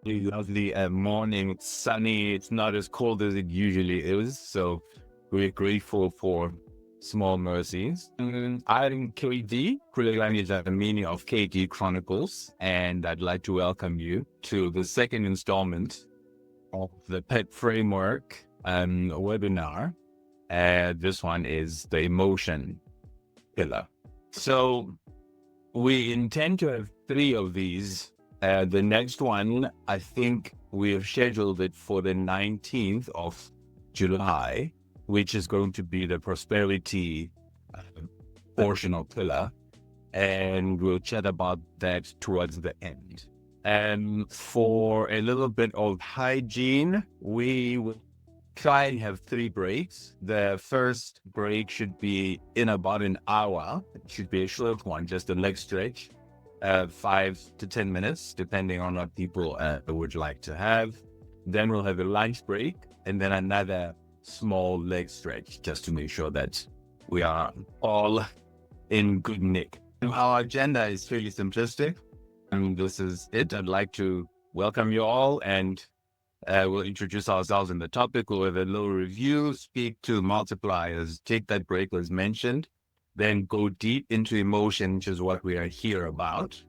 lovely morning. It's sunny. It's not as cold as it usually is. So we're grateful for small mercies. I'm KD, Amini of KD Chronicles, and I'd like to welcome you to the second installment of the PET Framework webinar. This one is the emotion pillar. So we intend to have 3 of these. The next one, I think we have scheduled it for the 19th of July, which is going to be the prosperity portion of pillar. And we'll chat about that towards the end. And for a little bit of hygiene, we will try and have 3 breaks. The first break should be in about an hour. It should be a short one, just a leg stretch, 5 to 10 minutes, depending on what people would like to have. Then we'll have a lunch break and then another small leg stretch, just to make sure that we are all in good nick. Our agenda is fairly simplistic, and this is it. I'd like to welcome you all, and we'll introduce ourselves in the topic. We'll have a little review, speak to multipliers, take that break as mentioned, then go deep into emotion, which is what we are here about.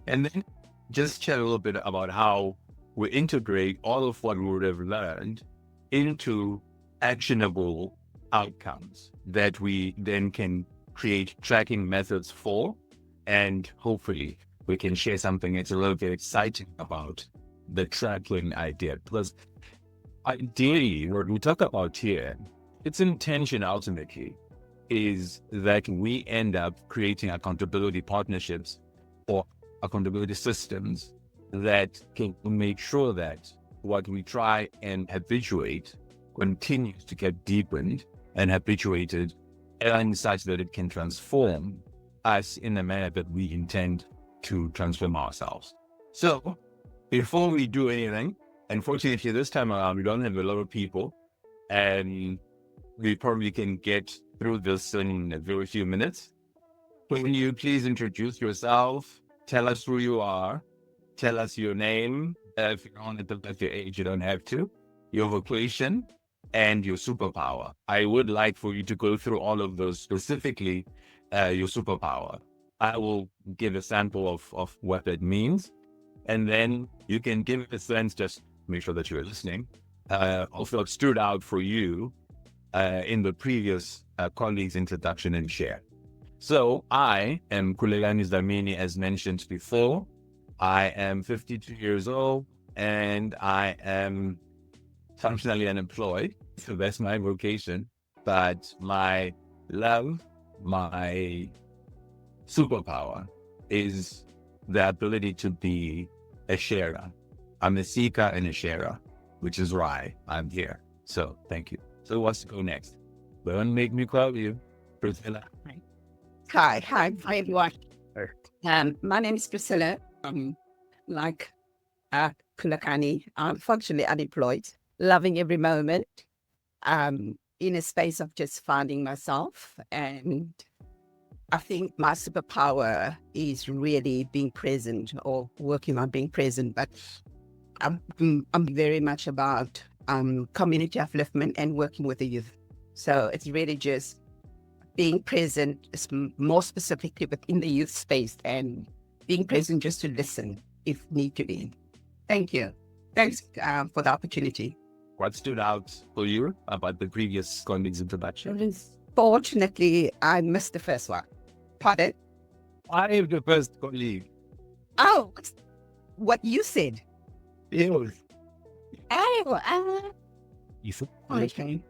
And then just chat a little bit about how we integrate all of what we would have learned into actionable outcomes that we then can create tracking methods for. And hopefully we can share something that's a little bit exciting about the tracking idea. Because ideally, what we talk about here, its intention ultimately is that we end up creating accountability partnerships or accountability systems that can make sure that what we try and habituate continues to get deepened and habituated, and such that it can transform us in the manner that we intend to transform ourselves. So before we do anything, unfortunately this time around we don't have a lot of people, and we probably can get through this in a very few minutes. Can you please introduce yourself? Tell us who you are. Tell us your name. If you don't want to tell us your age, you don't have to. Your vocation and your superpower. I would like for you to go through all of those, specifically your superpower. I will give a sample of what that means. And then you can give a sense, just make sure that you're listening, of what stood out for you in the previous colleague's introduction and share. So I am Kulelani Dlamini, as mentioned before. I am 52 years old and I am functionally unemployed. So that's my vocation. But my love, my superpower is the ability to be a sharer. I'm a seeker and a sharer, which is why I'm here. So thank you. So what's to go next? Don't make me call you, Priscilla. Hi, everyone. My name is Priscilla. Like Kulakani, I'm functionally unemployed, loving every moment, in a space of just finding myself. And I think my superpower is really being present, or working on being present. But I'm very much about community upliftment and working with the youth. So it's really just being present, more specifically within the youth space, and being present just to listen if need to be. Thank you. Thanks for the opportunity. What stood out for you about the previous colleague's introduction? Fortunately, I missed the first one. Pardon? I am the first colleague. Oh, what you said. Yes. Oh, okay.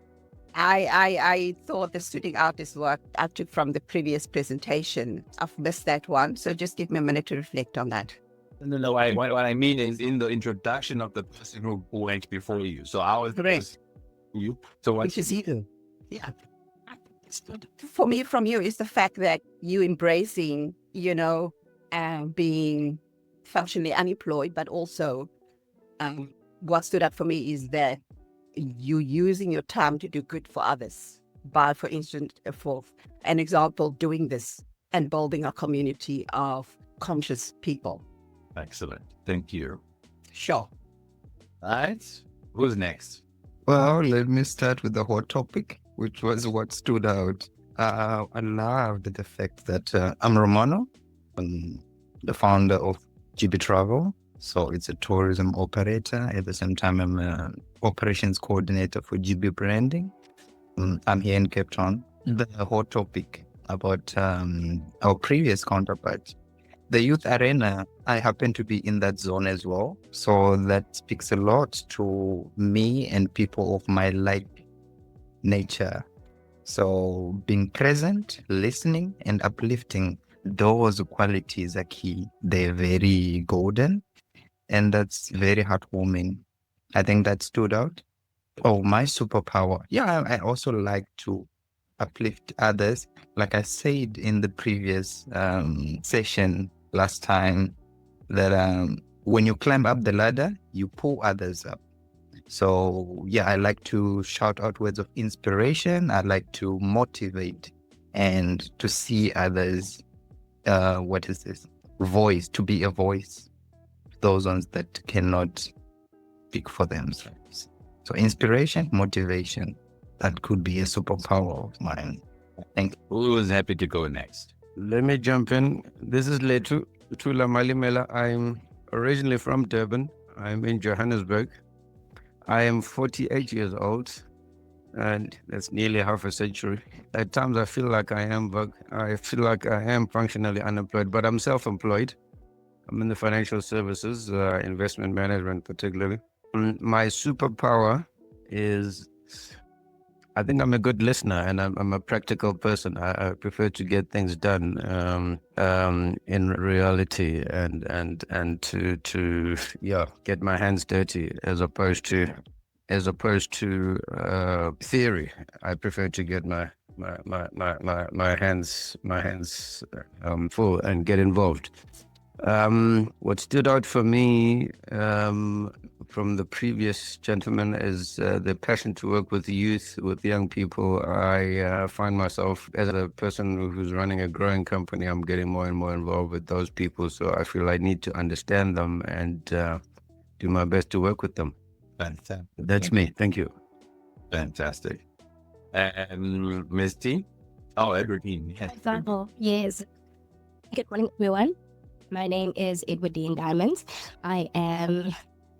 I thought the stood out is what I took from the previous presentation. I've missed that one, so just give me a minute to reflect on that. No. What I mean is in the introduction of the person who went before you. So I was Correct. You. So what? Which is you. Yeah. For me, from you, is the fact that you embracing, being functionally unemployed, but also what stood out for me is that you using your time to do good for others by, for instance, for an example, doing this and building a community of conscious people. Excellent. Thank you. Sure. Right? Who's next? Well, let me start with the hot topic, which was what stood out. I loved the fact that I'm Romano, the founder of GB Travel. So it's a tourism operator. At the same time, I'm an operations coordinator for GB Branding. I'm here in Cape Town. The hot topic about our previous counterpart, the youth arena, I happen to be in that zone as well. So that speaks a lot to me and people of my like nature. So being present, listening, and uplifting, those qualities are key. They're very golden, and that's very heartwarming. I think that stood out. Oh, my superpower. Yeah, I also like to uplift others. Like I said in the previous session last time, that when you climb up the ladder, you pull others up. So yeah, I like to shout out words of inspiration. I like to motivate and to see others, to be a voice, those ones that cannot speak for themselves. So inspiration, motivation, that could be a superpower of mine. Thank you. Who is happy to go next? Let me jump in. This is Letu Tula Malimela. I'm originally from Durban. I'm in Johannesburg. I am 48 years old, and that's nearly half a century. At times I feel like I am functionally unemployed, but I'm self-employed. I'm in the financial services, investment management particularly. My superpower is, I think I'm a good listener, and I'm a practical person. I prefer to get things done in reality and to get my hands dirty as opposed to theory. I prefer to get my hands full and get involved. What stood out for me from the previous gentleman is the passion to work with youth, with young people. I find myself, as a person who's running a growing company, I'm getting more and more involved with those people. So I feel I need to understand them and do my best to work with them. Fantastic. That's me. Thank you. Fantastic. And Ms. T? Oh, Edwardine. Yes. Example, yes. Good morning, everyone. My name is Edwardine Diamonds. I am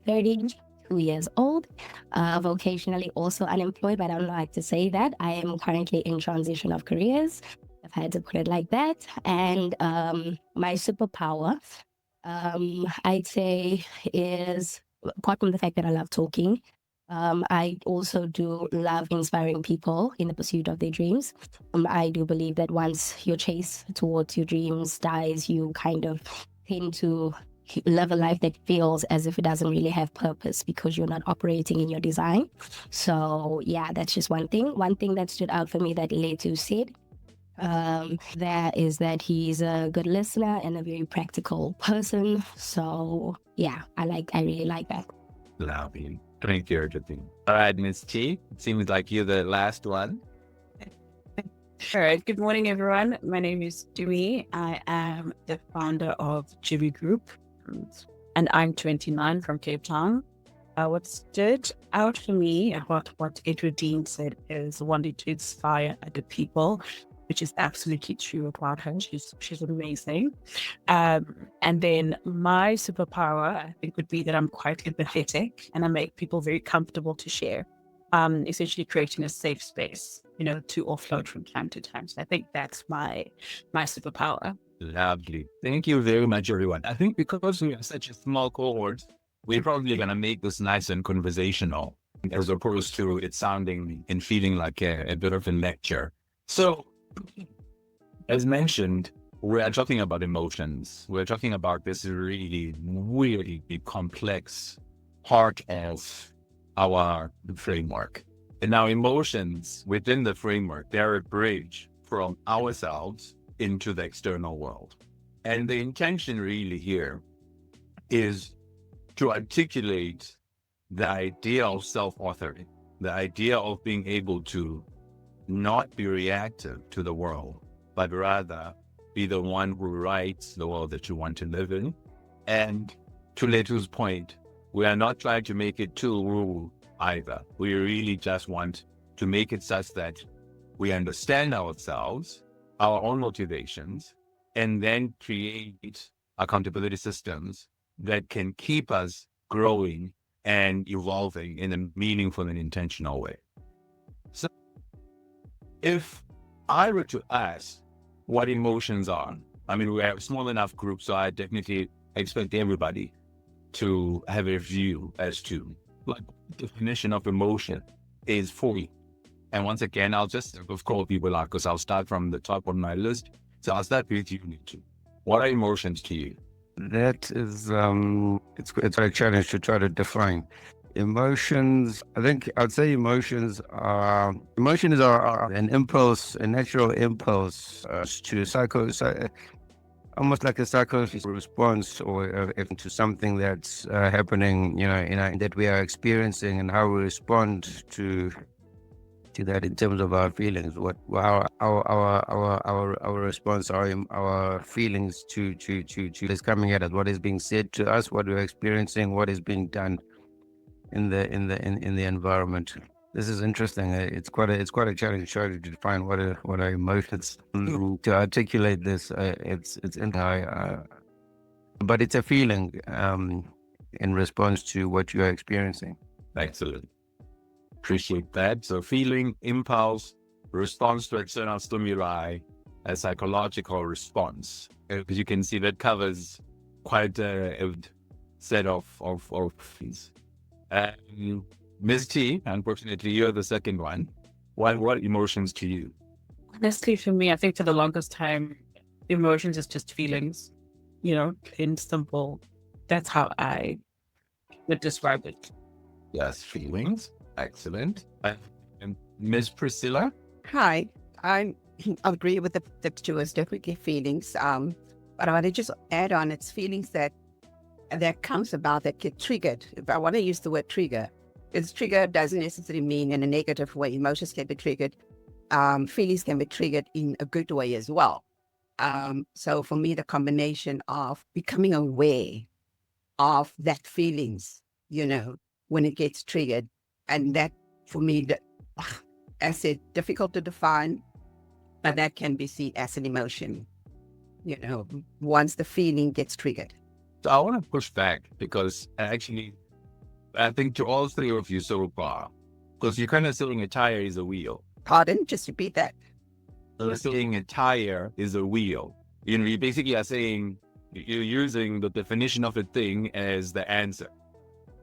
32 years old, vocationally also unemployed, but I don't like to say that. I am currently in transition of careers. I've had to put it like that. And my superpower, I'd say, is, apart from the fact that I love talking, I also do love inspiring people in the pursuit of their dreams. I do believe that once your chase towards your dreams dies, you kind of tend to live a life that feels as if it doesn't really have purpose because you're not operating in your design. So yeah, that's just one thing. One thing that stood out for me that Letu said, that is that he's a good listener and a very practical person. So yeah, I really like that. Lovely. Thank you, Edwardine. All right, Ms. T, it seems like you're the last one. All right. Good morning, everyone. My name is Dewey. I am the founder of GB Group, and I'm 29 from Cape Town. What stood out for me about what Edwardine said is wanting to inspire other people, which is absolutely true about her. She's amazing. And then my superpower, I think, would be that I'm quite empathetic and I make people very comfortable to share. Essentially creating a safe space, to offload from time to time. So I think that's my superpower. Lovely. Thank you very much, everyone. I think because we are such a small cohort, we're probably going to make this nice and conversational as opposed to it sounding and feeling like a bit of a lecture. So, as mentioned, we are talking about emotions. We're talking about this really, really complex part of our framework. And now emotions within the framework, they're a bridge from ourselves into the external world. And the intention really here is to articulate the idea of self-authorship, the idea of being able to not be reactive to the world, but rather be the one who writes the world that you want to live in. And to Letu's point, We are not trying to make it too rule either. We really just want to make it such that we understand ourselves, our own motivations, and then create accountability systems that can keep us growing and evolving in a meaningful and intentional way. So if I were to ask what emotions are, I mean, we have a small enough group, so I definitely expect everybody to have a view as to like definition of emotion is for you. And once again, I'll just call people out because I'll start from the top on my list. So I'll start with you, Nitu. What are emotions to you? That is, it's a challenge to try to define emotions. I think I'd say emotions are an impulse, a natural impulse to almost like a psychological response or to something that's happening, that we are experiencing, and how we respond to that in terms of our feelings, how our response, our feelings to is coming at us, what is being said to us, what we're experiencing, what is being done in the environment. This is interesting. It's quite a challenge trying to define what are emotions. To articulate this, but it's a feeling in response to what you are experiencing. Excellent. Appreciate that. So feeling, impulse, response to external stimuli, a psychological response. Because you can see that covers quite a set of things. Ms. T, unfortunately, you're the second one. What emotions to you? Honestly, for me, I think for the longest time, emotions is just feelings, in simple. That's how I would describe it. Yes, feelings. Excellent. And Ms. Priscilla? Hi, I agree with the two. It's definitely feelings. But I want to just add on, it's feelings that comes about that get triggered. If I want to use the word trigger, it's trigger doesn't necessarily mean in a negative way. Emotions can be triggered. Feelings can be triggered in a good way as well. So for me, the combination of becoming aware of that feelings, when it gets triggered, and that for me, as I said, difficult to define, but that can be seen as an emotion, once the feeling gets triggered. So I want to push back because actually, I think to all three of you so far, because you're kind of saying a tire is a wheel. Pardon? Just repeat that. So saying a tire is a wheel. You basically are saying you're using the definition of a thing as the answer.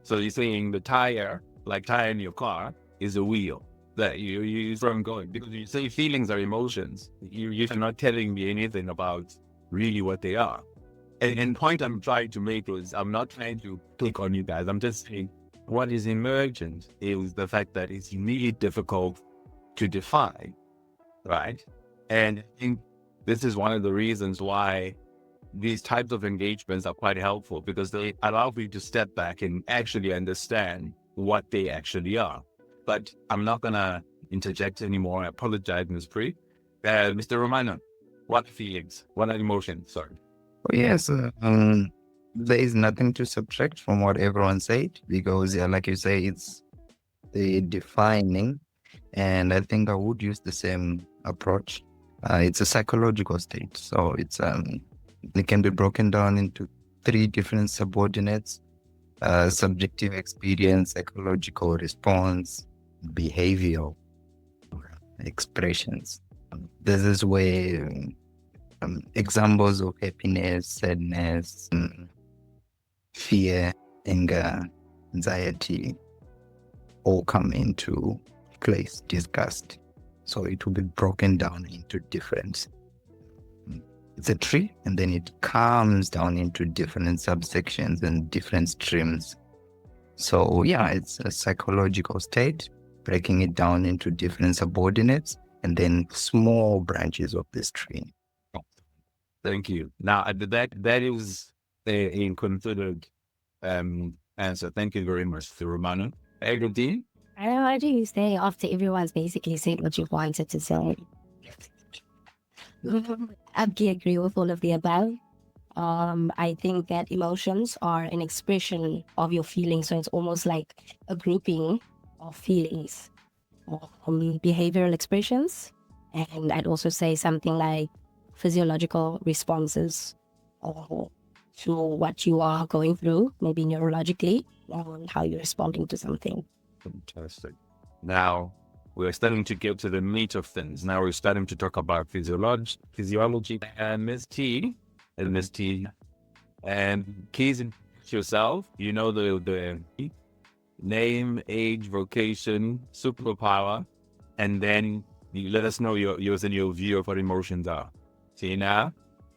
So you're saying the tire, like tire in your car, is a wheel that you use where I'm going. Because you say feelings are emotions, you're not telling me anything about really what they are. And point I'm trying to make is I'm not trying to pick on you guys. I'm just saying what is emergent is the fact that it's really difficult to define, right? And I think this is one of the reasons why these types of engagements are quite helpful, because they allow you to step back and actually understand what they actually are. But I'm not going to interject anymore. I apologize, Ms. Pri. Mr. Romano, what feelings? What are emotions? Sorry. Oh, yes, there is nothing to subtract from what everyone said, because, like you say, it's the defining, and I think I would use the same approach. It's a psychological state, so it can be broken down into three different subordinates: subjective experience, psychological response, behavioral expressions. This is where examples of happiness, sadness, fear, anger, anxiety all come into place, discussed. So it will be broken down into different. It's a tree, and then it comes down into different subsections and different streams. So yeah, it's a psychological state, breaking it down into different subordinates, and then small branches of this tree. Thank you. Now, that is a considered answer. Thank you very much, Romano. Agudine? I don't know, what do you say after everyone's basically said what you wanted to say? I agree with all of the above. I think that emotions are an expression of your feelings. So it's almost like a grouping of feelings, behavioral expressions. And I'd also say something like physiological responses to what you are going through, maybe neurologically, how you're responding to something. Fantastic. Now we're starting to get to the meat of things. Now we're starting to talk about physiology and Miss T. And keys in yourself, you know, the name, age, vocation, superpower, and then you let us know your view of what emotions are. See now?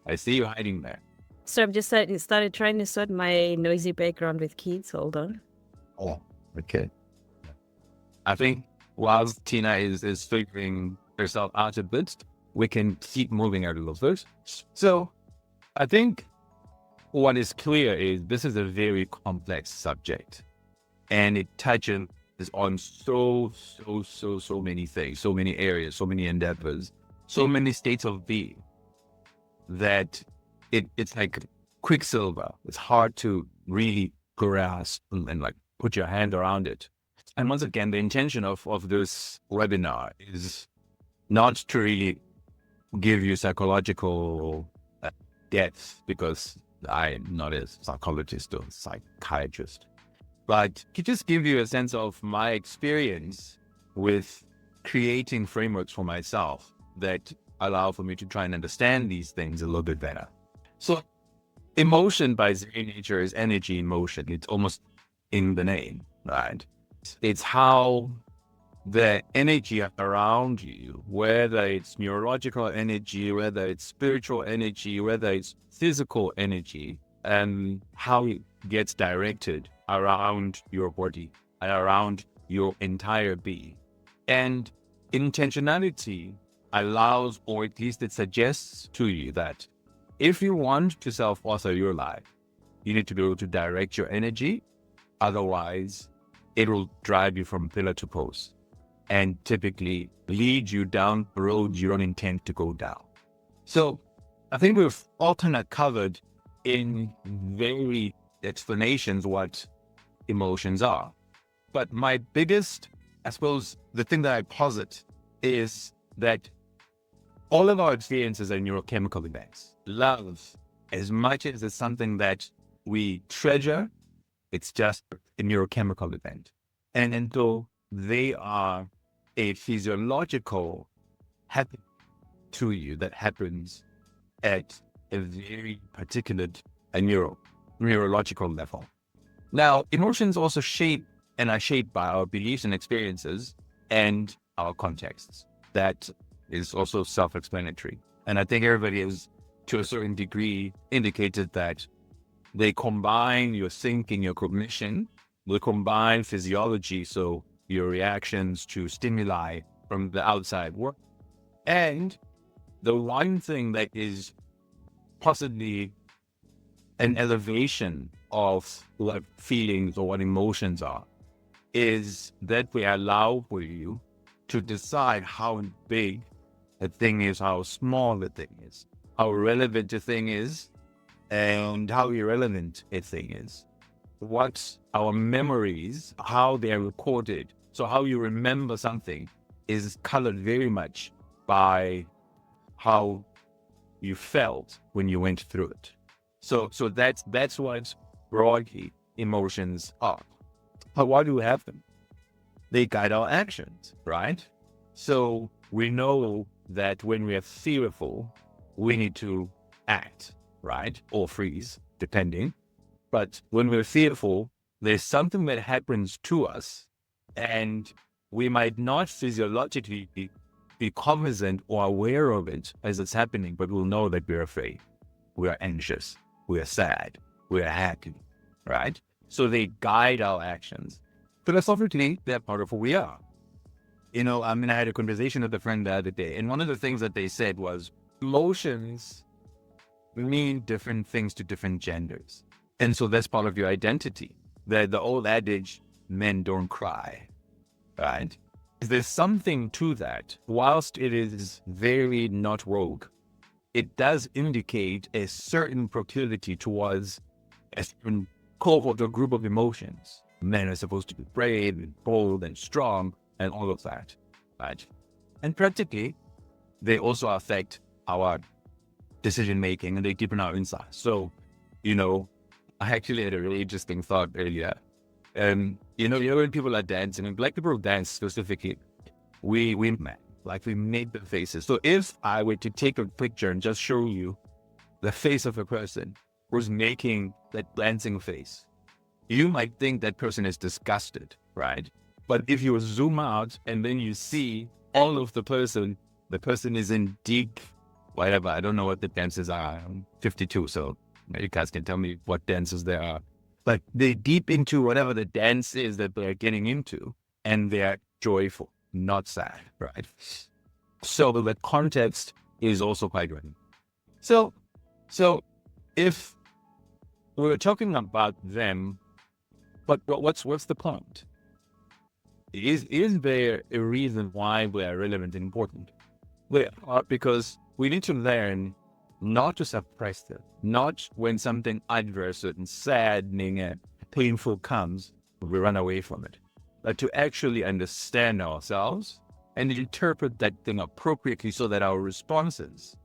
I see you hiding there. So I've just started trying to sort my noisy background with kids. Hold on. Oh, okay. I think whilst Tina is figuring herself out a bit, we can keep moving a little bit. So I think what is clear is this is a very complex subject, and it touches on so many things, so many areas, so many endeavors, so many states of being that it's like quicksilver. It's hard to really grasp and like put your hand around it. And once again, the intention of this webinar is not to really give you psychological depth, because I'm not a psychologist or psychiatrist, but to just give you a sense of my experience with creating frameworks for myself that allow for me to try and understand these things a little bit better. So emotion by its very nature is energy in motion. It's almost in the name, right? It's how the energy around you, whether it's neurological energy, whether it's spiritual energy, whether it's physical energy, and how it gets directed around your body and around your entire being. And intentionality allows, or at least it suggests to you, that if you want to self-author your life, you need to be able to direct your energy. Otherwise, it will drive you from pillar to post and typically lead you down roads you don't intend to go down. So I think we've all kind of covered in very explanations what emotions are. But my biggest, I suppose, the thing that I posit is that all of our experiences are neurochemical events. Love, as much as it's something that we treasure, it's just a neurochemical event. And so they are a physiological happen to you that happens at a very particular neurological level. Now, emotions also shape and are shaped by our beliefs and experiences and our contexts. That is also self-explanatory. And I think everybody has, to a certain degree, indicated that they combine your thinking, your cognition, they combine physiology, so your reactions to stimuli from the outside world. And the one thing that is possibly an elevation of what feelings or what emotions are is that we allow for you to decide how big a thing is, how small the thing is, how relevant a thing is, and how irrelevant a thing is. What our memories, how they are recorded. So how you remember something is colored very much by how you felt when you went through it. So that's what broadly emotions are. But why do we have them? They guide our actions, right? So we know that when we are fearful, we need to act, right? Or freeze, depending. But when we're fearful, there's something that happens to us, and we might not physiologically be cognizant or aware of it as it's happening, but we'll know that we're afraid, we are anxious, we are sad, we are happy, right? So they guide our actions. Philosophically, they're part of who we are. You know, I had a conversation with a friend the other day, and one of the things that they said was emotions mean different things to different genders. And so that's part of your identity. The old adage, men don't cry, right? There's something to that. Whilst it is very not rogue, it does indicate a certain proclivity towards a certain cohort or group of emotions. Men are supposed to be brave and bold and strong and all of that, right? And practically, they also affect our decision-making and they deepen our insights. So, I actually had a really interesting thought earlier. When people are dancing, and Black people dance specifically, we made the faces. So if I were to take a picture and just show you the face of a person who's making that dancing face, you might think that person is disgusted, right? But if you zoom out and then you see all of the person is in deep, whatever, I don't know what the dances are. I'm 52, so you guys can tell me what dances there are. But they're deep into whatever the dance is that they're getting into, and they're joyful, not sad, right? So the context is also quite relevant. So if we're talking about them, but what's the point? Is there a reason why we are relevant and important? We are, because we need to learn not to suppress it, not when something adverse and saddening and painful comes, we run away from it, but to actually understand ourselves and interpret that thing appropriately so that our responses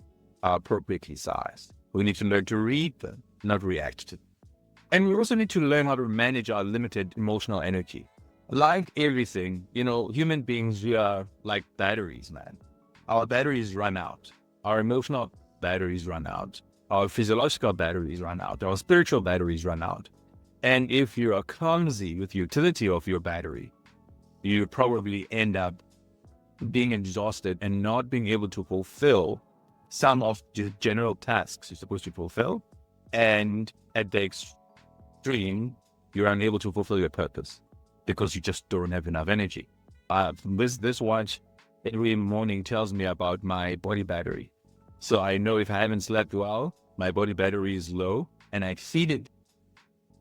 are appropriately sized. We need to learn to read them, not react to them. And we also need to learn how to manage our limited emotional energy. Like everything, human beings, we are like batteries, man. Our batteries run out. Our emotional batteries run out. Our physiological batteries run out. Our spiritual batteries run out. And if you are clumsy with the utility of your battery, you probably end up being exhausted and not being able to fulfill some of the general tasks you're supposed to fulfill. And at the extreme, you're unable to fulfill your purpose because you just don't have enough energy. This watch every morning tells me about my body battery. So I know if I haven't slept well, my body battery is low, and I feed it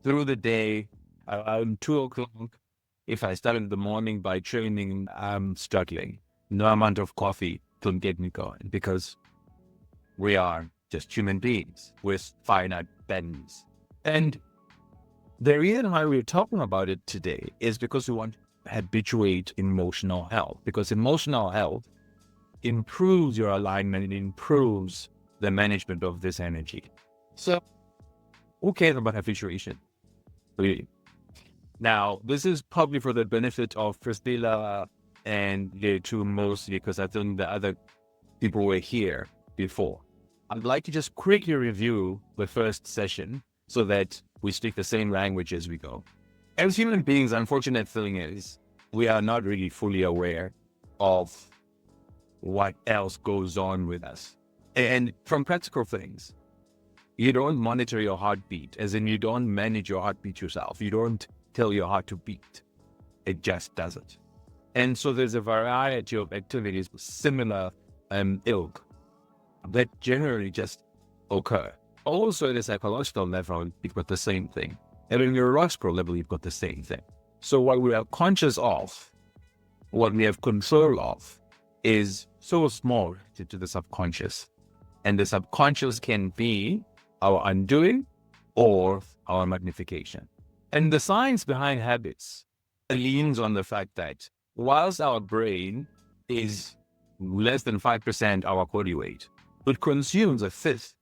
through the day around 2 o'clock. If I start in the morning by training, I'm struggling. No amount of coffee can get me going because we are just human beings with finite batteries. And the reason why we're talking about it today is because we want to habituate emotional health, because emotional health improves your alignment, it improves the management of this energy. So who cares about habituation? Really? Now, this is probably for the benefit of Priscilla and the two mostly, because I think the other people were here before. I'd like to just quickly review the first session so that we speak the same language as we go. As human beings, unfortunate thing is we are not really fully aware of what else goes on with us. And from practical things, you don't monitor your heartbeat, as in you don't manage your heartbeat yourself. You don't tell your heart to beat. It just does it. And so there's a variety of activities similar ilk that generally just occur. Also at a psychological level, you've got the same thing. And at a neurological level, you've got the same thing. So what we are conscious of, what we have control of, is so small to the subconscious. And the subconscious can be our undoing or our magnification. And the science behind habits leans on the fact that whilst our brain is less than 5% our body weight, it consumes a fifth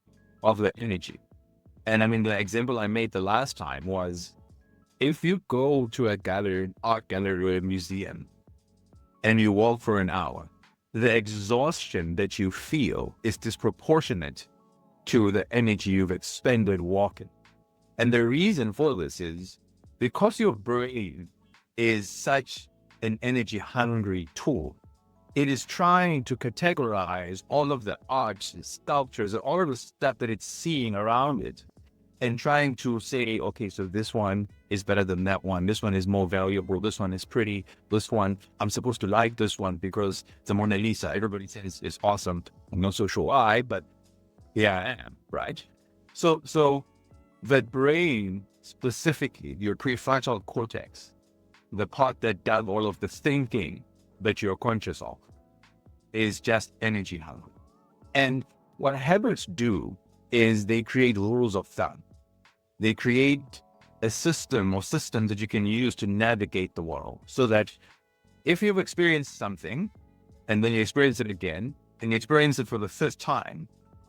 of the energy. And I mean, the example I made the last time was, if you go to a gallery, art gallery or a museum, and you walk for an hour, the exhaustion that you feel is disproportionate to the energy you've expended walking. And the reason for this is because your brain is such an energy-hungry tool, it is trying to categorize all of the arts and sculptures and all of the stuff that it's seeing around it and trying to say, okay, so this one is better than that one. This one is more valuable. This one is pretty. This one, I'm supposed to like this one because the Mona Lisa, everybody says it's awesome. I'm not so sure why, but here I am, right? So the brain, specifically your prefrontal cortex, the part that does all of the thinking that you're conscious of, is just energy hungry. And what habits do is they create rules of thumb. They create a system or systems that you can use to navigate the world, so that if you've experienced something and then you experience it again and you experience it for the fifth time,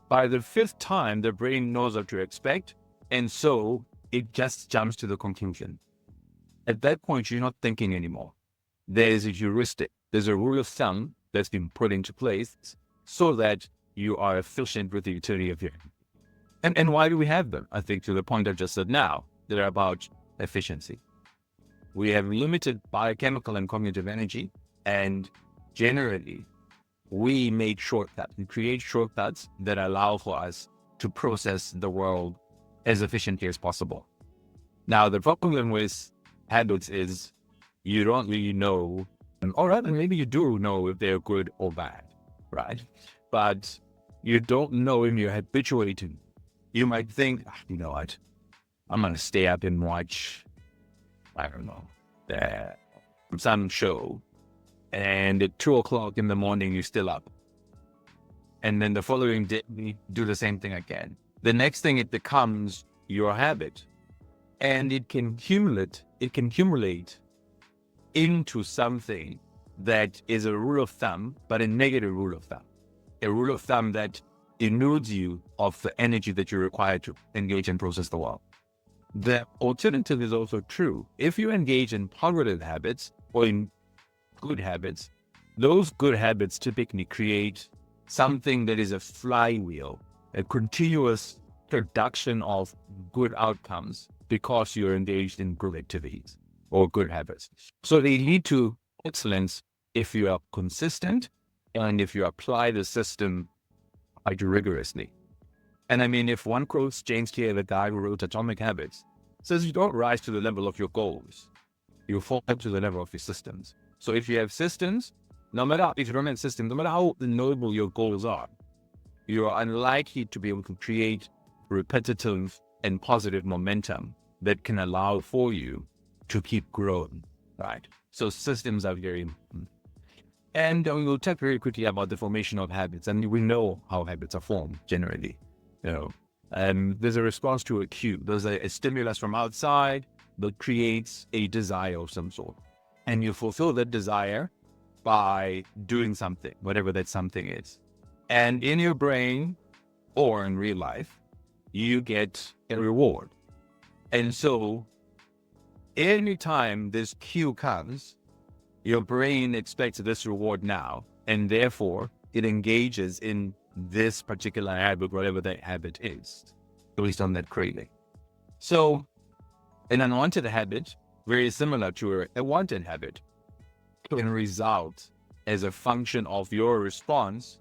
by the fifth time, the brain knows what to expect. And so it just jumps to the conclusion. At that point, you're not thinking anymore. There's a heuristic. There's a rule of thumb that's been put into place so that you are efficient with the utility of your. And why do we have them? I think to the point I've just said now, they're about efficiency. We have limited biochemical and cognitive energy, and generally, we make shortcuts. We create shortcuts that allow for us to process the world as efficiently as possible. Now, the problem with habits is you don't really know, or rather, maybe you do know if they're good or bad, right? But you don't know if you're habituated. You might think, you know what, I'm going to stay up and watch, I don't know, some show. And at 2:00 in the morning, you're still up. And then the following day, you do the same thing again. The next thing, it becomes your habit. And it can accumulate into something that is a rule of thumb, but a negative rule of thumb. A rule of thumb that eludes you of the energy that you require to engage and process the world. The alternative is also true. If you engage in positive habits or in good habits, those good habits typically create something that is a flywheel, a continuous production of good outcomes because you're engaged in good activities or good habits. So they lead to excellence if you are consistent and if you apply the system quite rigorously. And I mean, if one quotes James Clear, the guy who wrote Atomic Habits, says you don't rise to the level of your goals, you fall to the level of your systems. So if you have systems, if you don't have systems, no matter how noble your goals are, you are unlikely to be able to create repetitive and positive momentum that can allow for you to keep growing, right? So systems are very important. And we will talk very quickly about the formation of habits. And we know how habits are formed generally. There's a response to a cue. There's a stimulus from outside that creates a desire of some sort. And you fulfill that desire by doing something, whatever that something is. And in your brain or in real life, you get a reward. And so anytime this cue comes, your brain expects this reward now, and therefore it engages in this particular habit, whatever that habit is, based on that craving. So an unwanted habit, very similar to a wanted habit, can result as a function of your response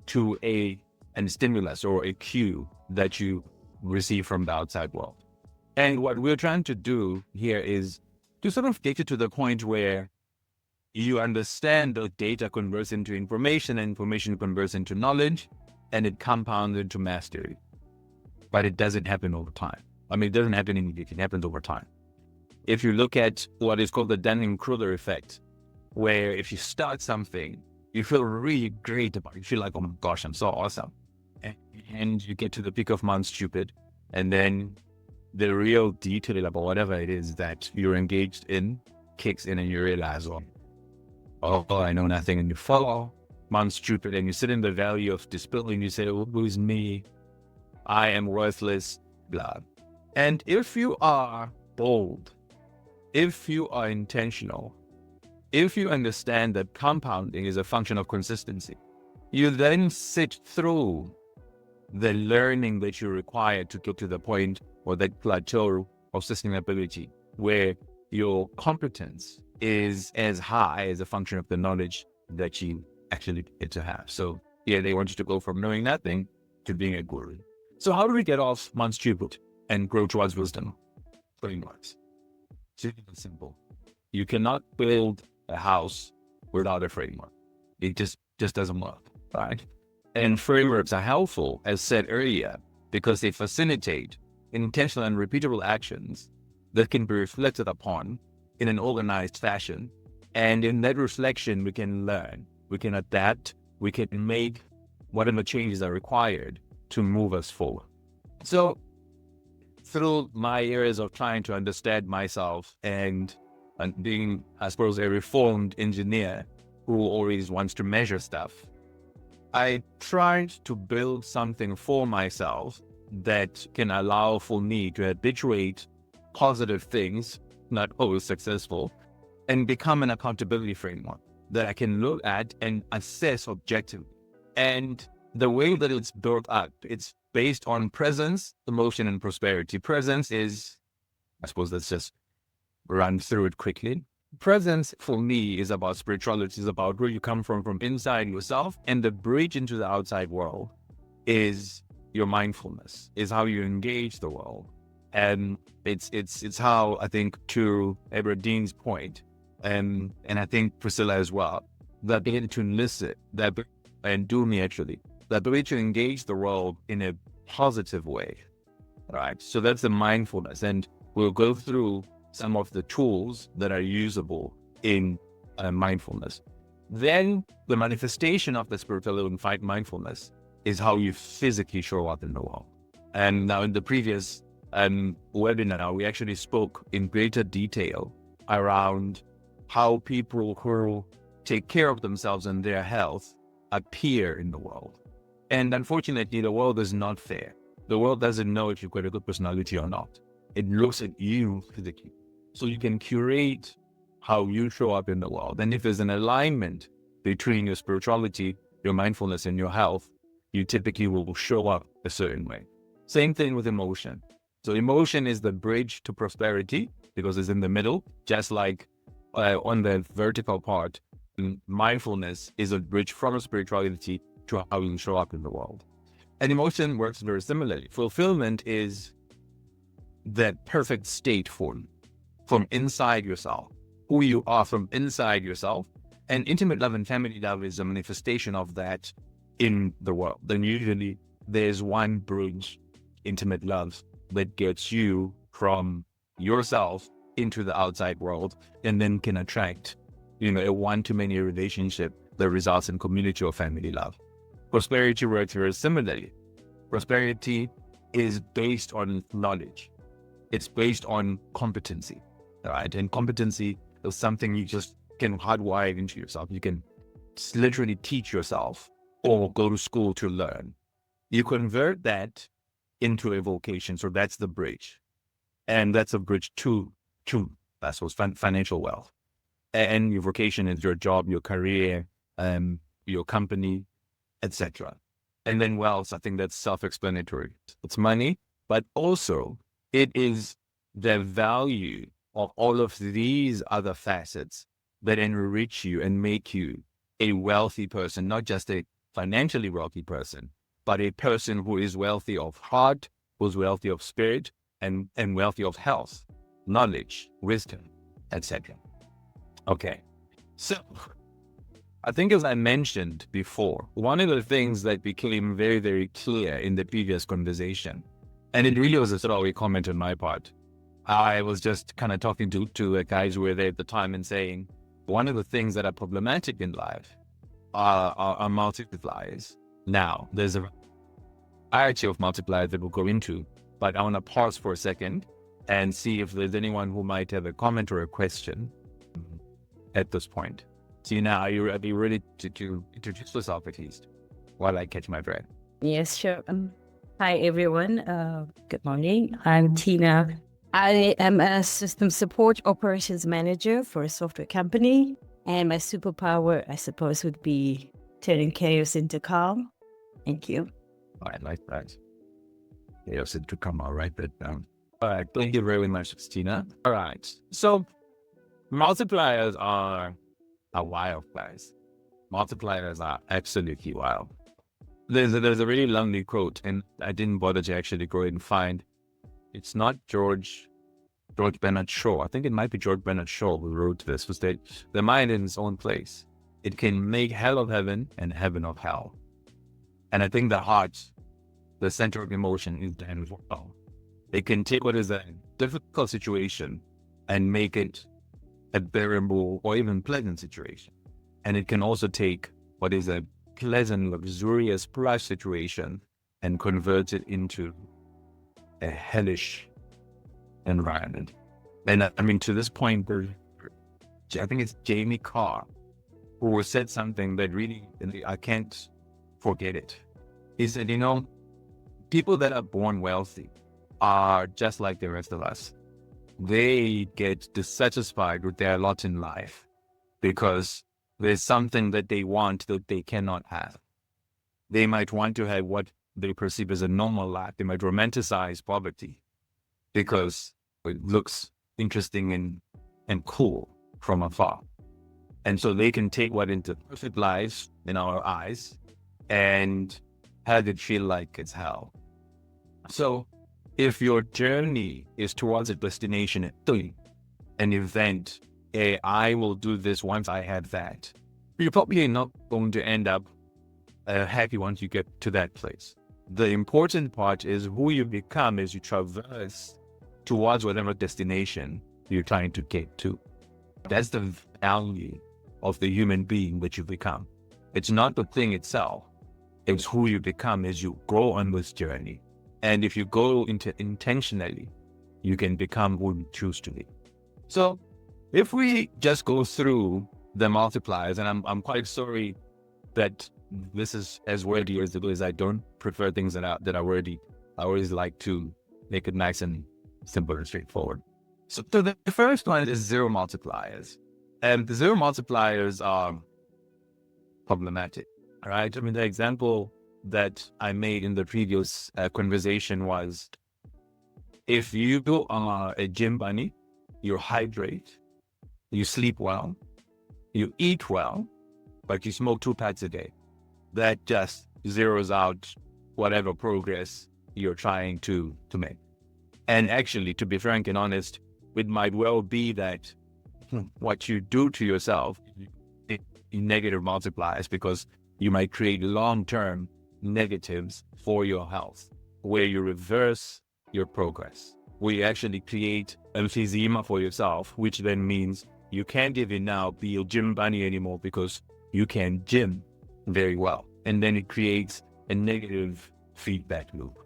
to an stimulus or a cue that you receive from the outside world. And what we're trying to do here is to sort of get you to the point where you understand that data converts into information, and information converts into knowledge, and it compounds into mastery. But it doesn't happen over time. I mean, it doesn't happen immediately, it happens over time. If you look at what is called the Dunning-Kruger effect, where if you start something, you feel really great about it. You feel like, oh my gosh, I'm so awesome. And you get to the peak of Mount Stupid, and then the real detail about whatever it is that you're engaged in kicks in, and you realize, oh, I know nothing. And you fall Mount Stupid, and you sit in the valley of despair, and you say, oh, who's me? I am worthless, blah. And if you are bold, if you are intentional, if you understand that compounding is a function of consistency, you then sit through the learning that you require to get to the point or that plateau of sustainability where your competence is as high as a function of the knowledge that you actually get to have. So yeah, they want you to go from knowing nothing to being a guru. So how do we get off Mount Stupid and grow towards wisdom? Frameworks. It's simple. You cannot build a house without a framework. It just doesn't work, right? And frameworks are helpful, as said earlier, because they facilitate intentional and repeatable actions that can be reflected upon in an organized fashion. And in that reflection, we can learn, we can adapt, we can make whatever changes are required to move us forward. So through my years of trying to understand myself and being, I suppose, a reformed engineer who always wants to measure stuff, I tried to build something for myself that can allow for me to habituate positive things, not always successful, and become an accountability framework that I can look at and assess objectively. And the way that it's built up, it's based on presence, emotion, and prosperity. Presence is, I suppose, let's just run through it quickly. Presence for me is about spirituality, is about where you come from inside yourself, and the bridge into the outside world is your mindfulness, is how you engage the world. And it's how, I think, to Aberdeen's point, and I think Priscilla as well, the ability to listen, and do me actually, the ability to engage the world in a positive way, right? So that's the mindfulness, and we'll go through some of the tools that are usable in mindfulness. Then the manifestation of the spiritual mindfulness is how you physically show up in the world. And now in the previous webinar, we actually spoke in greater detail around how people who take care of themselves and their health appear in the world. And unfortunately, the world is not fair. The world doesn't know if you've got a good personality or not. It looks at you physically. So you can curate how you show up in the world. And if there's an alignment between your spirituality, your mindfulness, and your health, you typically will show up a certain way. Same thing with emotion. So emotion is the bridge to prosperity because it's in the middle, just like on the vertical part, mindfulness is a bridge from spirituality to how you show up in the world. And emotion works very similarly. Fulfillment is the perfect state form from inside yourself, who you are from inside yourself. And intimate love and family love is a manifestation of that in the world. Then usually there's one bridge, intimate love, that gets you from yourself into the outside world, and then can attract, a one-to-many relationship that results in community or family love. Prosperity works very similarly. Prosperity is based on knowledge. It's based on competency, right? And competency is something you just can hardwire into yourself. You can literally teach yourself or go to school to learn. You convert that into a vocation. So that's the bridge. And that's a bridge to that's what's financial wealth. And your vocation is your job, your career, your company, etc. And then wealth, I think that's self-explanatory. It's money, but also it is the value of all of these other facets that enrich you and make you a wealthy person, not just a financially wealthy person, but a person who is wealthy of heart, who's wealthy of spirit, and wealthy of health, knowledge, wisdom, etc. Okay, so I think as I mentioned before, one of the things that became very, very clear in the previous conversation, and it really was a throwaway comment on my part, I was just kind of talking to the guys who were there at the time and saying, one of the things that are problematic in life are multipliers. Now, there's a variety of multipliers that we'll go into, but I want to pause for a second and see if there's anyone who might have a comment or a question at this point. So now, are you ready to introduce yourself at least while I catch my breath? Yes, sure. Hi, everyone. Good morning. I'm Tina. I am a system support operations manager for a software company. And my superpower, I suppose, would be turning chaos into calm. Thank you. I like that. Chaos into calm. I'll write that down. All right. Thank you very much, Tina. All right. So multipliers are wild, guys. Multipliers are absolutely wild. There's a really lovely quote, and I didn't bother to actually go and find. It's not George Bernard Shaw. I think it might be George Bernard Shaw who wrote this. Was that the mind in its own place, it can make hell of heaven and heaven of hell. And I think the heart, the center of emotion, is the end as well. It can take what is a difficult situation and make it a bearable or even pleasant situation. And it can also take what is a pleasant, luxurious plush situation and convert it into a hellish environment. And I mean, to this point, I think it's Jamie Carr who said something that really, I can't forget it. He said, people that are born wealthy are just like the rest of us. They get dissatisfied with their lot in life because there's something that they want that they cannot have. They might want to have what they perceive as a normal life. They might romanticize poverty because it looks interesting and cool from afar. And so they can take what into perfect lives in our eyes and have it feel like it's hell. So if your journey is towards a destination, an event, I will do this once I have that, you're probably not going to end up happy once you get to that place. The important part is who you become as you traverse towards whatever destination you're trying to get to. That's the value of the human being that you become. It's not the thing itself. It's who you become as you grow on this journey. And if you go into intentionally, you can become who you choose to be. So if we just go through the multipliers, and I'm quite sorry that this is as wordy as it is. I don't prefer things that are wordy. I always like to make it nice and simple and straightforward. So the first one is zero multipliers. And the zero multipliers are problematic, right? I mean, the example that I made in the previous conversation was, if you are a gym bunny, you hydrate, you sleep well, you eat well, but you smoke 2 packs a day, that just zeroes out whatever progress you're trying to make. And actually, to be frank and honest, it might well be that what you do to yourself in negative multipliers, because you might create long-term negatives for your health, where you reverse your progress, where you actually create emphysema for yourself, which then means you can't even now be a gym bunny anymore because you can gym very well. And then it creates a negative feedback loop.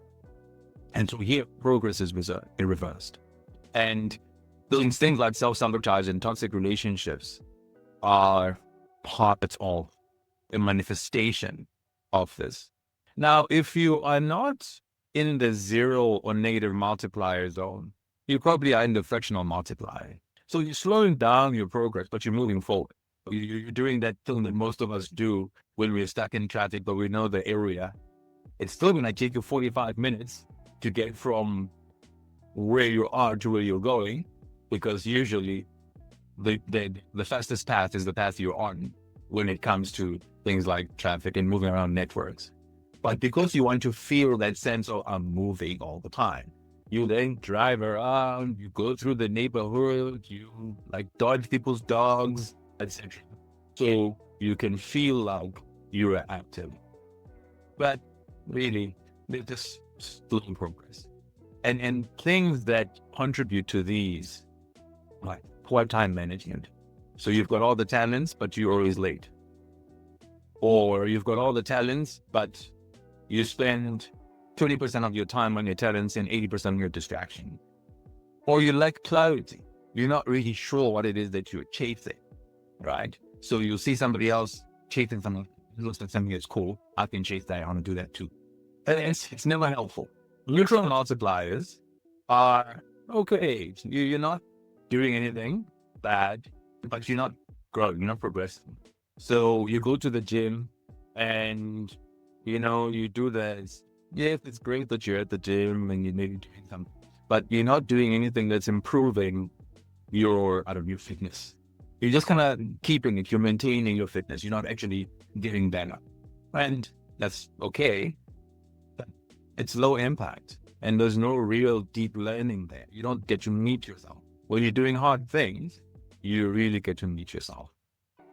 And so here, progress is reversed. And those things like self-sabotage and toxic relationships are part of a manifestation of this. Now, if you are not in the zero or negative multiplier zone, you probably are in the fractional multiplier. So you're slowing down your progress, but you're moving forward. You're doing that thing that most of us do when we're stuck in traffic, but we know the area. It's still going to take you 45 minutes to get from where you are to where you're going, because usually the fastest path is the path you're on when it comes to things like traffic and moving around networks. But because you want to feel that sense of I'm moving all the time, you then drive around, you go through the neighborhood, you like dodge people's dogs, etc. So you can feel like you're active. But really, they're just slow progress. And things that contribute to these, like poor time management. So you've got all the talents, but you're always late. Or you've got all the talents, but you spend 20% of your time on your talents and 80% on your distraction. Or you lack clarity. You're not really sure what it is that you're chasing, right? So you'll see somebody else chasing something, it looks like something that's cool. I can chase that, I want to do that too. And it's never helpful. Neutral multipliers are okay. You're not doing anything bad, but you're not growing, you're not progressing. So you go to the gym and, you do this. Yes, it's great that you're at the gym and you may be doing something, but you're not doing anything that's improving your fitness. You're just kind of keeping it. You're maintaining your fitness. You're not actually getting better. And that's okay. But it's low impact. And there's no real deep learning there. You don't get to meet yourself. When you're doing hard things, you really get to meet yourself.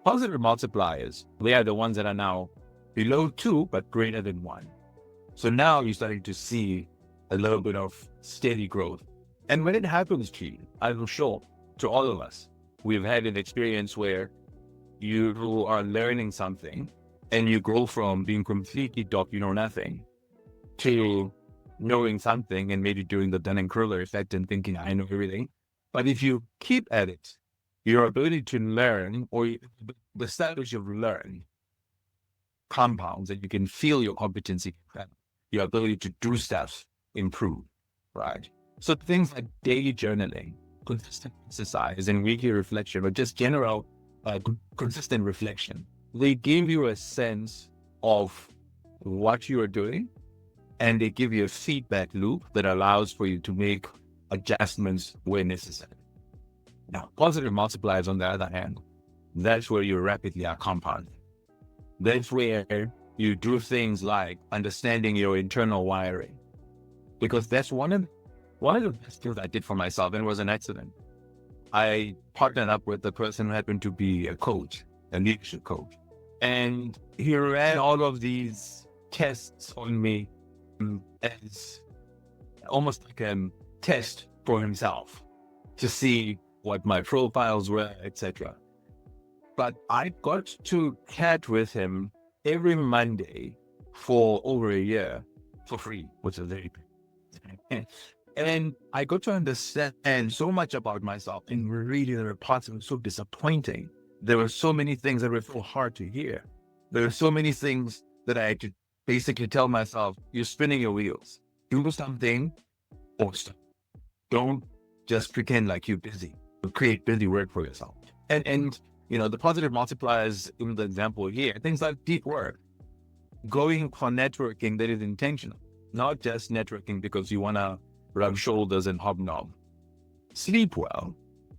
Positive multipliers, they are the ones that are now below 2, but greater than 1. So now you're starting to see a little bit of steady growth. And when it happens to you, I'm sure to all of us, we've had an experience where you are learning something And you go from being completely dope, you know nothing, to knowing something and maybe doing the Dunning-Kruger effect and thinking, I know everything. But if you keep at it, your ability to learn, or the status you've learned, compounds, and you can feel your competency, your ability to do stuff improve, right? So things like daily journaling, consistent exercise, and weekly reflection, or just general consistent reflection, they give you a sense of what you are doing, and they give you a feedback loop that allows for you to make adjustments where necessary. Now, positive multipliers, on the other hand, that's where you rapidly are compounding. That's where you do things like understanding your internal wiring, because that's one of the best things I did for myself, and it was an accident. I partnered up with the person who happened to be a coach, a leadership coach, and he ran all of these tests on me as almost like a test for himself to see what my profiles were, etc. But I got to chat with him every Monday for over a year for free, which is very big. And I got to understand so much about myself. And really, there were parts that were so disappointing. There were so many things that were so hard to hear. There were so many things that I had to basically tell myself, you're spinning your wheels. Do something or stop. Don't just pretend like you're busy. Create busy work for yourself. And you know, the positive multipliers in the example here, things like deep work, going for networking that is intentional, not just networking because you want to rub shoulders and hobnob. Sleep well.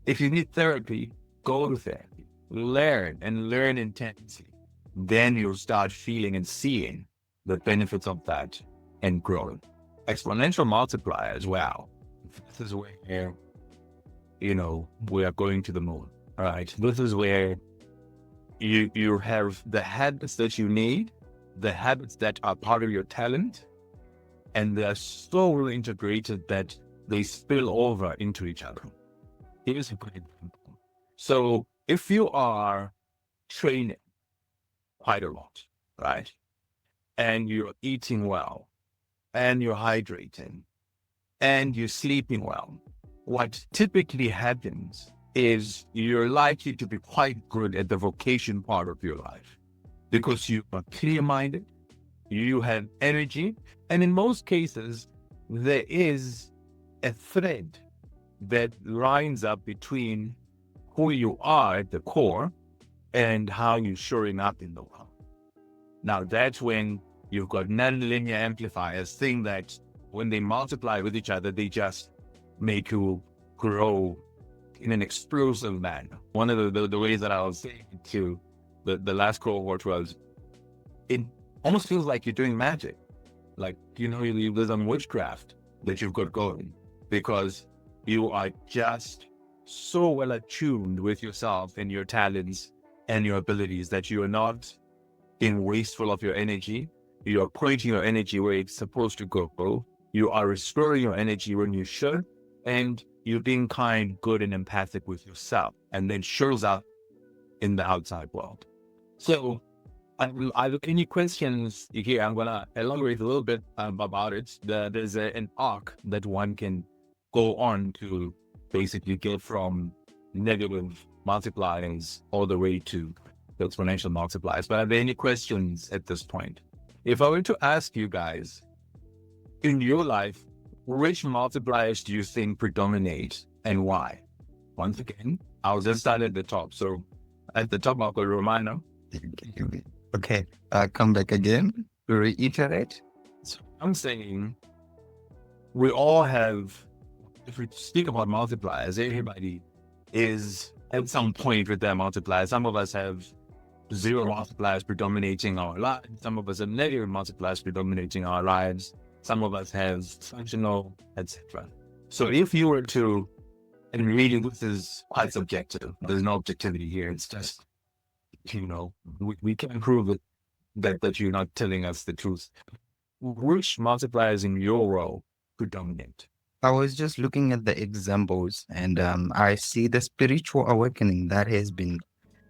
If you need therapy, go to therapy. Learn intensely. Then you'll start feeling and seeing the benefits of that and growing. Exponential multipliers, wow. This is where, you know, we are going to the moon. All right. This is where you have the habits that you need, the habits that are part of your talent, and they're so well integrated that they spill over into each other. Here's a good example. So if you are training quite a lot, right, and you're eating well, and you're hydrating, and you're sleeping well, what typically happens is you're likely to be quite good at the vocation part of your life because you are clear-minded, you have energy, and in most cases, there is a thread that lines up between who you are at the core and how you're showing up in the world. Now, that's when you've got nonlinear amplifiers, thing that when they multiply with each other, they just make you grow in an explosive manner. One of the ways that I was saying to the last cohort was, it almost feels like you're doing magic. Like, you know, there's some witchcraft that you've got going because you are just so well attuned with yourself and your talents and your abilities that you are not being wasteful of your energy. You are pointing your energy where it's supposed to go. You are restoring your energy when you should, and you're being kind, good, and empathic with yourself, and then shows up in the outside world. So, any questions here? I'm going to elaborate a little bit about it. There's an arc that one can go on to basically get from negative multipliers all the way to the exponential multipliers. But are there any questions at this point? If I were to ask you guys, in your life, which multipliers do you think predominate and why? Once again, I'll just start at the top. So at the top, I'll go Romano. Okay, come back again to reiterate. So I'm saying we all have, if we speak about multipliers, everybody is at some point with their multipliers. Some of us have zero multipliers predominating our lives. Some of us have negative multipliers predominating our lives. Some of us have functional, etc. So if you were to, and really this is quite subjective, there's no objectivity here. It's just, you know, we can prove it that you're not telling us the truth. Which multipliers in your role predominate? I was just looking at the examples, and I see the spiritual awakening that has been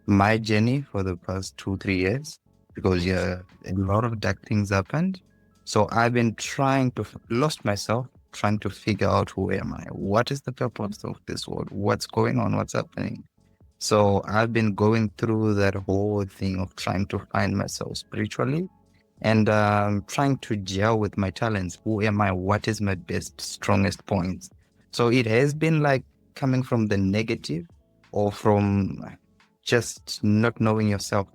my journey for the past 2-3 years. because yeah, a lot of dark things happened. So I've been lost myself, trying to figure out who am I? What is the purpose of this world? What's going on? What's happening? So I've been going through that whole thing of trying to find myself spiritually and trying to gel with my talents. Who am I? What is my best, strongest points? So it has been like coming from the negative or from just not knowing yourself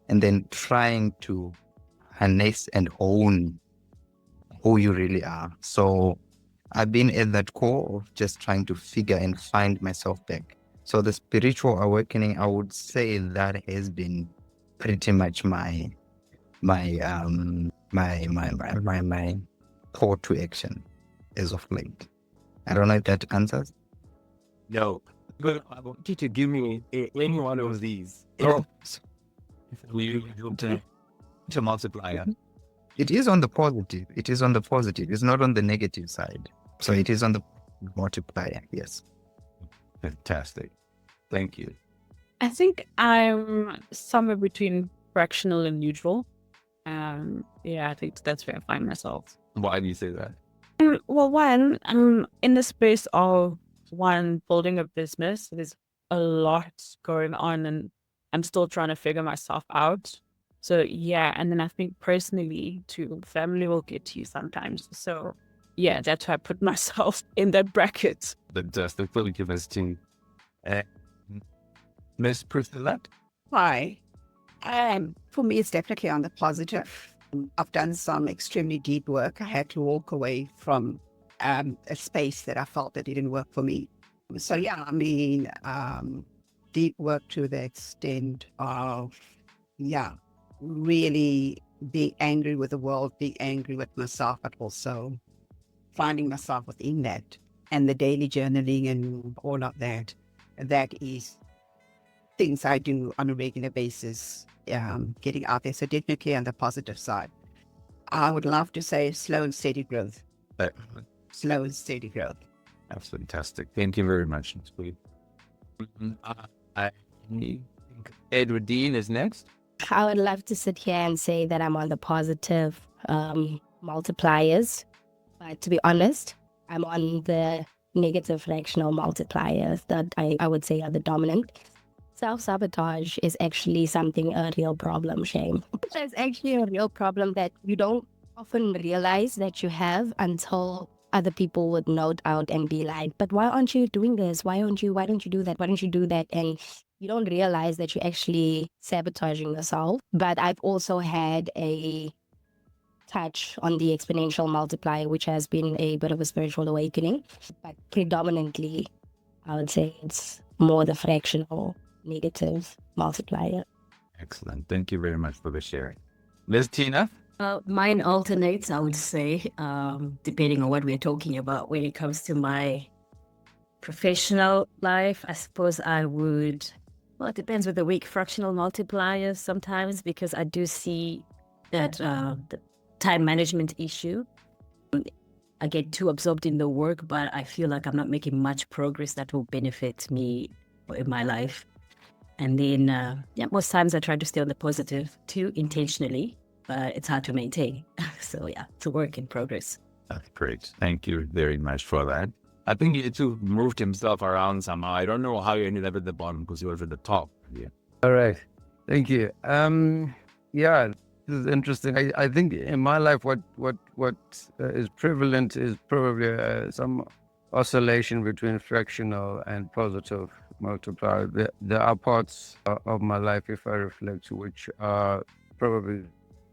and then trying to harness and own who you really are. So I've been at that core of just trying to figure and find myself back. So the spiritual awakening, I would say that has been pretty much my call to action as of late. I don't know if that answers. No, but I want you to give me any one of these. Oh, We to multiplier. it is on the positive. It is on the positive. It's not on the negative side. So it is on the multiplier. Yes. Fantastic. Thank you. I think I'm somewhere between fractional and neutral. Yeah, I think that's where I find myself. Why do you say that? Well, one, I'm in the space of building a business. There's a lot going on and I'm still trying to figure myself out. So yeah, and then I think personally too, family will get to you sometimes. So yeah, that's why I put myself in that bracket. The fully give us to Miss Priscilla. Hi. For me, it's definitely on the positive. I've done some extremely deep work. I had to walk away from a space that I felt that didn't work for me. So yeah, I mean, deep work to the extent of, yeah, really being angry with the world, being angry with myself, but also finding myself within that and the daily journaling and all of that. That is things I do on a regular basis, getting out there. So definitely on the positive side. I would love to say slow and steady growth. Slow and steady growth. That's fantastic. Thank you very much. Sweet. I think Edward Dean is next. I would love to sit here and say that I'm on the positive multipliers, but to be honest, I'm on the negative fractional multipliers that I would say are the dominant. Self-sabotage is actually a real problem, Shame. It's actually a real problem that you don't often realize that you have until other people would note out and be like, but why aren't you doing this? Why don't you do that? Why don't you do that? And you don't realize that you're actually sabotaging yourself. But I've also had a touch on the exponential multiplier, which has been a bit of a spiritual awakening. But predominantly, I would say it's more the fractional negative multiplier. Excellent. Thank you very much for the sharing. Miss Tina? Mine alternates, I would say, depending on what we're talking about. When it comes to my professional life, I suppose I would, well, it depends with the week, fractional multipliers sometimes, because I do see that the time management issue. I get too absorbed in the work, but I feel like I'm not making much progress that will benefit me in my life. And then, most times I try to stay on the positive too, intentionally, but it's hard to maintain. So yeah, it's a work in progress. That's great. Thank you very much for that. I think he too moved himself around somehow. I don't know how you ended up at the bottom because he was at the top. Yeah. All right. Thank you. Yeah, this is interesting. I think in my life, what is prevalent is probably some oscillation between fractional and positive multiplier. There are parts of my life, if I reflect, which are probably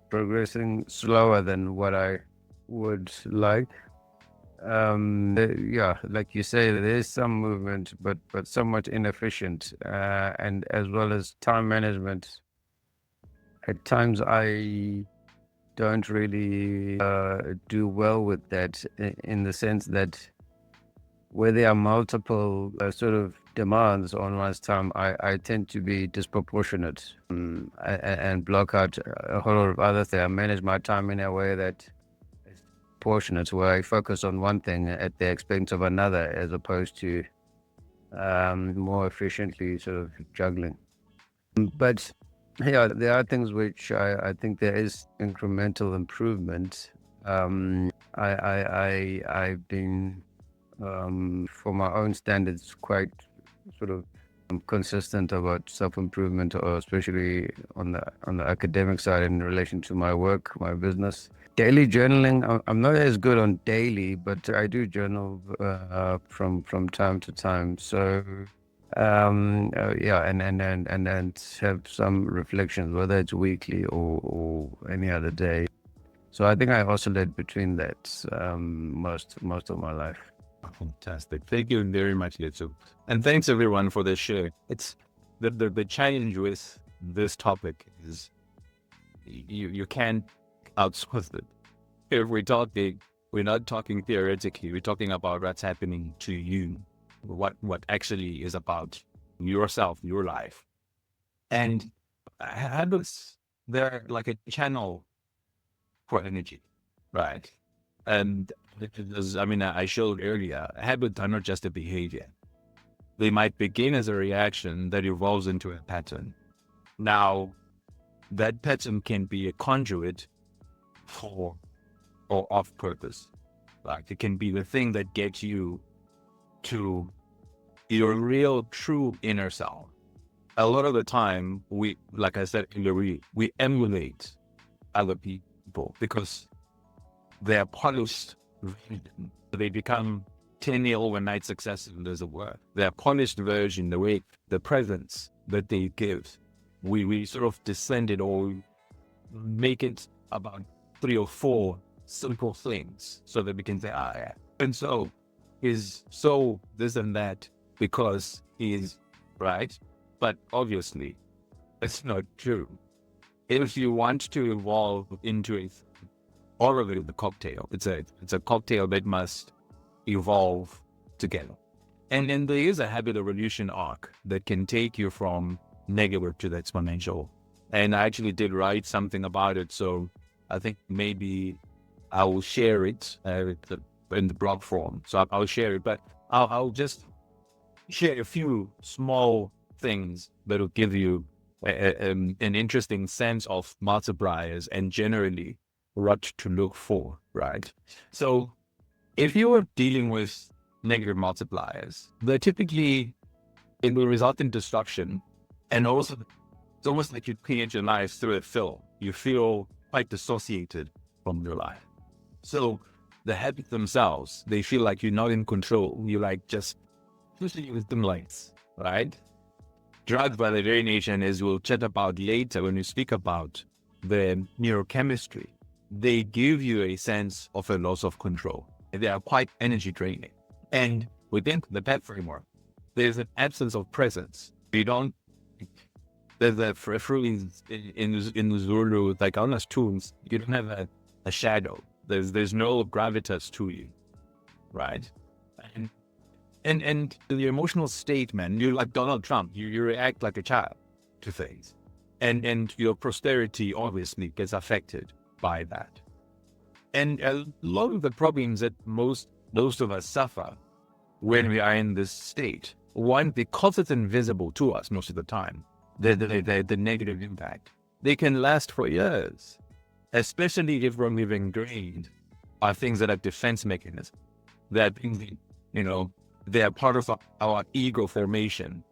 progressing slower than what I would like. Yeah, like you say, there is some movement, but somewhat inefficient, and as well as time management. At times, I don't really do well with that, in the sense that where there are multiple sort of demands on one's time, I tend to be disproportionate and block out a whole lot of other things. I manage my time in a way that is proportionate, where I focus on one thing at the expense of another, as opposed to more efficiently sort of juggling. But Yeah, there are things which I think there is incremental improvement. I've been, for my own standards, quite sort of consistent about self-improvement, or especially on the academic side in relation to my work, my business. Daily journaling, I'm not as good on daily, but I do journal from time to time. So yeah, and have some reflections, whether it's weekly or any other day. So I think I oscillate between that most of my life. Fantastic. Thank you very much, Litsu. And thanks everyone for this share. It's the challenge with this topic is you can't outsource it. If we're not talking theoretically, we're talking about what's happening to you, what actually is about yourself, your life. And habits, they're like a channel for energy, right? And I showed earlier, habits are not just a behavior. They might begin as a reaction that evolves into a pattern. Now, that pattern can be a conduit for or off purpose. Like it can be the thing that gets you to your real, true inner self. A lot of the time, like I said earlier, we emulate other people because they're polished. They become 10-year overnight successes, there's a word. Their polished version, the way, the presence that they give, we sort of descend it or make it about 3 or 4 simple things so that we can say, yeah. And so he's so this and that because he's right. But obviously, it's not true. If you want to evolve into all of it is a cocktail. It's a cocktail that must evolve together. And then there is a habit evolution arc that can take you from negative to the exponential. And I actually did write something about it. So I think maybe I will share it in the blog form. So I'll share it, but I'll just share a few small things that will give you an interesting sense of multipliers and generally what to look for, right? So if you are dealing with negative multipliers, they're typically, it will result in destruction. And also, it's almost like you paint your life through a film. You feel quite dissociated from your life. So the habits themselves, they feel like you're not in control. You like just pushing with them lights, right? Drugs by the very nation, as we'll chat about later when we speak about the neurochemistry, they give you a sense of a loss of control. They are quite energy draining. And within the PEP framework, there's an absence of presence. There's a phrase in Zulu, like on us tunes, you don't have a shadow. There's no gravitas to you, right? And the emotional state, man, you're like Donald Trump. You react like a child to things. And your posterity obviously gets affected by that. And a lot of the problems that most of us suffer when we are in this state, one, because it's invisible to us most of the time, the negative impact, they can last for years, especially if we're ingrained are things that are defense mechanisms, that, they are part of our ego formation.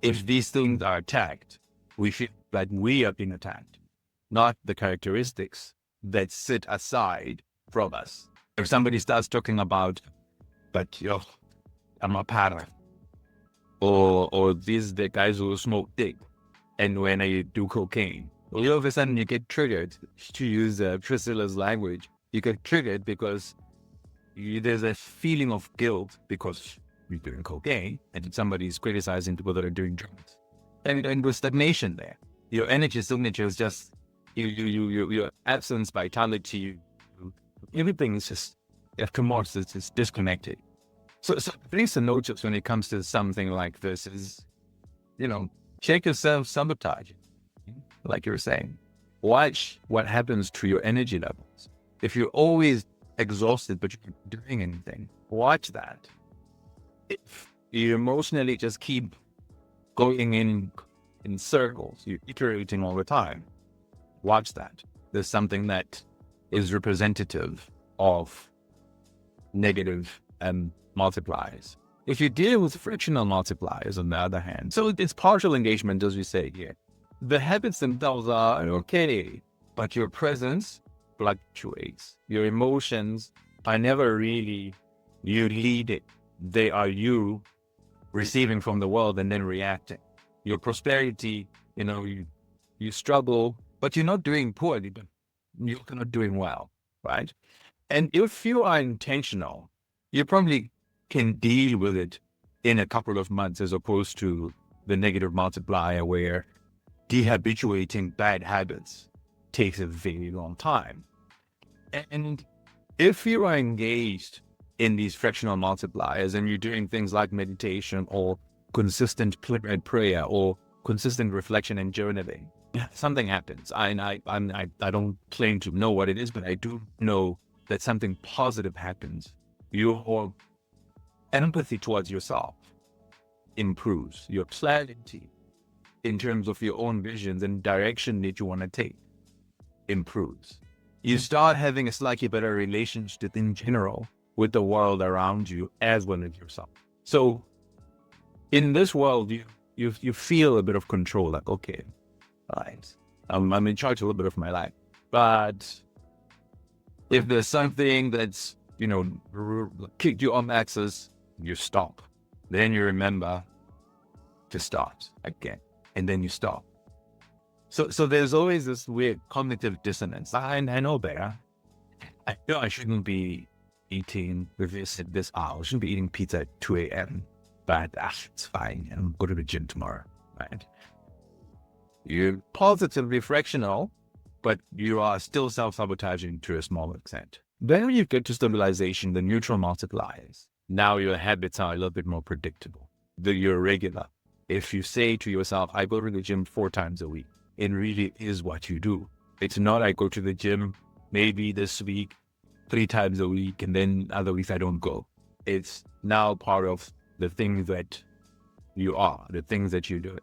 If these things are attacked, we feel like we are being attacked, not the characteristics that sit aside from us. If somebody starts talking about, but I'm a pattern, or these the guys who smoke dick, and when I do cocaine, all of a sudden you get triggered. To use Priscilla's language, you get triggered because there's a feeling of guilt because you're doing cocaine and somebody's criticizing people that are doing drugs. And with stagnation there, your energy signature is just, your absence, vitality, everything is just, it's disconnected. So please notice when it comes to something like this is, check yourself, sabotage, like you were saying. Watch what happens to your energy levels. If you're always exhausted but you're not doing anything, watch that. If you emotionally just keep going in in circles. You're iterating all the time. Watch that. There's something that is representative of negative multipliers. If you deal with frictional multipliers, on the other hand, so it's partial engagement, as we say here. The habits themselves are okay, but your presence fluctuates. Your emotions are never really you leading. They are you receiving from the world and then reacting. Your prosperity, you struggle, but you're not doing poorly, but you're not doing well, right? And if you are intentional, you probably can deal with it in a couple of months, as opposed to the negative multiplier where dehabituating bad habits takes a very long time. And if you are engaged in these fractional multipliers and you're doing things like meditation or consistent prayer or consistent reflection and journaling, something happens. I don't claim to know what it is, but I do know that something positive happens. Your empathy towards yourself improves. Your clarity in terms of your own visions and direction that you want to take improves. You start having a slightly better relationship in general with the world around you as well as yourself. So in this world, you feel a bit of control, like, okay, right, I'm in charge a little bit of my life. But if there's something that's, kicked you off axis, you stop. Then you remember to start again, and then you stop. So there's always this weird cognitive dissonance. I know better. I know I shouldn't be eating this at this hour. I shouldn't be eating pizza at 2 a.m. But it's fine. I'll go to the gym tomorrow, right? You're positively fractional, but you are still self-sabotaging to a small extent. Then when you get to stabilization, the neutral multipliers, now your habits are a little bit more predictable. You're regular. If you say to yourself, I go to the gym 4 times a week, it really is what you do. It's not I go to the gym maybe this week 3 times a week and then other weeks I don't go. It's now part of the things that you are, the things that you're doing.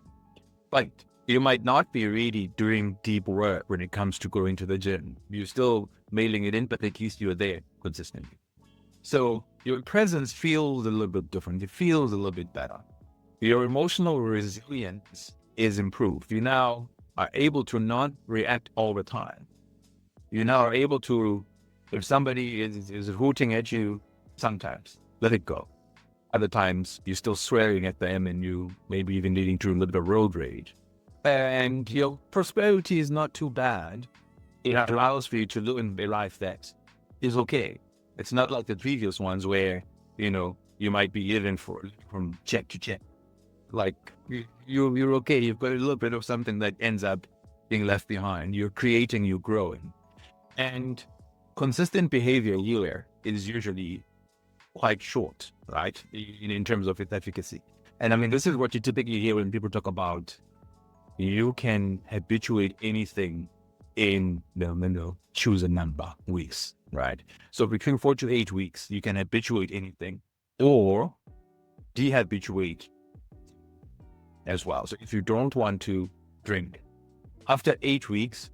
But you might not be really doing deep work when it comes to going to the gym. You're still mailing it in, but at least you're there consistently. So your presence feels a little bit different. It feels a little bit better. Your emotional resilience is improved. You now are able to not react all the time. You now are able to, if somebody is hooting at you, sometimes let it go. Other times you're still swearing at them and you maybe even leading to a little bit of road rage. And your prosperity is not too bad. It allows for you to live in a life that is okay. It's not like the previous ones where, you might be living from check to check. Like you're okay. You've got a little bit of something that ends up being left behind. You're creating, you're growing. And consistent behavior here is usually quite short, right? In terms of its efficacy. And I mean, this is what you typically hear when people talk about you can habituate anything in choose a number weeks, right? So between 4 to 8 weeks, you can habituate anything or dehabituate as well. So if you don't want to drink, after 8 weeks,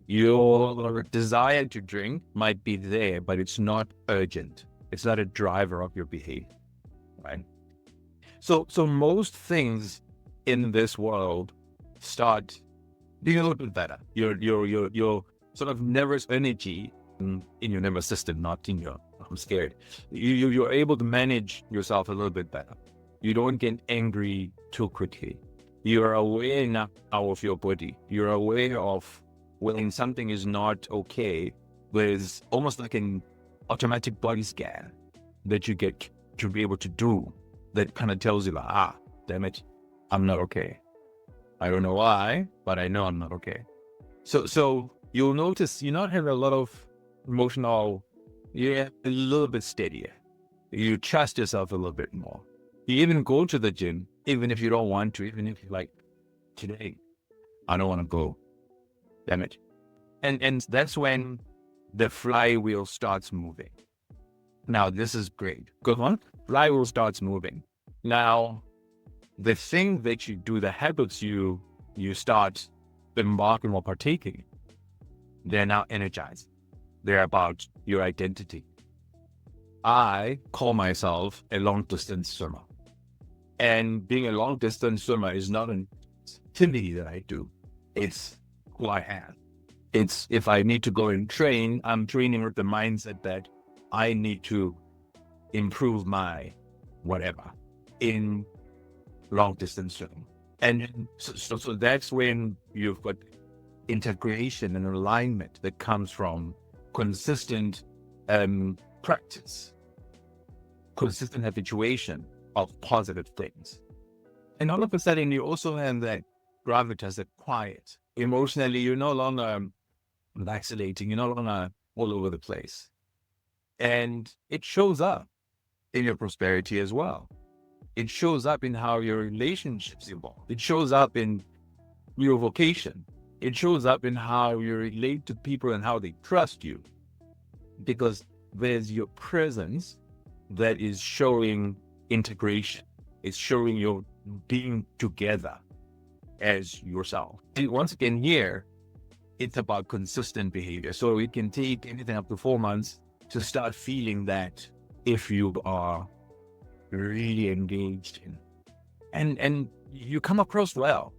your desire to drink might be there, but it's not urgent. It's not a driver of your behavior, right? So most things in this world start being a little bit better. Your sort of nervous energy in your nervous system, not in your, I'm scared. You're able to manage yourself a little bit better. You don't get angry too quickly. You're aware enough of your body. You're aware of when something is not okay. There's almost like an automatic body scan that you get to be able to do that kind of tells you like, damn it, I'm not okay. I don't know why, but I know I'm not okay. So you'll notice you not have a lot of emotional, you're a little bit steadier. You trust yourself a little bit more. You even go to the gym, even if you don't want to, even if you're like, today, I don't want to go. Damn it. And that's when the flywheel starts moving. Now, this is great. Good one. Flywheel starts moving. Now, the thing that you do, the habits you you start embarking or partaking, they're now energized. They're about your identity. I call myself a long distance swimmer. And being a long distance swimmer is not an activity that I do. It's who I am. It's if I need to go and train, I'm training with the mindset that I need to improve my whatever in long distance swimming. And so that's when you've got integration and alignment that comes from consistent practice, consistent habituation of positive things. And all of a sudden, you also have that gravitas, that quiet. Emotionally, you're no longer vacillating, you're no longer all over the place. And it shows up in your prosperity as well. It shows up in how your relationships evolve. It shows up in your vocation. It shows up in how you relate to people and how they trust you. Because there's your presence that is showing integration. It's showing your being together as yourself. And once again, here, it's about consistent behavior. So it can take anything up to 4 months to start feeling that if you are really engaged in, and you come across well,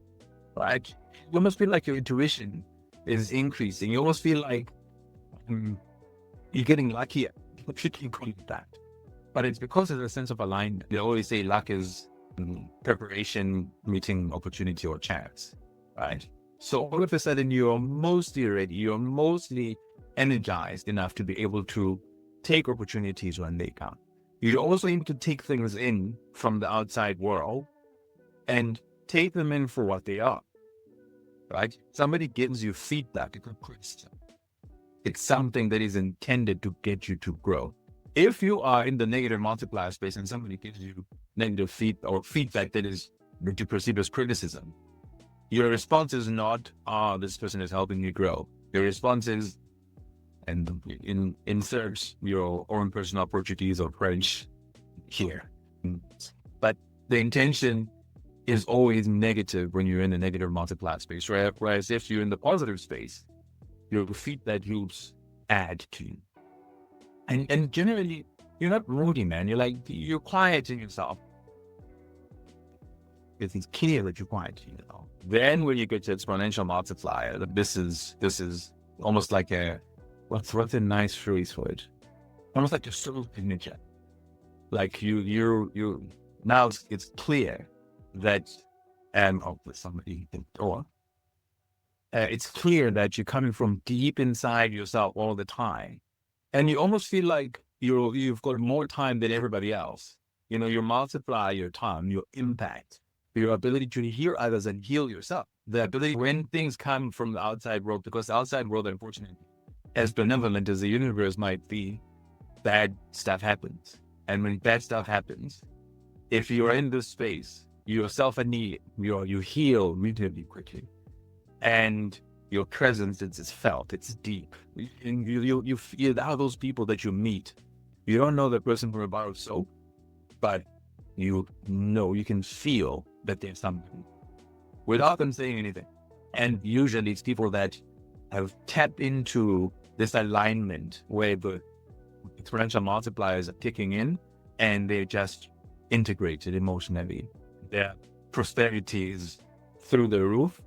right? You almost feel like your intuition is increasing. You almost feel like you're getting luckier. You can call it that. But it's because there's a sense of alignment. They always say luck is preparation meeting opportunity or chance, right? So all of a sudden you're mostly ready, you're mostly energized enough to be able to take opportunities when they come. You also need to take things in from the outside world and take them in for what they are, right? Somebody gives you feedback, it's a question. It's something that is intended to get you to grow. If you are in the negative multiplier space and somebody gives you negative feedback that you perceive as criticism, your response is not, this person is helping you grow. Your response is, and insert your own personal Portuguese or French here. But the intention is always negative when you're in the negative multiplier space, right? Whereas if you're in the positive space, your feedback loops add to you. And generally, you're not moody, man. You're quieting yourself. It's clear that you're quieting yourself. Then when you get to exponential multiplier, this is almost like what's a nice phrase for it? Almost like your soul signature. Like you now it's clear that it's clear that you're coming from deep inside yourself all the time. And you almost feel like you've got more time than everybody else. You multiply your time, your impact, your ability to hear others and heal yourself. The ability when things come from the outside world, because the outside world, unfortunately, as benevolent as the universe might be, bad stuff happens. And when bad stuff happens, if you're in this space, you're self-annihilate, you heal relatively quickly. And your presence is felt, it's deep. And you feel how those people that you meet, you don't know the person from a bar of soap, but you can feel that there's something without them saying anything. And usually it's people that have tapped into this alignment where the exponential multipliers are kicking in and they're just integrated emotionally. Their prosperity is through the roof.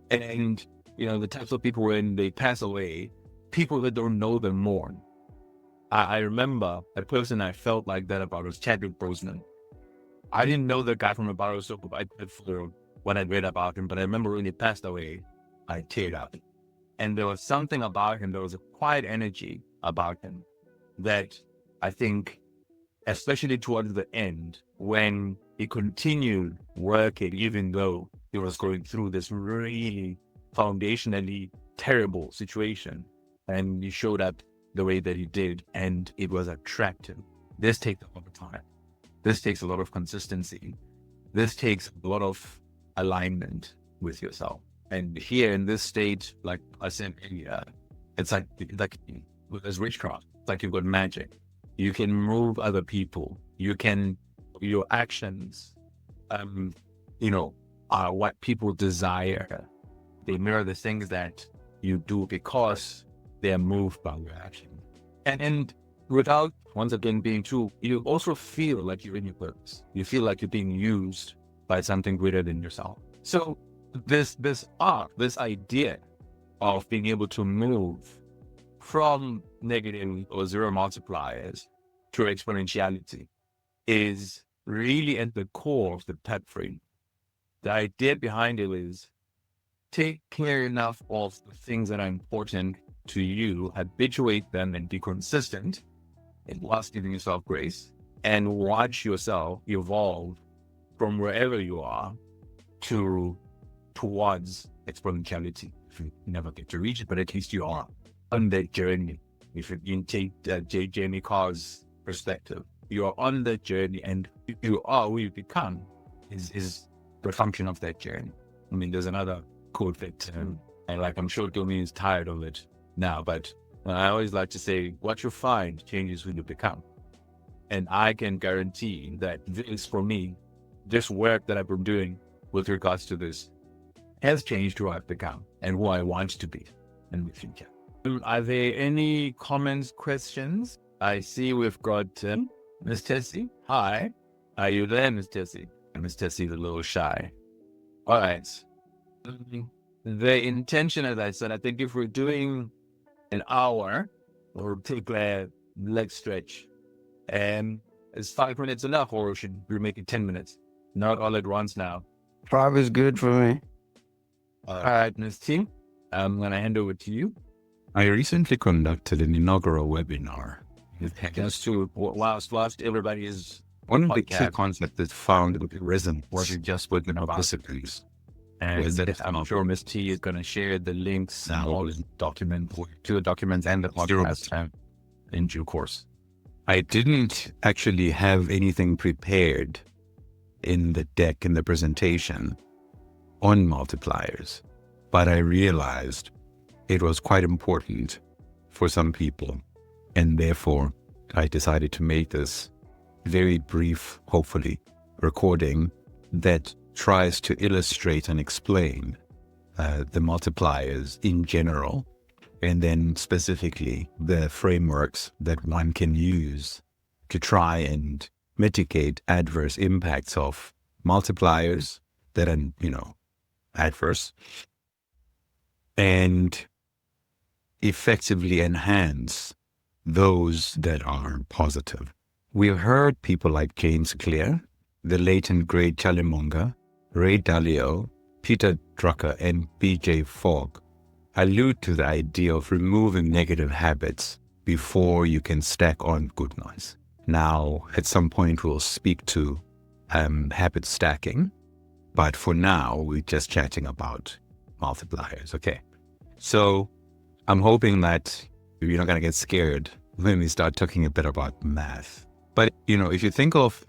And the types of people when they pass away, people that don't know them mourn. I remember a person I felt like that about was Chadwick Boseman. I didn't know the guy from a bar of soap when I read about him, but I remember when he passed away, I teared up. And there was something about him, there was a quiet energy about him that I think, especially towards the end, when he continued working, even though he was going through this really foundationally terrible situation, and he showed up the way that he did, and it was attractive. This takes a lot of time. This takes a lot of consistency. This takes a lot of alignment with yourself. And here in this state, like I said earlier, it's like there's witchcraft. It's like you've got magic. You can move other people. Your actions, are what people desire. They mirror the things that you do because they are moved by your action. And without, once again, being true, you also feel like you're in your purpose. You feel like you're being used by something greater than yourself. So this idea of being able to move from negative or zero multipliers to exponentiality is really at the core of the PEP frame. The idea behind it is take care enough of the things that are important to you, habituate them and be consistent, and whilst giving yourself grace, and watch yourself evolve from wherever you are towards exponentiality. If you never get to reach it, but at least you are on that journey. If you take Jamie Carr's perspective, you are on that journey, and you are who you become is the function of that journey. I mean, there's another quote that, and like I'm sure Domi is tired of it now, but I always like to say, what you find changes who you become. And I can guarantee that this, for me, this work that I've been doing with regards to this has changed who I've become and who I want to be in the future. Are there any comments, questions? I see we've got Miss Tessie. Hi. Are you there, Miss Tessie? Miss Tessie's a little shy. All right. The intention, as I said, I think if we're doing an hour or take a leg stretch, is 5 minutes enough, or should we make it 10 minutes? Not all at once now. 5 is good for me. All right, Ms. T, I'm going to hand over to you. I recently conducted an inaugural webinar. Just to, whilst everybody is One of the key concepts that found resonance was just with the disciplines. and I'm sure Ms. T is going to share the links all in documents to the documents and the podcast in due course. I didn't actually have anything prepared in the deck, in the presentation on multipliers, but I realized it was quite important for some people. And therefore, I decided to make this very brief, hopefully, recording that tries to illustrate and explain the multipliers in general, and then specifically the frameworks that one can use to try and mitigate adverse impacts of multipliers that are, adverse, and effectively enhance those that are positive. We've heard people like James Clear, the late and great Charlie Munger, Ray Dalio, Peter Drucker, and B.J. Fogg allude to the idea of removing negative habits before you can stack on good ones. Now, at some point, we'll speak to habit stacking, but for now, we're just chatting about multipliers, okay? So I'm hoping that you're not going to get scared when we start talking a bit about math. But, if you think of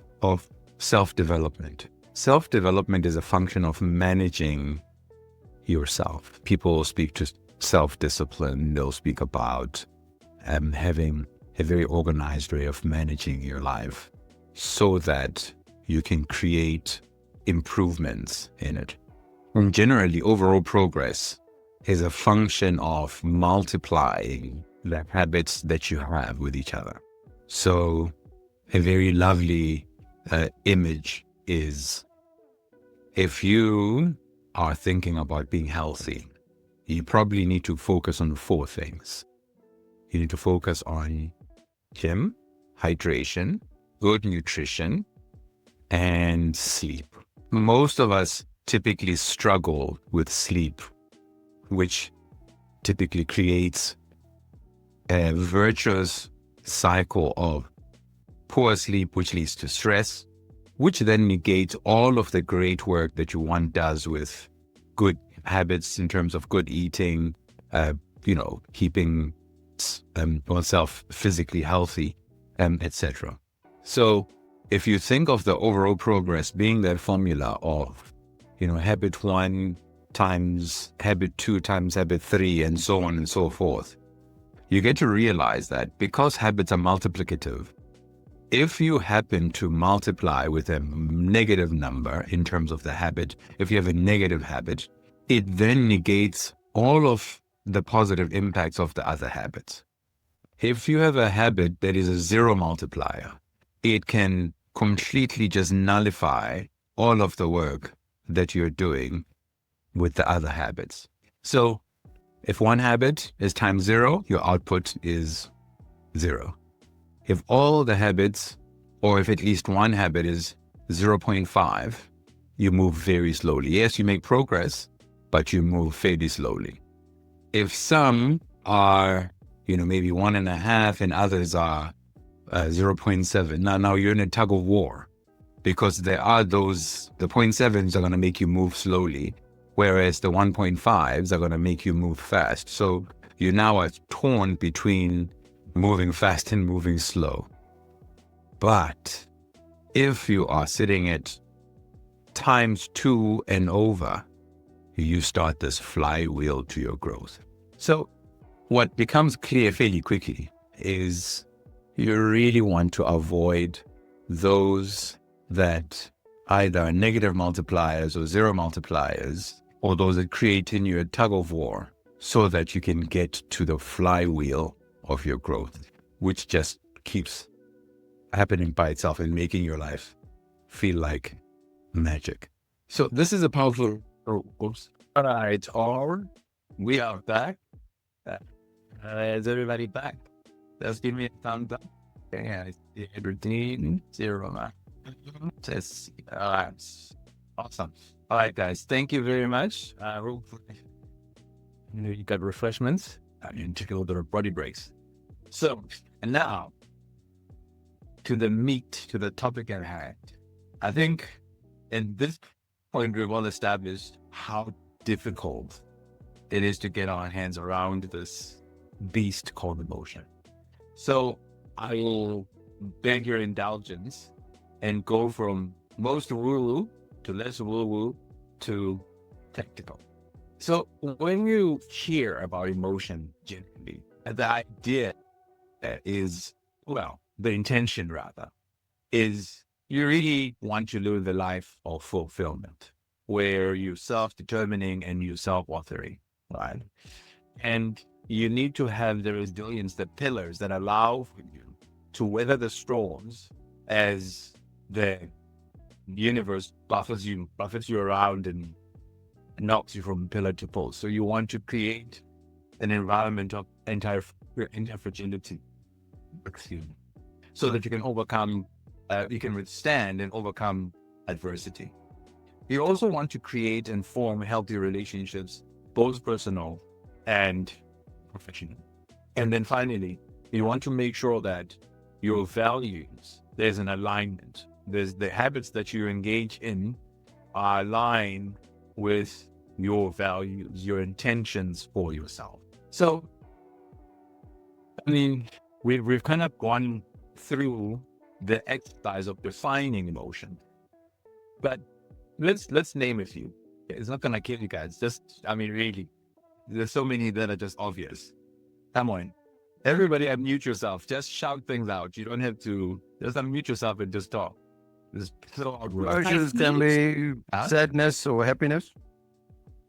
self-development is a function of managing yourself. People speak to self-discipline. They'll speak about having a very organized way of managing your life so that you can create improvements in it. And generally, overall progress is a function of multiplying the habits that you have with each other. So a very lovely image is, if you are thinking about being healthy, you probably need to focus on 4 things. You need to focus on gym, hydration, good nutrition, and sleep. Most of us typically struggle with sleep, which typically creates a virtuous cycle of poor sleep, which leads to stress, which then negates all of the great work that one does with good habits in terms of good eating, keeping oneself physically healthy, etc. So if you think of the overall progress being that formula of, habit 1 times habit 2 times habit 3 and so on and so forth, you get to realize that because habits are multiplicative, if you happen to multiply with a negative number in terms of the habit, if you have a negative habit, it then negates all of the positive impacts of the other habits. If you have a habit that is a zero multiplier, it can completely just nullify all of the work that you're doing with the other habits. So if one habit is times 0, your output is 0. If all the habits, or if at least one habit is 0.5, you move very slowly. Yes, you make progress, but you move fairly slowly. If some are, maybe 1.5 and others are 0.7, now you're in a tug of war, because there are the 0.7s are going to make you move slowly, whereas the 1.5s are going to make you move fast. So you now are torn between moving fast and moving slow. But if you are sitting at times 2 and over, you start this flywheel to your growth. So what becomes clear fairly quickly is you really want to avoid those that either are negative multipliers or zero multipliers, or those that create in you a tug of war, so that you can get to the flywheel of your growth, which just keeps happening by itself and making your life feel like magic. So this is a powerful. Oops. All right, we are back. Is everybody back? Just give me a thumbs up. Yeah, everything 0. Just all right, awesome. All right, guys, thank you very much. Hopefully, you got refreshments and took a little bit of body breaks. So, and now to the topic at hand. I think in this point we've all established how difficult it is to get our hands around this beast called emotion. So I will beg your indulgence and go from most woo-woo to less woo-woo to technical. So when you hear about emotion generally, the idea is, the intention rather, is you really want to live the life of fulfillment, where you're self-determining and you're self-authoring, right? And you need to have the resilience, the pillars that allow for you to weather the storms as the universe buffets you around and knocks you from pillar to post. So you want to create an environment of anti-fragility, so that you can overcome, you can withstand and overcome adversity. You also want to create and form healthy relationships, both personal and professional. And then finally, you want to make sure that your values, there's an alignment. There's the habits that you engage in are aligned with your values, your intentions for yourself. So, we've kind of gone through the exercise of defining emotion, but let's name a few. It's not gonna kill you guys. Really, there's so many that are just obvious. Come on, everybody, unmute yourself. Just shout things out. You don't have to. Just unmute yourself and just talk. Emotions can be sadness or happiness.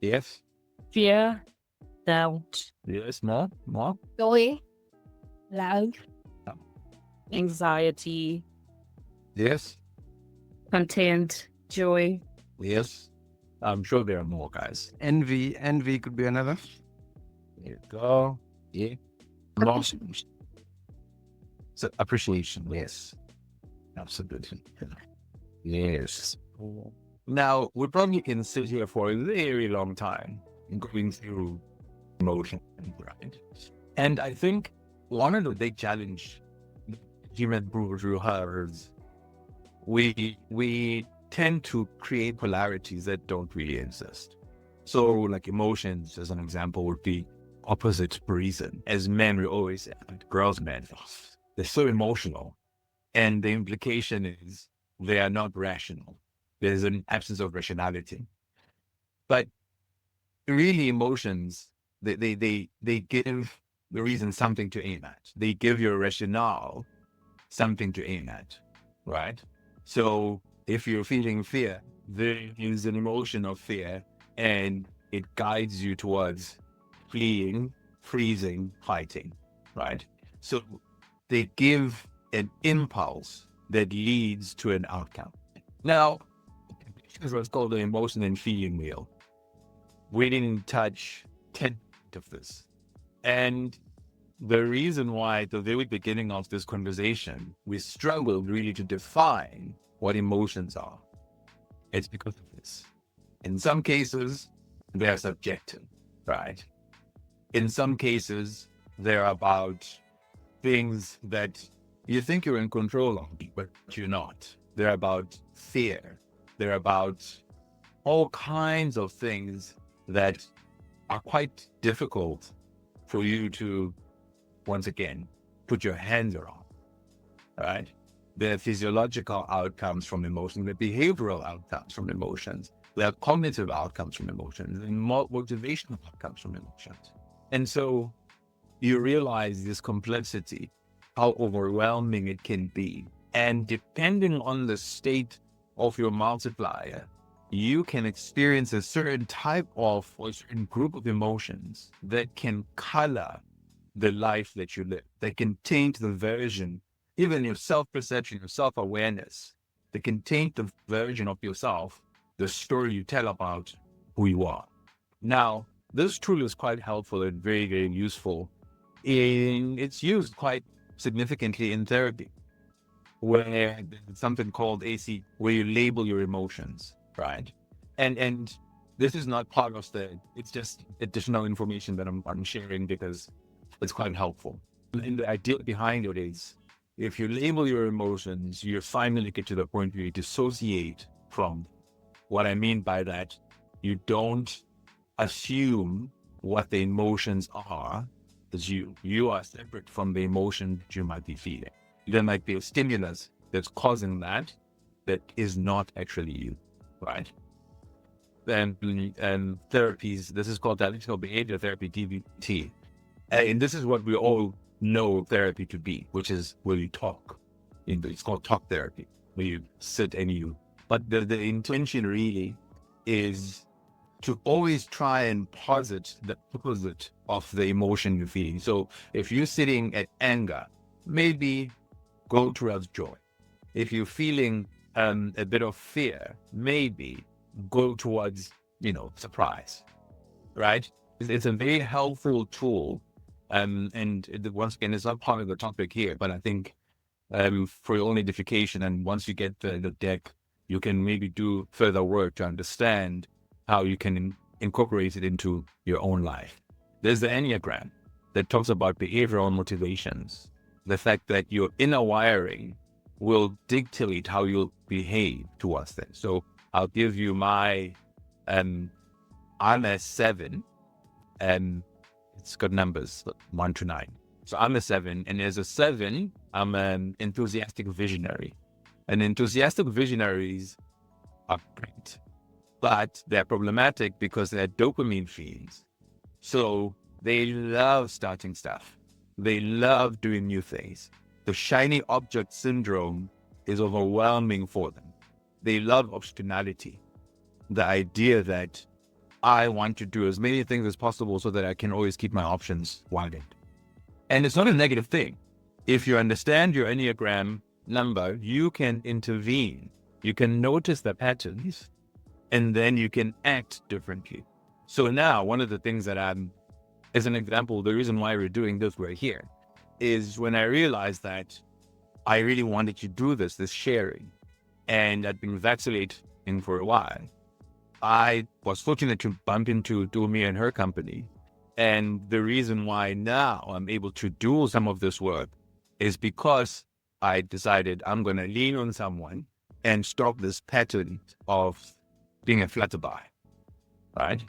Yes. Fear, doubt, Yes. More. Joy, love, anxiety, Yes. content, joy. Yes. I'm sure there are more, guys. Envy could be another. There you go. Yeah. Loss. So appreciation. Yes. Absolutely. Yes. Now, we probably can sit here for a very long time going through emotion, right? And I think one of the big challenge human through her is we tend to create polarities that don't really exist. So like emotions, as an example, would be opposite reason. As men, we always say, girls, men, they're so emotional. And the implication is they are not rational. There's an absence of rationality. But really emotions, they give the reason something to aim at. They give you a rationale something to aim at, right? So if you're feeling fear, there is an emotion of fear, and it guides you towards fleeing, freezing, fighting, right? So they give an impulse that leads to an outcome. Now, this is what's called the emotion and feeling wheel. We didn't touch 10 of this. And the reason why at the very beginning of this conversation, we struggled really to define what emotions are, it's because of this. In some cases, they're subjective, right? In some cases, they're about things that you think you're in control of, but you're not. They're about fear. They're about all kinds of things that are quite difficult for you to, once again, put your hands around, right? There are physiological outcomes from emotions, there are behavioral outcomes from emotions, there are cognitive outcomes from emotions, and motivational outcomes from emotions. And so you realize this complexity, how overwhelming it can be. And depending on the state of your multiplier, you can experience a certain type of or a certain group of emotions that can color the life that you live, that can taint the version, even your self-perception, your self-awareness, that can taint the version of yourself, the story you tell about who you are. Now, this tool is quite helpful and very, very useful. It's used quite significantly in therapy, where there's something called AC, where you label your emotions, right? And this is not part of it's just additional information that I'm sharing because it's quite helpful. And the idea behind it is, if you label your emotions, you finally get to the point where you dissociate from. What I mean by that, you don't assume what the emotions are, because you are separate from the emotion that you might be feeling. There might be a stimulus that's causing that is not actually you, right? And therapies, this is called dialectical behavior therapy, DBT. And this is what we all know therapy to be, which is where you talk. It's called talk therapy, where you sit and you. But the intention really is to always try and posit the opposite of the emotion you're feeling. So if you're sitting at anger, maybe go towards joy. If you're feeling a bit of fear, maybe go towards, surprise, right? It's a very helpful tool. Once again, it's not part of the topic here, but I think for your own edification, and once you get the deck, you can maybe do further work to understand how you can incorporate it into your own life. There's the Enneagram that talks about behavioral motivations, the fact that your inner wiring will dictate how you'll behave towards things. So I'll give you my, I'm a 7, and it's got numbers 1 to 9. So I'm a 7, and as a 7, I'm an enthusiastic visionary. And enthusiastic visionaries are great, but they're problematic because they're dopamine fiends. So they love starting stuff. They love doing new things. The shiny object syndrome is overwhelming for them. They love optionality. The idea that I want to do as many things as possible so that I can always keep my options widened. And it's not a negative thing. If you understand your Enneagram number, you can intervene. You can notice the patterns, and then you can act differently. So now, one of the things that as an example, the reason why we're doing this, we're here, is when I realized that I really wanted to do this sharing, and I'd been vacillating for a while. I was fortunate to bump into Dumi and her company. And the reason why now I'm able to do some of this work is because I decided I'm going to lean on someone and stop this pattern of being a flutterby, right?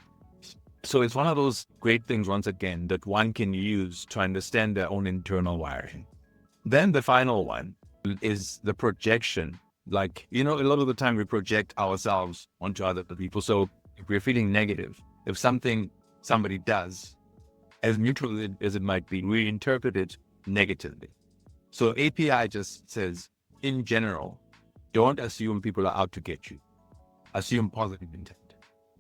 So it's one of those great things, once again, that one can use to understand their own internal wiring. Then the final one is the projection. Like, a lot of the time we project ourselves onto other people. So if we're feeling negative, if somebody does, as neutral as it might be, we interpret it negatively. So API just says, in general, don't assume people are out to get you. Assume positive intent.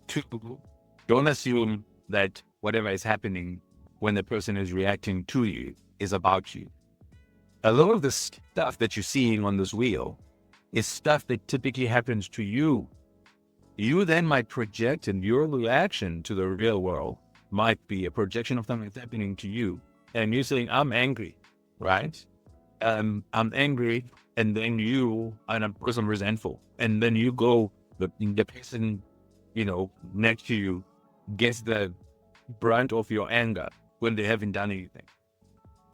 2, don't assume that whatever is happening when the person is reacting to you is about you. A lot of the stuff that you're seeing on this wheel is stuff that typically happens to you. You then might project, and your reaction to the real world might be a projection of something that's happening to you. And you're saying, I'm angry, right? I'm angry, and then because I'm resentful. And then you go, the person, next to you gets the brunt of your anger when they haven't done anything.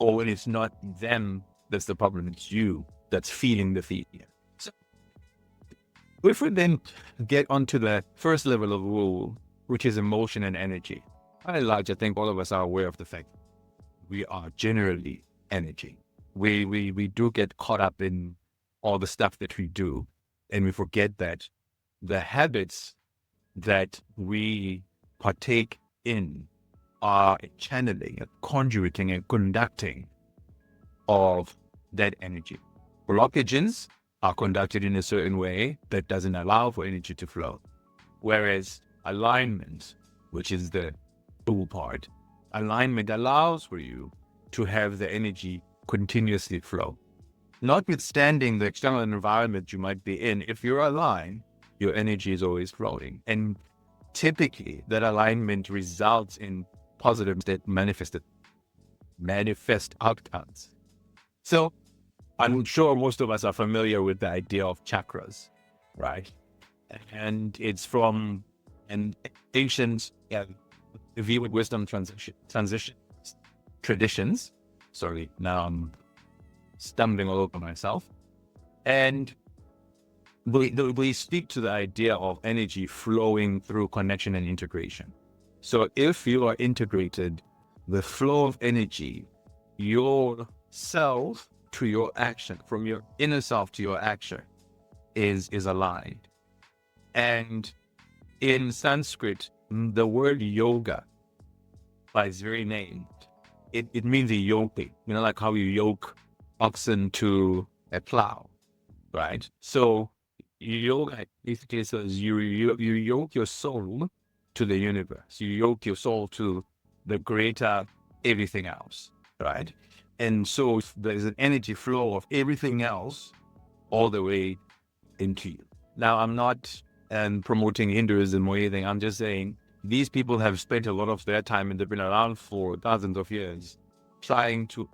Or when it's not them that's the problem, it's you that's feeling the fear. So if we then get onto the first level of rule, which is emotion and energy, by and large, I think all of us are aware of the fact we are generally energy. We do get caught up in all the stuff that we do, and we forget that the habits that we partake in are channeling, conjuring, and conducting of that energy. Blockages are conducted in a certain way that doesn't allow for energy to flow. Whereas alignment, which is the tool part, alignment allows for you to have the energy continuously flow. Notwithstanding the external environment you might be in, if you're aligned, your energy is always flowing. And typically that alignment results in positives that manifest outcomes. So I'm sure most of us are familiar with the idea of chakras, right? And it's from an ancient view with wisdom traditions. Sorry, now I'm stumbling all over myself. And we speak to the idea of energy flowing through connection and integration. So if you are integrated, the flow of energy, your self to your action, from your inner self to your action, is aligned. And in Sanskrit, the word yoga, by its very name, it means a yoking. Like how you yoke oxen to a plow, right? So yoga basically says you yoke your soul to the universe. You yoke your soul to the greater everything else, right? And so there's an energy flow of everything else all the way into you. Now, I'm not promoting Hinduism or anything. I'm just saying these people have spent a lot of their time, and they've been around for thousands of years, trying to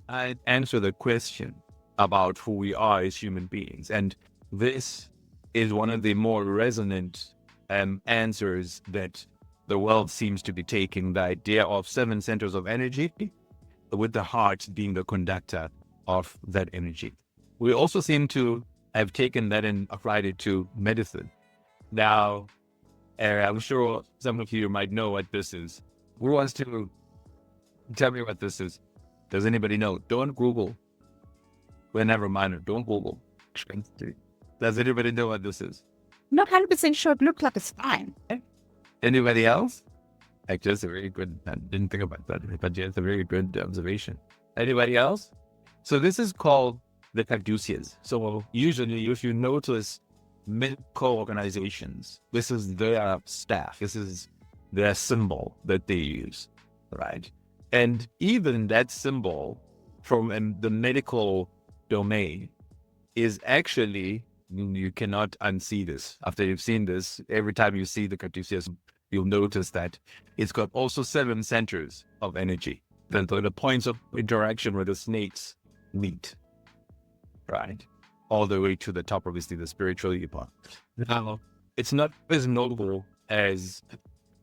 answer the question about who we are as human beings. And this is one of the more resonant answers that the world seems to be taking, the idea of 7 centers of energy, with the heart being the conductor of that energy. We also seem to have taken that and applied it to medicine. Now, I'm sure some of you might know what this is. Who wants to tell me what this is? Does anybody know? Don't Google. We're never minor. Don't Google. Does anybody know what this is? Not 100% sure. It looks like it's fine. Anybody else? Actually, that's a very good, I didn't think about that, but yeah, it's a very good observation. Anybody else? So this is called the caduceus. So usually if you notice medical organizations, this is their staff. This is their symbol that they use, right? And even that symbol from the medical domain is actually, you cannot unsee this. After you've seen this, every time you see the caduceus, you'll notice that it's got also 7 centers of energy. The points of interaction where the snakes meet, right? All the way to the top, obviously, the spiritual part. Now, it's not as notable as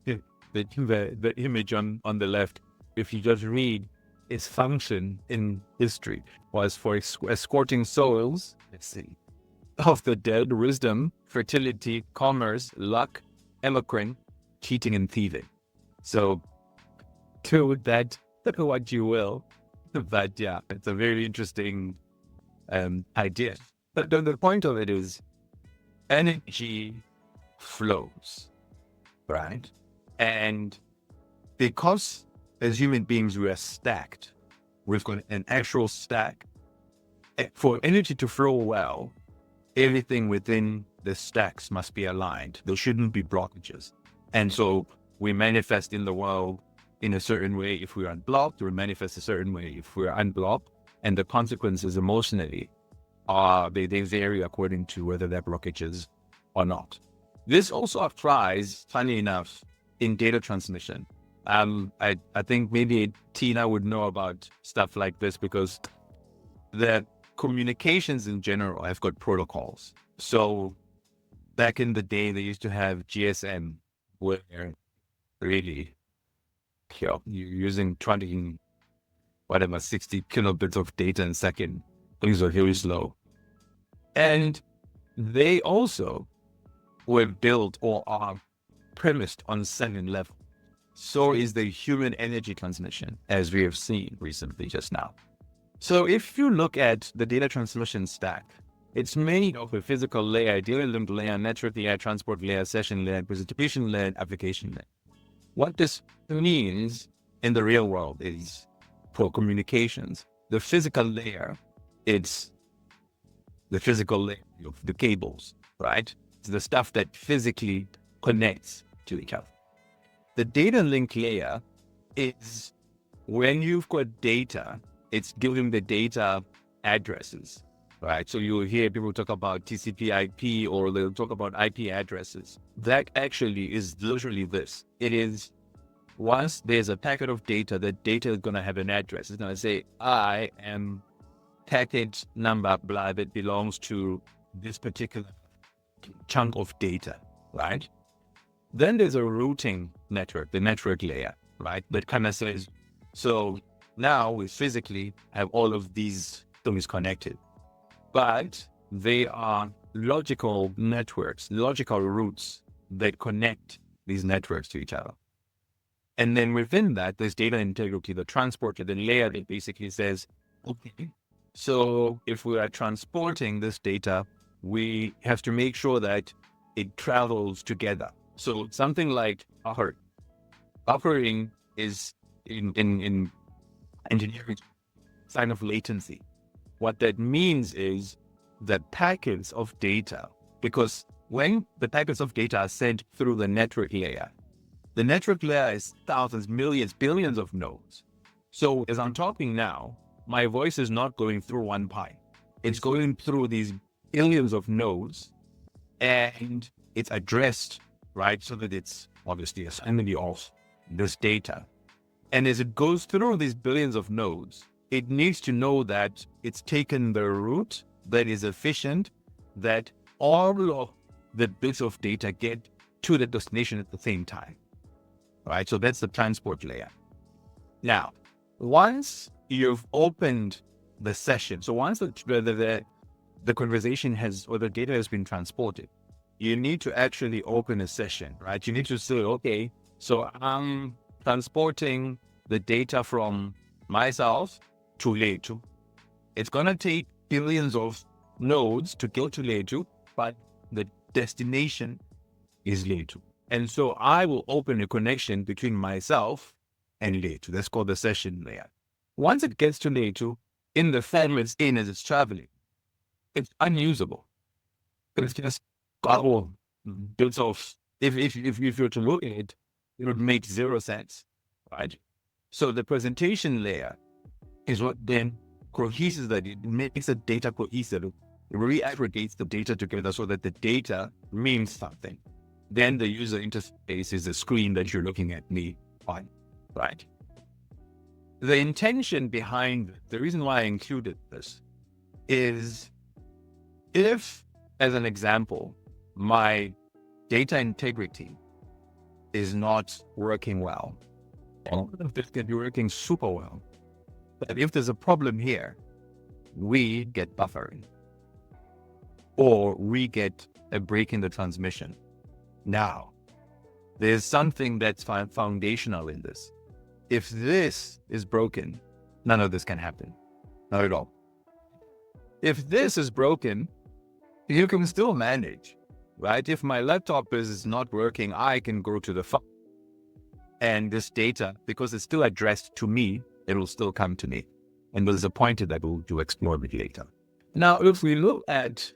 the image on the left. If you just read, its function in history was for escorting souls, let's see, of the dead, wisdom, fertility, commerce, luck, eloquence, cheating, and thieving. So, to that, look at what you will. But yeah, it's a very interesting idea. But the point of it is energy flows, right? And because as human beings we are stacked, we've got an actual stack For energy to flow well, everything within the stacks must be aligned. There shouldn't be blockages. And so we manifest in the world in a certain way if we're unblocked, or manifest a certain way if we're unblocked. And the consequences emotionally they vary according to whether they're blockages or not. This also applies, funny enough, in data transmission. I think maybe Tina would know about stuff like this, because the communications in general have got protocols. So back in the day, they used to have GSM, where really you're using 20, 60 kilobits of data in a second. Things are very slow. And they also were built or are premised on 7 levels. So is the human energy transmission, as we have seen recently just now. So if you look at the data transmission stack, it's made of a physical layer, data link layer, network layer, transport layer, session layer, presentation layer, and application layer. What this means in the real world is, for communications, the physical layer, it's the physical layer of the cables, right? It's the stuff that physically connects to each other. The data link layer is when you've got data, it's giving the data addresses, right? So you'll hear people talk about TCP IP, or they'll talk about IP addresses. That actually is literally this. It is, once there's a packet of data, the data is going to have an address. It's going to say, I am packet number blah that belongs to this particular chunk of data, right? Then there's a routing network, the network layer, right? That kind of says, so now we physically have all of these things connected, but they are logical networks, logical routes that connect these networks to each other. And then within that, there's data integrity, the transport, the layer that basically says, okay, so if we are transporting this data, we have to make sure that it travels together. So something like buffering. Buffering is in engineering sign of latency. What that means is that packets of data, because when the packets of data are sent through the network layer is thousands, millions, billions of nodes. So as I'm talking now, my voice is not going through one pipe. It's going through these billions of nodes, and it's addressed, right? So that it's obviously a summary of this data. And as it goes through these billions of nodes, it needs to know that it's taken the route that is efficient, that all of the bits of data get to the destination at the same time, right? So that's the transport layer. Now, once you've opened the session, so once the conversation has, or the data has been transported, you need to actually open a session, right? You need to say, okay, so I'm transporting the data from myself to layer 2. It's going to take billions of nodes to go to layer 2, but the destination is layer 2. And so I will open a connection between myself and layer 2. That's called the session layer. Once it gets to layer 2, in the frame it's in as it's traveling, it's unusable. It's just couple bits of, if you were to look at it, it would make 0 sense, right? So the presentation layer is what then coheses that. It makes the data cohesive. It re-aggregates the data together so that the data means something. Then the user interface is the screen that you're looking at me on, right? The intention behind the reason why I included this is, if, as an example, my data integrity is not working well, all of this can be working super well, but if there's a problem here, we get buffering, or we get a break in the transmission. Now, there's something that's foundational in this. If this is broken, none of this can happen. Not at all. If this is broken, you can still manage, right? If my laptop is not working, I can go to the phone. And this data, because it's still addressed to me, it will still come to me. And there's a pointer that we'll do explore a bit later. Now, if we look at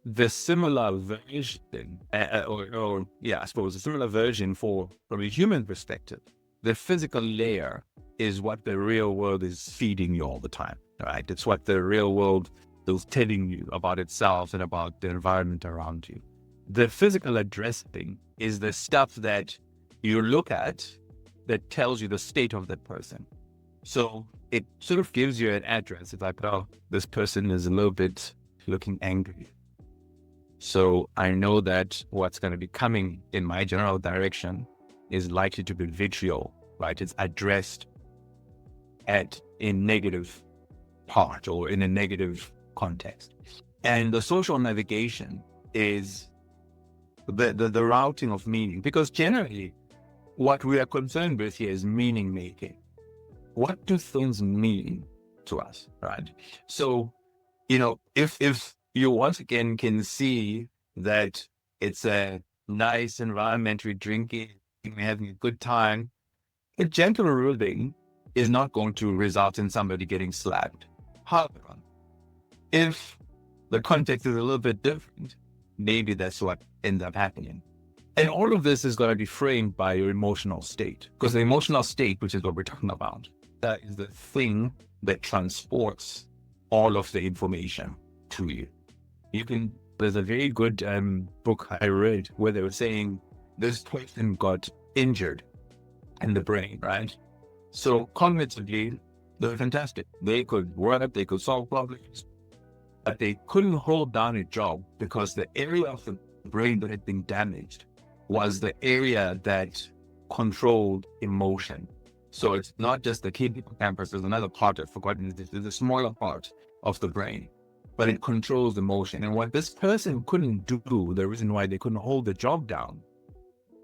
the similar version, I suppose a similar version from a human perspective, the physical layer is what the real world is feeding you all the time, right? It's what the real world is telling you about itself and about the environment around you. The physical addressing is the stuff that you look at that tells you the state of that person. So it sort of gives you an address. It's like, oh, this person is a little bit looking angry. So I know that what's going to be coming in my general direction is likely to be vitriol, right? It's addressed at a negative part or in a negative context. And the social navigation is the routing of meaning, because generally what we are concerned with here is meaning making. What do things mean to us, right? So, if you once again can see that it's a nice environment, we're drinking, we're having a good time, a gentle ruling is not going to result in somebody getting slapped. However, if the context is a little bit different, maybe that's what ends up happening. And all of this is going to be framed by your emotional state, because the emotional state, which is what we're talking about, that is the thing that transports all of the information to you. There's a very good book I read where they were saying this person got injured in the brain, right? So cognitively, they're fantastic. They could work, they could solve problems, but they couldn't hold down a job because the area of the brain that had been damaged was the area that controlled emotion. So it's not just the hippocampus, there's another part I've forgotten, there's a smaller part of the brain, but it controls emotion. And what this person couldn't do, the reason why they couldn't hold the job down,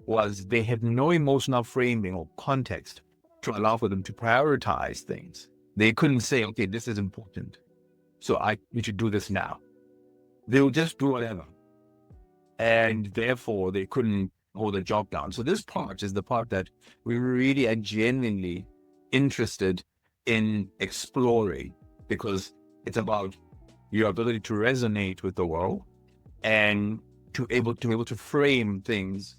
was they had no emotional framing or context to allow for them to prioritize things. They couldn't say, okay, this is important, so we should do this now. They would just do whatever. And therefore, they couldn't hold the job down. So this part is the part that we really are genuinely interested in exploring, because it's about your ability to resonate with the world and to be able to frame things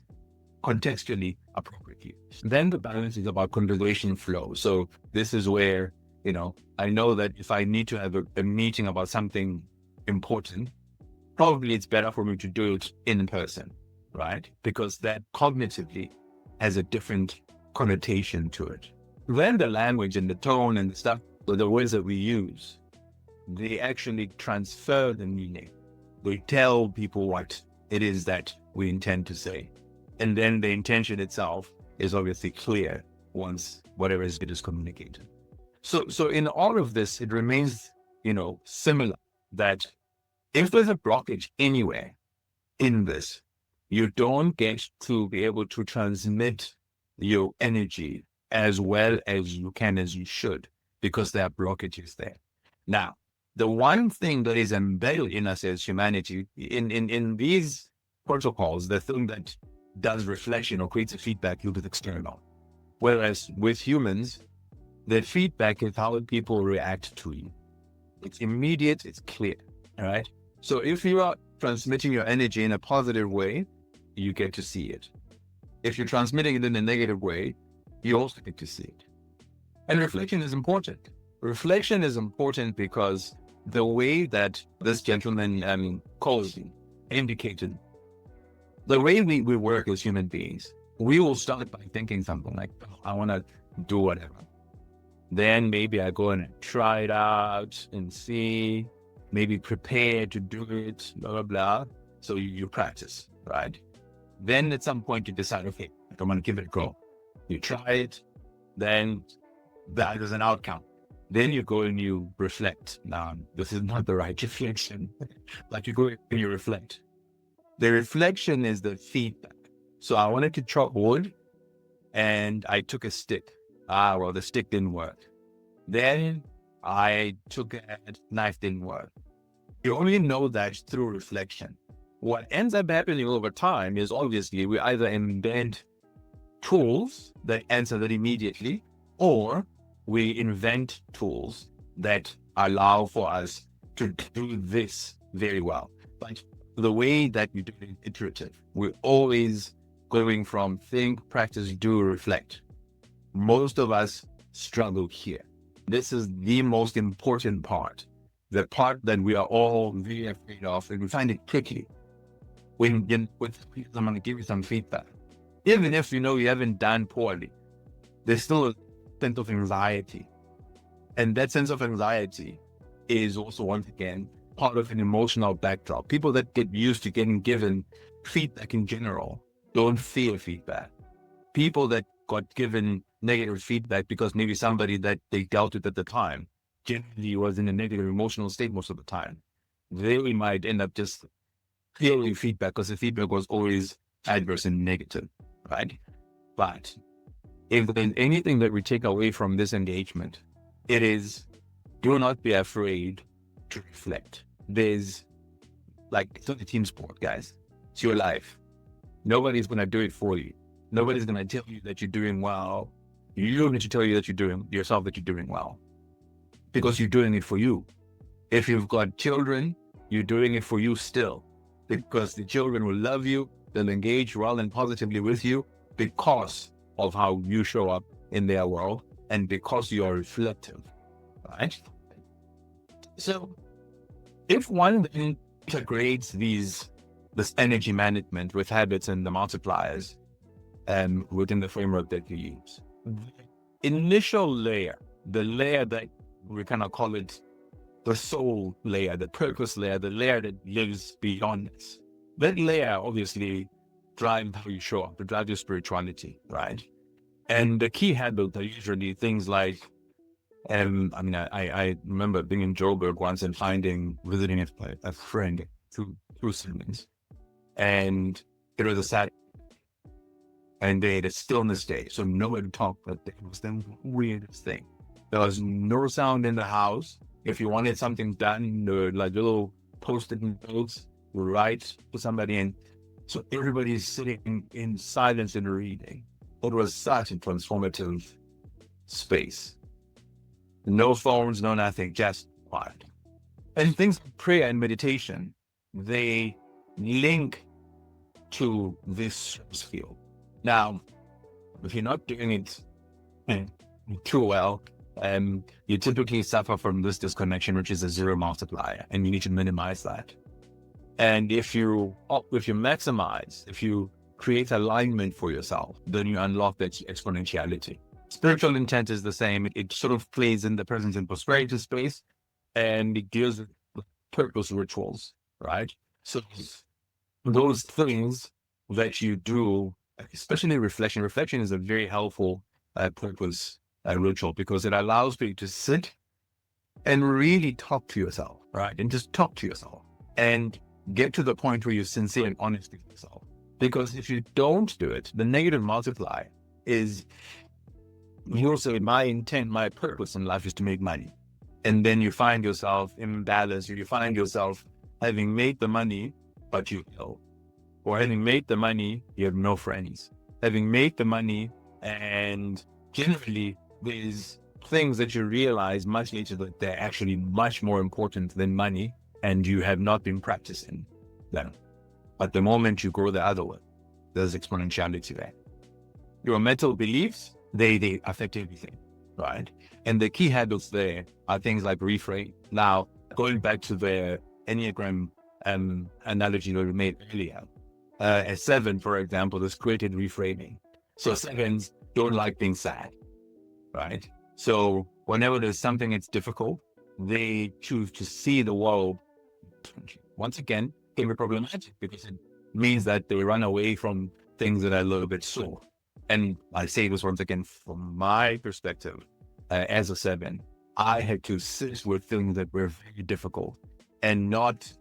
contextually appropriately. Then the balance is about conversation flow. So this is where, I know that if I need to have a meeting about something important, probably it's better for me to do it in person, right? Because that cognitively has a different connotation to it. Then the language and the tone and the stuff, the words that we use, they actually transfer the meaning. We tell people what it is that we intend to say. And then the intention itself is obviously clear once whatever is communicated. So in all of this, it remains, similar, that if there's a blockage anywhere in this, you don't get to be able to transmit your energy as well as you can, as you should, because there are blockages there. Now, the one thing that is embedded in us as humanity, in these protocols, the thing that does reflection or creates a feedback loop is external. Whereas with humans, the feedback is how people react to you. It's immediate, it's clear, all right? So if you are transmitting your energy in a positive way, you get to see it. If you're transmitting it in a negative way, you also get to see it. And reflection is important. Reflection is important because the way that this gentleman Colsey indicated, the way we work as human beings, we will start by thinking something like, I want to do whatever. Then maybe I go and try it out and see, maybe prepare to do it, blah, blah, blah. So you practice, right? Then at some point you decide, okay, I'm going to give it a go. You try it, then there's an outcome. Then you go and you reflect. Now, this is not the right reflection. Like you go and you reflect. The reflection is the feedback. So I wanted to chop wood and I took a stick. Well, the stick didn't work. Then I took a knife, didn't work. You only know that through reflection. What ends up happening over time is obviously we either embed tools that answer that immediately, or we invent tools that allow for us to do this very well. But the way that we do it is iterative. We're always going from think, practice, do, reflect. Most of us struggle here. This is the most important part, the part that we are all very afraid of, and we find it tricky. I'm going to give you some feedback. Even if you know you haven't done poorly, there's still a sense of anxiety. And that sense of anxiety is also, once again, part of an emotional backdrop. People that get used to getting given feedback in general don't feel feedback. People that got given negative feedback because maybe somebody that they dealt with at the time generally was in a negative emotional state most of the time, they might end up just feeling feedback because the feedback was always adverse and negative, right? But if there's anything that we take away from this engagement, it is, do not be afraid to reflect. It's not a team sport, guys. It's your life. Nobody's going to do it for you. Nobody's going to tell you that you're doing well. You need to tell you that you're doing well, because you're doing it for you. If you've got children, you're doing it for you still, because the children will love you. They'll engage well and positively with you because of how you show up in their world and because you are reflective, right? So if one then integrates this energy management with habits and the multipliers within the framework that you use, the initial layer, the layer that we kind of call it the soul layer, the purpose layer, the layer that lives beyond this, that layer obviously drives how you show up, it drives your spirituality, right? And the key habits are usually things like, I remember being in Joburg once and visiting a friend through siblings, and it was a Saturday, and they had a stillness day, so nobody talked, but it was the weirdest thing. There was no sound in the house. If you wanted something done, there were like little post-it notes, write for somebody, and so everybody's sitting in silence and reading. It was such a transformative space. No phones, no nothing, just quiet. And things like prayer and meditation, they link to this field. Now, if you're not doing it too well, you typically suffer from this disconnection, which is a zero multiplier, and you need to minimize that. And if you maximize, if you create alignment for yourself, then you unlock that exponentiality. Spiritual intent is the same. It sort of plays in the presence and prosperity space, and it deals with purpose rituals, right? So those things that you do, especially reflection is a very helpful purpose ritual, because it allows you to sit and really talk to yourself, right? And just talk to yourself and get to the point where you're sincere and honest with yourself. Because if you don't do it, the negative multiplier is, you also, my intent, my purpose in life is to make money. And then you find yourself imbalanced. You find yourself having made the money, but you ill. Or having made the money, you have no friends. Having made the money, and generally there's things that you realize much later that they're actually much more important than money, and you have not been practicing them. But the moment you grow the other way, there's exponentiality there. Your mental beliefs, they affect everything, right? And the key habits there are things like reframe. Now, going back to the Enneagram analogy that we made earlier, a 7, for example, is created reframing. So 7s don't like being sad, right? So whenever there's something that's difficult, they choose to see the world, once again, can be problematic, because it means that they run away from things that are a little bit sore. And I say this once again, from my perspective, as a 7, I had to sit with things that were very difficult and not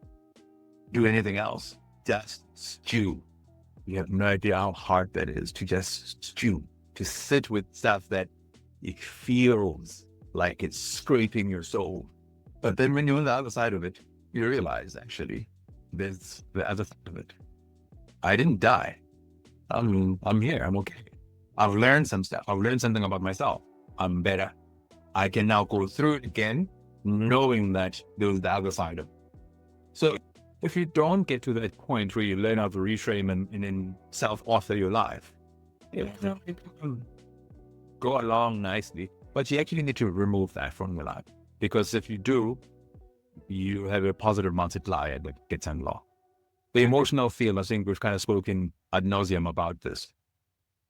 do anything else, just stew. You have no idea how hard that is, to just stew, to sit with stuff that it feels like it's scraping your soul. But then when you're on the other side of it, you realize actually there's the other side of it. I didn't die. I'm here. I'm okay. I've learned some stuff. I've learned something about myself. I'm better. I can now go through it again, knowing that there's the other side of it. So if you don't get to that point where you learn how to reframe and then self-author your life, it will go along nicely, but you actually need to remove that from your life. Because if you do, you have a positive multiplier that gets unlocked. The emotional field, I think we've kind of spoken ad nauseum about this.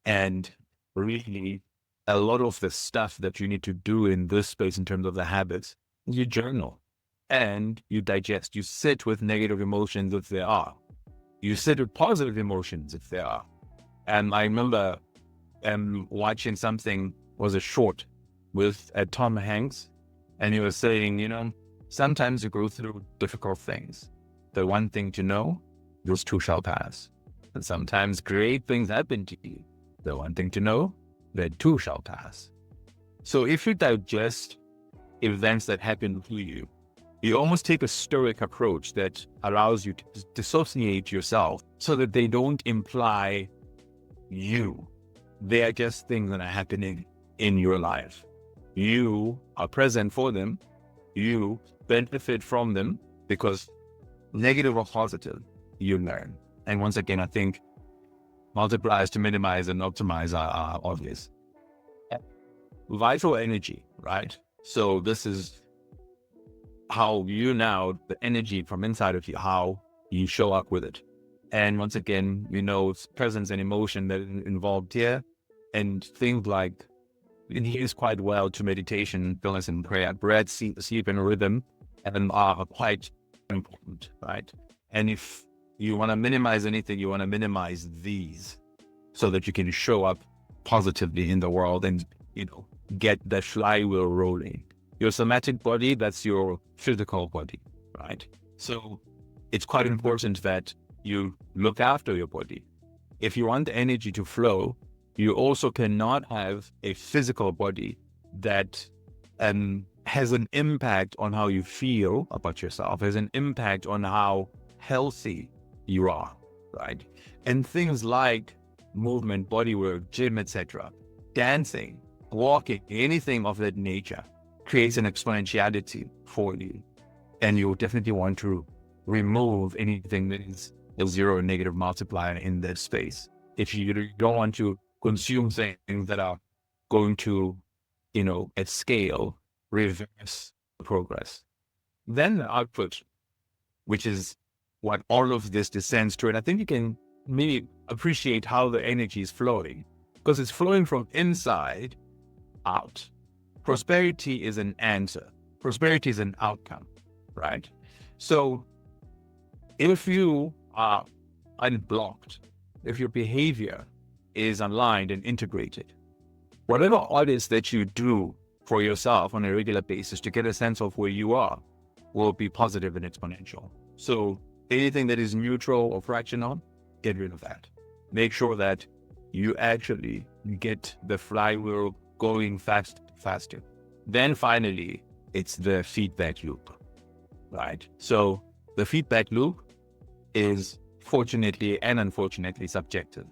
And really, a lot of the stuff that you need to do in this space in terms of the habits, you journal and you digest. You sit with negative emotions if there are. You sit with positive emotions if there are. And I remember watching something, was a short with Tom Hanks, and he was saying, sometimes you go through difficult things. The one thing to know, those too shall pass. And sometimes great things happen to you. The one thing to know, that too shall pass. So if you digest events that happen to you, you almost take a stoic approach that allows you to dissociate yourself so that they don't imply you. They are just things that are happening in your life. You are present for them. You benefit from them because negative or positive, you learn. And once again, I think multipliers to minimize and optimize are obvious. Vital energy, right? So this is how the energy from inside of you, how you show up with it. And once again, it's presence and emotion that is involved here. And things like, it adheres quite well to meditation, stillness, and prayer. Breath, sleep, and rhythm and are quite important, right? And if you want to minimize anything, you want to minimize these so that you can show up positively in the world and, get the flywheel rolling. Your somatic body, that's your physical body, right? So it's quite important that you look after your body. If you want the energy to flow, you also cannot have a physical body that has an impact on how you feel about yourself, has an impact on how healthy you are, right? And things like movement, body work, gym, etc., dancing, walking, anything of that nature creates an exponentiality for you. And you'll definitely want to remove anything that is a zero or negative multiplier in that space. If you don't want to consume things that are going to, at scale, reverse progress. Then the output, which is what all of this descends to. And I think you can maybe appreciate how the energy is flowing, because it's flowing from inside out. Prosperity is an answer. Prosperity is an outcome, right? So if you are unblocked, if your behavior is aligned and integrated, whatever it is that you do for yourself on a regular basis to get a sense of where you are will be positive and exponential. So anything that is neutral or fractional, get rid of that. Make sure that you actually get the flywheel going faster. Then finally, it's the feedback loop, right? So the feedback loop is fortunately and unfortunately subjective,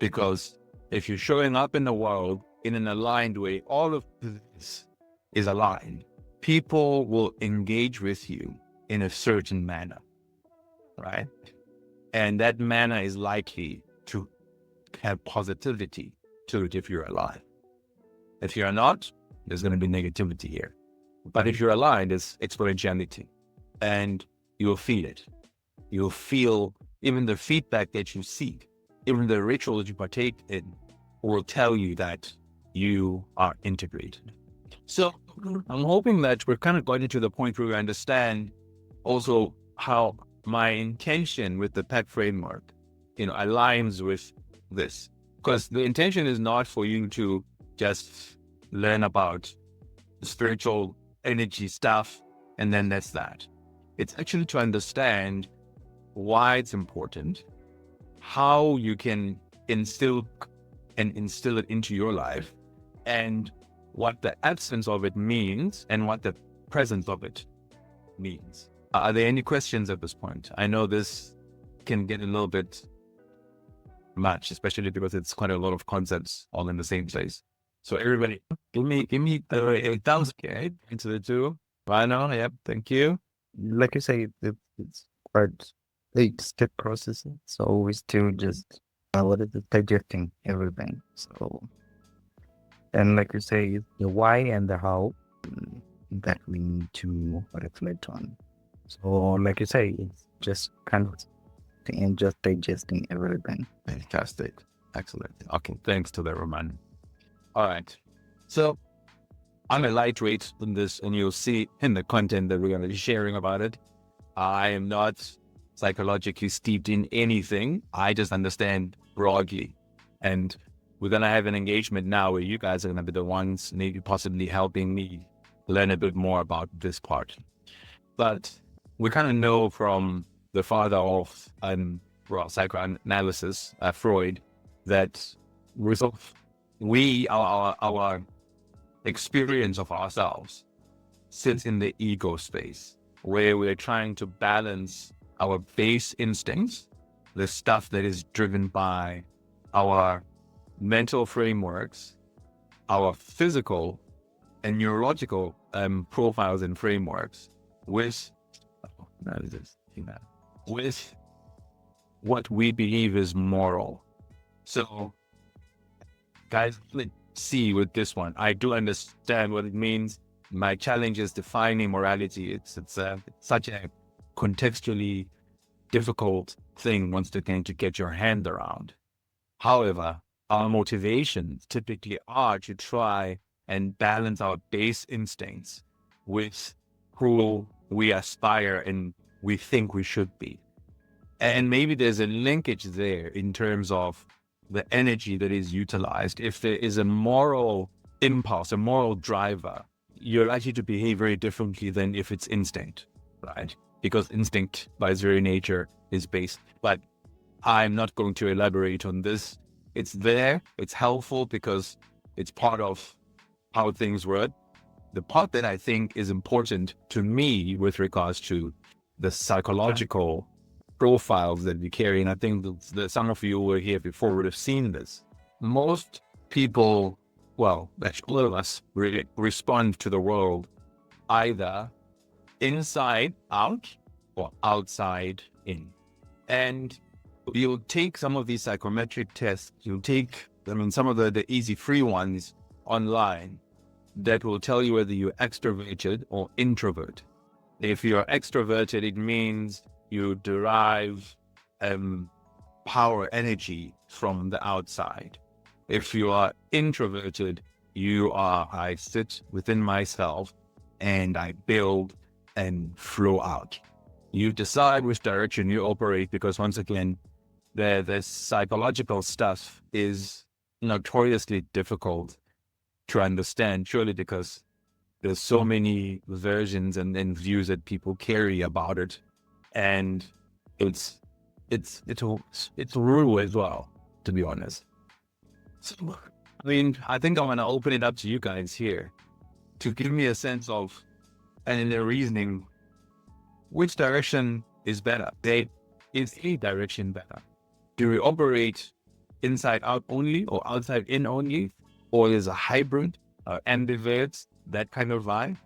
because if you're showing up in the world in an aligned way, all of this is aligned, people will engage with you in a certain manner, right? And that manner is likely to have positivity to it if you're alive. If you're not, there's going to be negativity here. But if you're aligned, it's exponentiality. And you'll feel it. You'll feel even the feedback that you seek, even the ritual that you partake in will tell you that you are integrated. So I'm hoping that we're kind of going to the point where we understand also how my intention with the PEC framework, aligns with this. Because the intention is not for you to just learn about spiritual energy stuff and then that's that. It's actually to understand why it's important, how you can instill it into your life, and what the absence of it means and what the presence of it means. Are there any questions at this point? I know this can get a little bit much, especially because it's quite a lot of concepts all in the same place. So everybody, give me a thumbs, okay, into the two. I know. Yep. Thank you. Like you say, it's quite 8-step process. So we still just what is it, digesting everything. So, and like you say, the why and the how that we need to reflect on. So, like you say, it's just kind of and just digesting everything. Fantastic. Excellent. Okay. Thanks to the Roman. All right. So I'm a lightweight in this, and you'll see in the content that we're going to be sharing about it. I am not psychologically steeped in anything. I just understand broadly. And we're going to have an engagement now where you guys are going to be the ones maybe possibly helping me learn a bit more about this part. But we kind of know from the father of psychoanalysis, Freud, that our experience of ourselves sits in the ego space, where we're trying to balance our base instincts, the stuff that is driven by our mental frameworks, our physical and neurological profiles and frameworks, with what we believe is moral. So, guys, let's see with this one. I do understand what it means. My challenge is defining morality. It's such a contextually difficult thing once again to get your hand around. However, our motivations typically are to try and balance our base instincts with who we aspire and we think we should be. And maybe there's a linkage there in terms of the energy that is utilized. If there is a moral impulse, a moral driver, you're likely to behave very differently than if it's instinct, right? Because instinct by its very nature is based. But I'm not going to elaborate on this. It's there, it's helpful because it's part of how things work. The part that I think is important to me with regards to the psychological profiles that we carry, and I think that some of you who were here before would have seen this. Most people, well, all of us respond to the world either inside out or outside in. And you'll take some of these psychometric tests, some of the easy free ones online that will tell you whether you're extroverted or introvert. If you're extroverted, it means you derive power, energy from the outside. If you are introverted, I sit within myself and I build and flow out. You decide which direction you operate because once again, the psychological stuff is notoriously difficult to understand, surely because there's so many versions and views that people carry about it. And it's rude as well, to be honest. So, I think I'm going to open it up to you guys here to give me a sense of, and in the reasoning, which direction is better? Is a direction better? Do we operate inside out only or outside in only? Or is a hybrid, ambivert, that kind of vibe?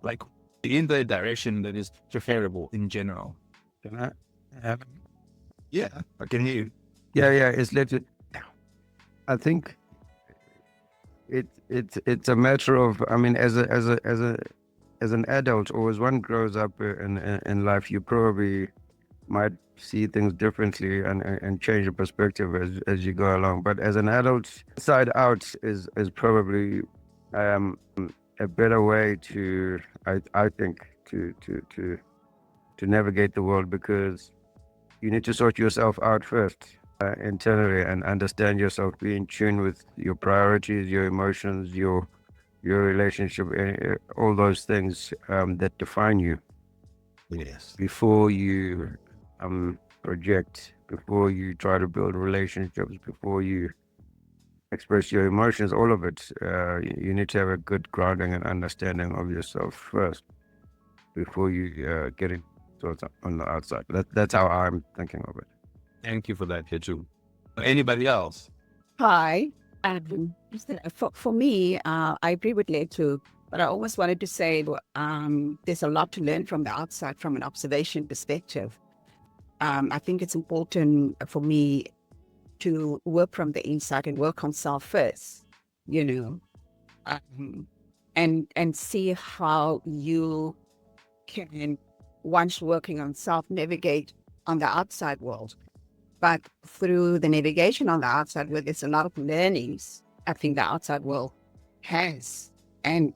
Like in the direction that is preferable in general. Can I have? Yeah, I can hear you. Yeah. It's literally. I think it's a matter of. I mean, as an adult or as one grows up in life, you probably might see things differently and change your perspective as you go along. But as an adult, inside out is probably a better way to I think to navigate the world, because you need to sort yourself out first internally and understand yourself, be in tune with your priorities, your emotions, your relationship, all those things that define you. Yes. Before you project, before you try to build relationships, before you express your emotions, all of it, you need to have a good grounding and understanding of yourself first before you get it on the outside. That's how I'm thinking of it. Thank you for that, Hichu. Anybody else? Hi. For me, I agree with Letu. But I always wanted to say there's a lot to learn from the outside, from an observation perspective. I think it's important for me to work from the inside and work on self first, and see how you can, once working on self, navigate on the outside world. But through the navigation on the outside world, there's a lot of learnings I think the outside world has. And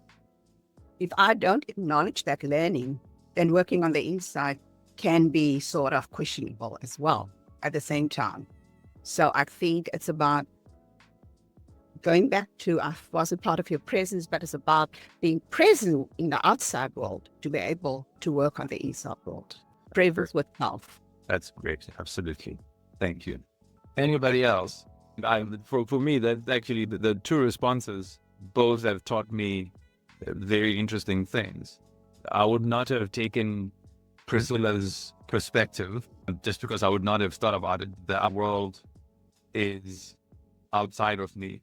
if I don't acknowledge that learning, then working on the inside can be sort of questionable as well at the same time. So I think it's about going back to, I wasn't part of your presence, but it's about being present in the outside world to be able to work on the inside world. Presence with self. That's great. Absolutely. Thank you. Anybody else? For me, that's actually the two responses both have taught me very interesting things. I would not have taken Priscilla's perspective just because I would not have thought about it. The world is outside of me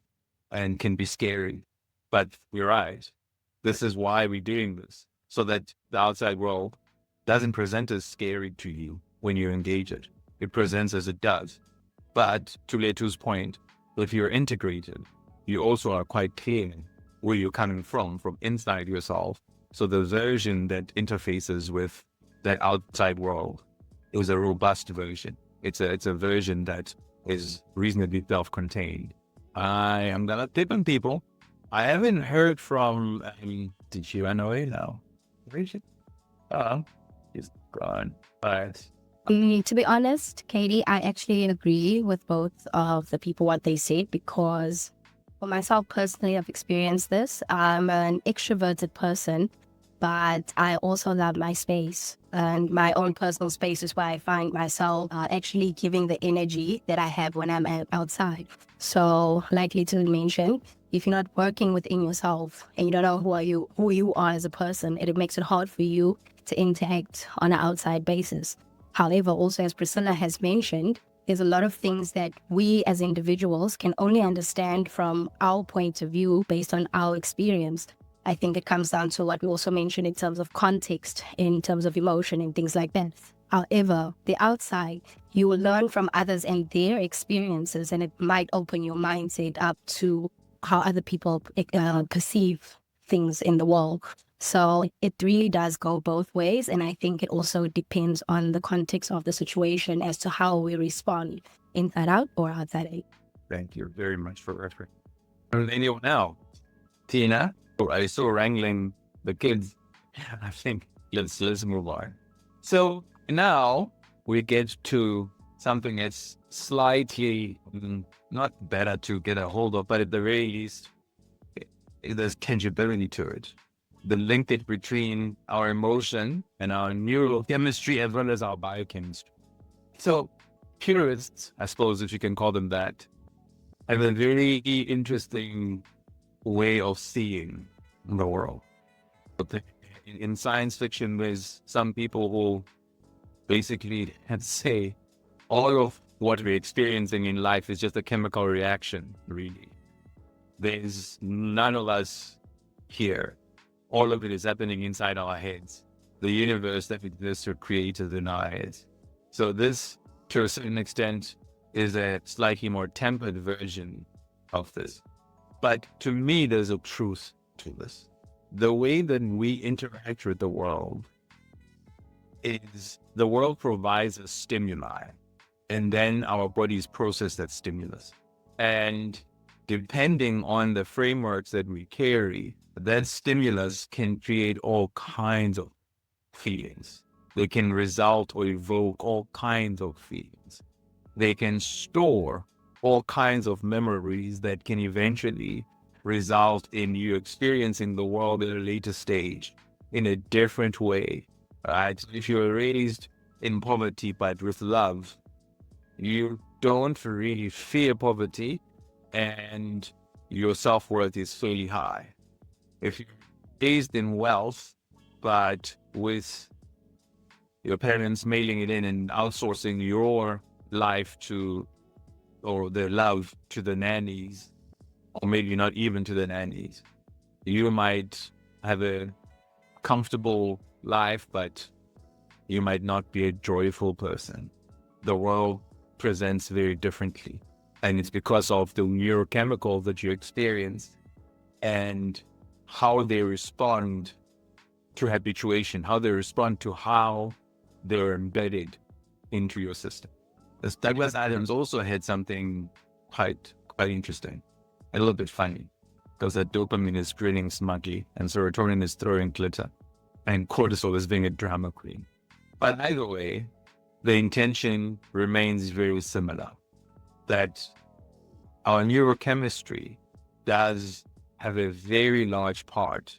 and can be scary. But you're right. This is why we're doing this, so that the outside world doesn't present as scary to you when you engage it. It presents as it does. But to Letu's point, if you're integrated, you also are quite clear where you're coming from inside yourself. So the version that interfaces with that outside world is a robust version. It's a version that is reasonably self-contained. I am gonna tip on people. I haven't heard from. Did she run away now? He's gone. But To be honest, Katie, I actually agree with both of the people what they said, because for myself personally, I've experienced this. I'm an extroverted person, but I also love my space, and my own personal space is where I find myself actually giving the energy that I have when I'm outside. So like Little mentioned, if you're not working within yourself and you don't know who you are as a person, it makes it hard for you to interact on an outside basis. However, also as Priscilla has mentioned, there's a lot of things that we as individuals can only understand from our point of view based on our experience. I think it comes down to what we also mentioned in terms of context, in terms of emotion and things like that. However, the outside, you will learn from others and their experiences, and it might open your mindset up to how other people perceive things in the world. So it really does go both ways. And I think it also depends on the context of the situation as to how we respond, inside out or outside in. thank you very much for referring. Anyone now? Tina? I saw wrangling the kids. I think let's move on. So now we get to something that's slightly not better to get a hold of, but at the very least, there's tangibility to it. The linkage between our emotion and our neurochemistry as well as our biochemistry. So purists, I suppose if you can call them that, have a very interesting way of seeing the world. But in science fiction, there's some people who basically say all of what we're experiencing in life is just a chemical reaction, really. There's none of us here. All of it is happening inside our heads. The universe that exists are created in our heads. So this, to a certain extent, is a slightly more tempered version of this. But to me, there's a truth to this. The way that we interact with the world is the world provides a stimuli, and then our bodies process that stimulus. And depending on the frameworks that we carry, that stimulus can create all kinds of feelings. They can result or evoke all kinds of feelings. They can store all kinds of memories that can eventually result in you experiencing the world at a later stage in a different way. Right? If you're raised in poverty but with love, you don't really fear poverty and your self-worth is fairly high. If you're raised in wealth, but with your parents mailing it in and outsourcing your life to, or their love to the nannies, or maybe not even to the nannies, you might have a comfortable life, but you might not be a joyful person. The world presents very differently. And it's because of the neurochemicals that you experience and how they respond to habituation, how they respond to how they're embedded into your system. As Douglas Adams also had something quite interesting, a little bit funny, because that dopamine is grinning smugly and serotonin is throwing glitter and cortisol is being a drama queen. But either way, the intention remains very similar, that our neurochemistry does have a very large part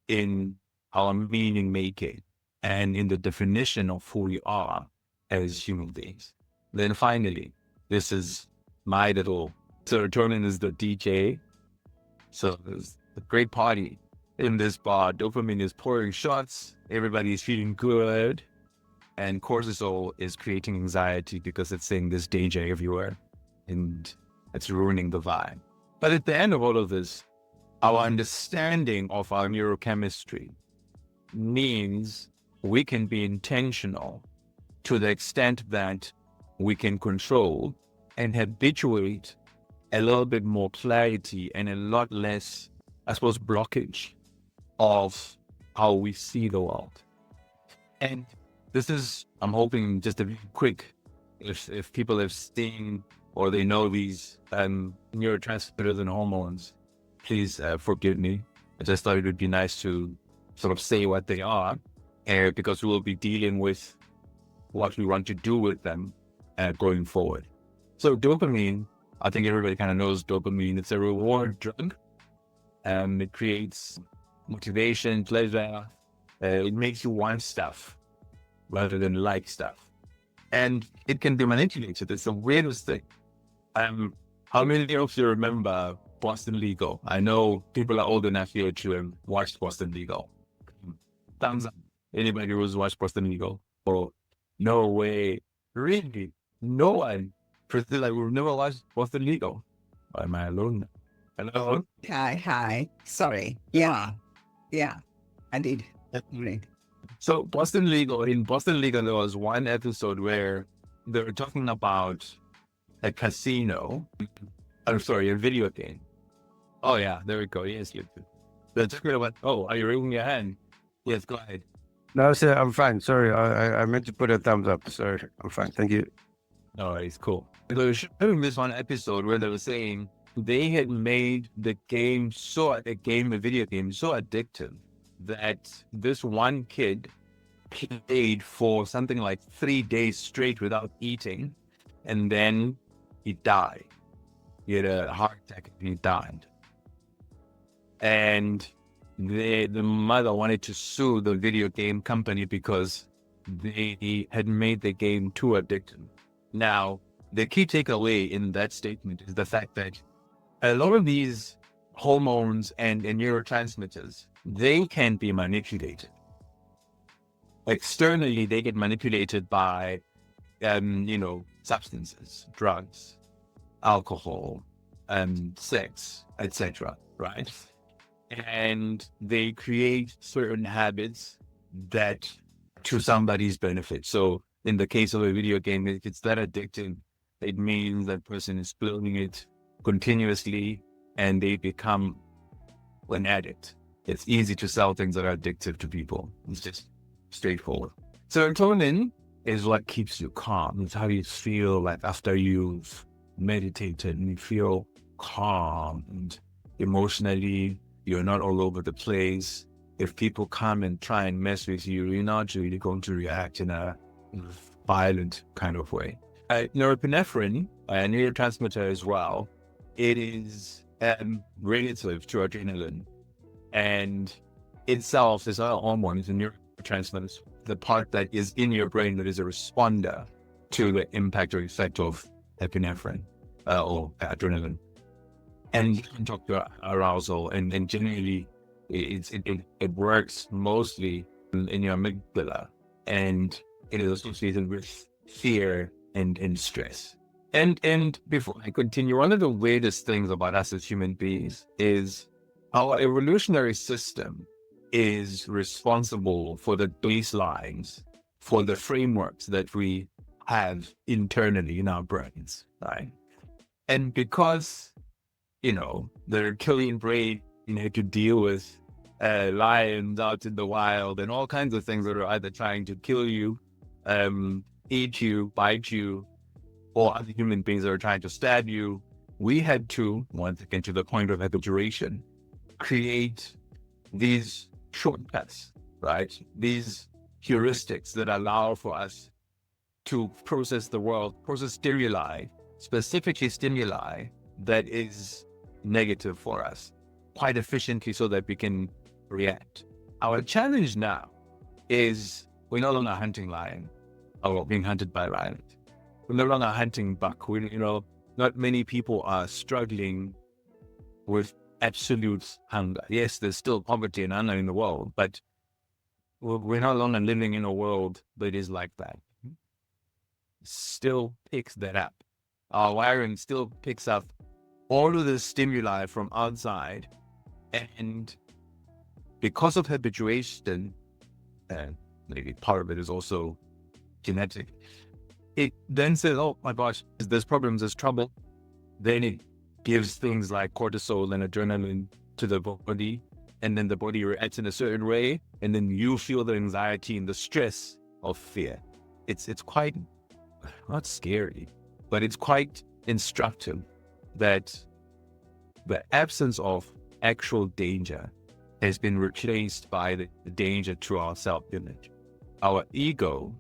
in our meaning making and in the definition of who we are as human beings. Then finally, this is my little serotonin is the DJ. So there's a great party in this bar. Dopamine is pouring shots. Everybody's feeling good. And cortisol is creating anxiety because it's saying there's danger everywhere. And it's ruining the vibe. But at the end of all of this, our understanding of our neurochemistry means we can be intentional to the extent that we can control and habituate a little bit more clarity and a lot less, I suppose, blockage of how we see the world. And this is, I'm hoping, just a bit quick, if people have seen or they know these neurotransmitters and hormones, please forgive me. I just thought it would be nice to sort of say what they are, because we will be dealing with what we want to do with them going forward. So dopamine, I think everybody kind of knows dopamine. It's a reward drug. It creates motivation, pleasure. It makes you want stuff rather than like stuff. And it can be manipulated. It's the weirdest thing. How many of you remember Boston Legal? I know people are old enough here to have watched Boston Legal. Thumbs up. Anybody who's watched Boston Legal? Oh, no way. Really? No one. Priscilla, we've never watched Boston Legal. Or am I alone? Hello? Hi. Sorry. Yeah, I did. Right. So in Boston Legal, there was one episode where they were talking about a casino. I'm sorry, a video game. Oh yeah, there we go. Yes, you. They're talking about, are you raising your hand? Yes, go ahead. No, sir, I'm fine. Sorry, I meant to put a thumbs up. Sorry, I'm fine. Thank you. All right, it's cool. They were showing this one episode where they were saying they had made the video game so addictive that this one kid played for something like 3 days straight without eating, and then he died. He had a heart attack and he died. And the mother wanted to sue the video game company because they had made the game too addictive. Now, the key takeaway in that statement is the fact that a lot of these hormones and neurotransmitters, they can be manipulated. Externally, they get manipulated by, substances, drugs, alcohol, sex, etc., right? And they create certain habits that to somebody's benefit. So in the case of a video game, if it's that addictive, it means that person is playing it continuously and they become an addict. It's easy to sell things that are addictive to people. It's just straightforward. Serotonin is what keeps you calm. It's how you feel like after you've meditated and you feel calm and emotionally you're not all over the place. If people come and try and mess with you, you're not really going to react in a violent kind of way. Norepinephrine, a neurotransmitter as well, it is relative to adrenaline, and itself is a hormone, it's a neurotransmitter, the part that is in your brain that is a responder to the impact or effect of epinephrine or adrenaline. And you can talk to arousal, and generally it works mostly in your amygdala, and it is associated with fear and stress. And before I continue, one of the weirdest things about us as human beings is our evolutionary system is responsible for the baselines, for the frameworks that we have internally in our brains, right? And because, the reptilian brain, to deal with lions out in the wild and all kinds of things that are either trying to kill you, eat you, bite you, or other human beings that are trying to stab you, we had to, once again, to the point of habituation, create these shortcuts, right? These heuristics that allow for us to process the world, process stimuli, specifically stimuli that is negative for us, quite efficiently so that we can react. Our challenge now is we're no longer hunting lion or being hunted by lions. We're no longer hunting buck. Not many people are struggling with absolute hunger. Yes, there's still poverty and hunger in the world, but we're no longer living in a world that is like that. Still picks that up. Our wiring still picks up all of the stimuli from outside, and because of habituation, and maybe part of it is also genetic, it then says, oh my gosh, there's problems, there's trouble. Then it gives things like cortisol and adrenaline to the body, and then the body reacts in a certain way, and then you feel the anxiety and the stress of fear. It's quite, not scary, but it's quite instructive that the absence of actual danger has been replaced by the danger to our self-image. Our ego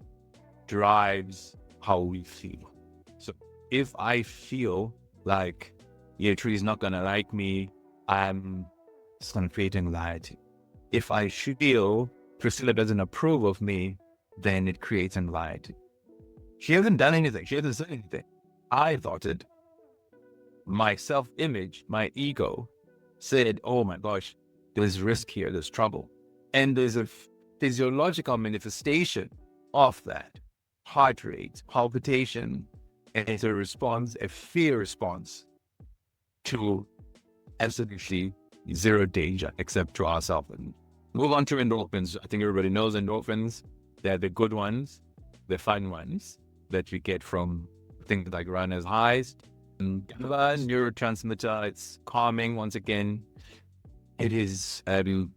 drives how we feel. So if I feel like Yetri's not going to like me, I'm just going to create anxiety. If I feel Priscilla doesn't approve of me, then it creates anxiety. She hasn't done anything. She hasn't said anything. I thought it. My self-image, my ego said, oh my gosh, there's risk here, there's trouble. And there's a physiological manifestation of that. Heart rate, palpitation, and it's a response, a fear response to absolutely zero danger except to ourselves. Move on to endorphins. I think everybody knows endorphins. They're the good ones, the fun ones that we get from things like runners' highs. Neurotransmitter, it's calming. Once again, it is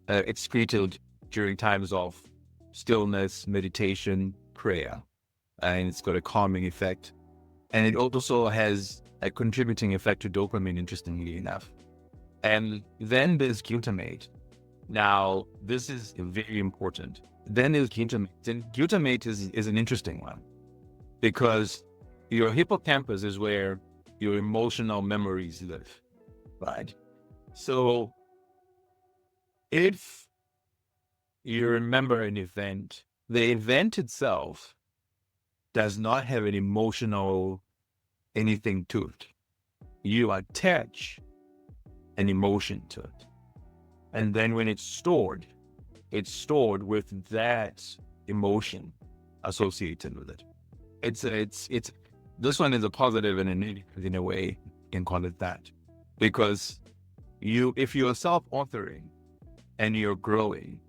excreted during times of stillness, meditation, prayer, and it's got a calming effect. And it also has a contributing effect to dopamine, interestingly enough. And then there's glutamate. Now, this is very important. Then there's glutamate. And glutamate is an interesting one because your hippocampus is where your emotional memories live, right? So if you remember an event, the event itself does not have an emotional anything to it. You attach an emotion to it. And then when it's stored with that emotion associated with it. It's this one is a positive and a negative in a way, you can call it that. Because if you're self-authoring and you're growing,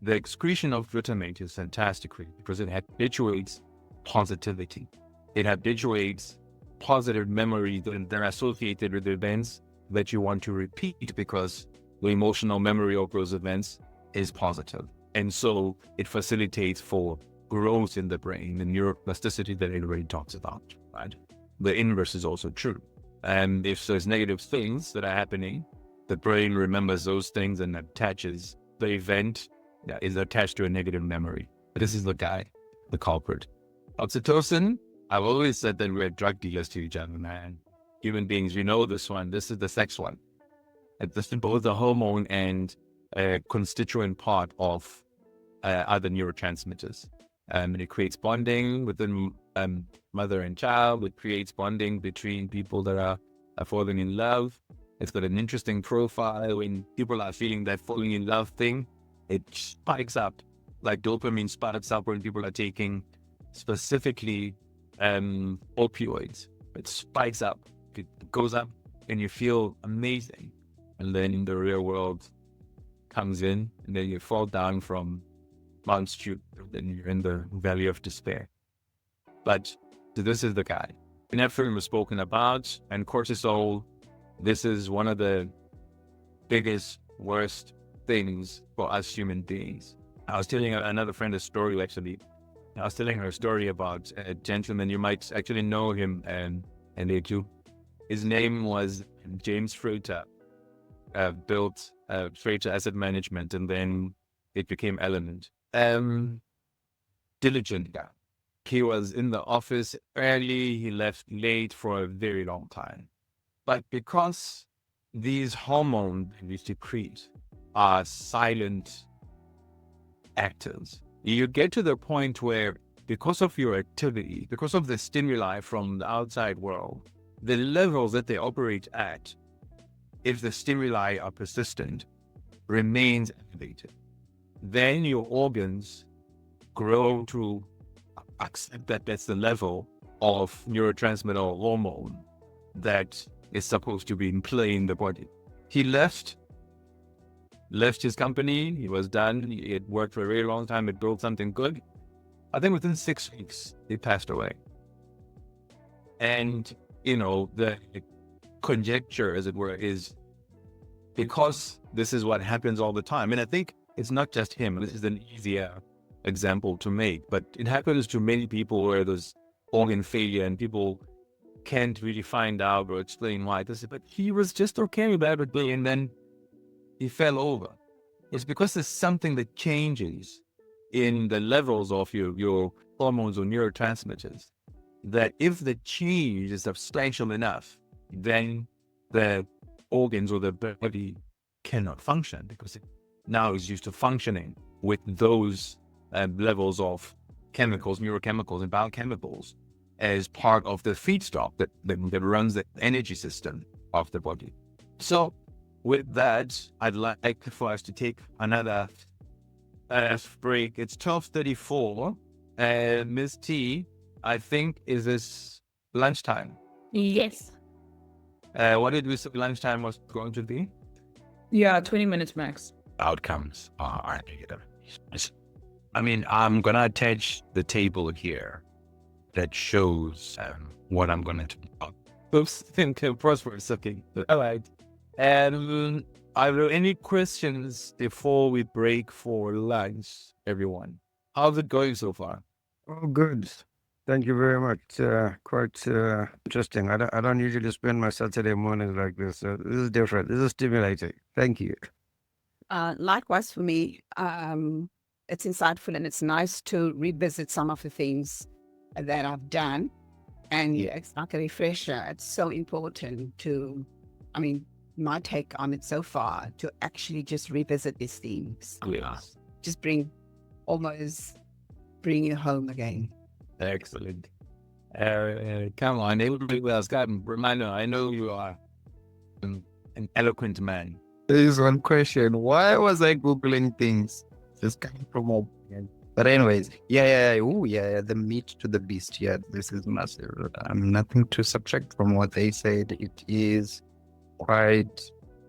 the excretion of glutamate is fantastic because it habituates positivity. It habituates positive memories that are associated with events that you want to repeat because the emotional memory of those events is positive. And so it facilitates for growth in the brain, the neuroplasticity that everybody talks about, right? The inverse is also true. And if there's negative things that are happening, the brain remembers those things and attaches the event is attached to a negative memory. This is the guy, the culprit. Oxytocin, I've always said that we're drug dealers to each other, man. Human beings, we know this one. This is the sex one. It's both a hormone and a constituent part of other neurotransmitters. And it creates bonding within mother and child. It creates bonding between people that are falling in love. It's got an interesting profile. When people are feeling that falling in love thing, it spikes up, like dopamine spikes up when people are taking specifically opioids. It spikes up, it goes up, and you feel amazing. And then in the real world, comes in, and then you fall down from Mount Street, then you're in the valley of despair. But this is the guy. Epinephrine was spoken about, and cortisol. This is one of the biggest, worst things for us human beings. I was telling another friend a story, actually. I was telling her a story about a gentleman. You might actually know him, and they do. His name was James Frater. Built Frater Asset Management, and then it became Element. Diligent guy. He was in the office early, he left late for a very long time. But because these hormones we secrete are silent actors, you get to the point where, because of your activity, because of the stimuli from the outside world, the levels that they operate at, if the stimuli are persistent, remains elevated. Then your organs grow to accept that that's the level of neurotransmitter or hormone that is supposed to be in play in the body. He left his company. He was done. He had worked for a very long time. He built something good. I think within 6 weeks, he passed away. And, the conjecture, as it were, is because this is what happens all the time. And I think it's not just him. This is an easier example to make, but it happens to many people where there's organ failure and people can't really find out or explain why. But he was just okay with that, and then he fell over. It's because there's something that changes in the levels of your hormones or neurotransmitters, that if the change is substantial enough, then the organs or the body cannot function, because it now is used to functioning with those levels of chemicals, neurochemicals and biochemicals as part of the feedstock that runs the energy system of the body. So with that, I'd like for us to take another break. It's 12:34. Ms. T, I think, is this lunchtime? Yes. What did we say lunchtime was going to be? Yeah, 20 minutes max. Outcomes are negative. I mean, I'm going to attach the table here that shows what I'm going to talk about. Oops, think prosperous. Okay. All right. And are there any questions before we break for lunch, everyone? How's it going so far? Oh, good. Thank you very much. Quite interesting. I don't usually spend my Saturday mornings like this. So this is different. This is stimulating. Thank you. Likewise for me, it's insightful and it's nice to revisit some of the things that I've done. And it's like a refresher. It's so important to, my take on it so far, to actually just revisit these themes. Yes. Just bring you home again. Excellent. Come on, everybody else, got a reminder. I know you are an eloquent man. There is one question. Why was I Googling things? Just coming from home again. But anyways, the meat to the beast. Yeah, this is massive. Nothing to subtract from what they said. It is quite,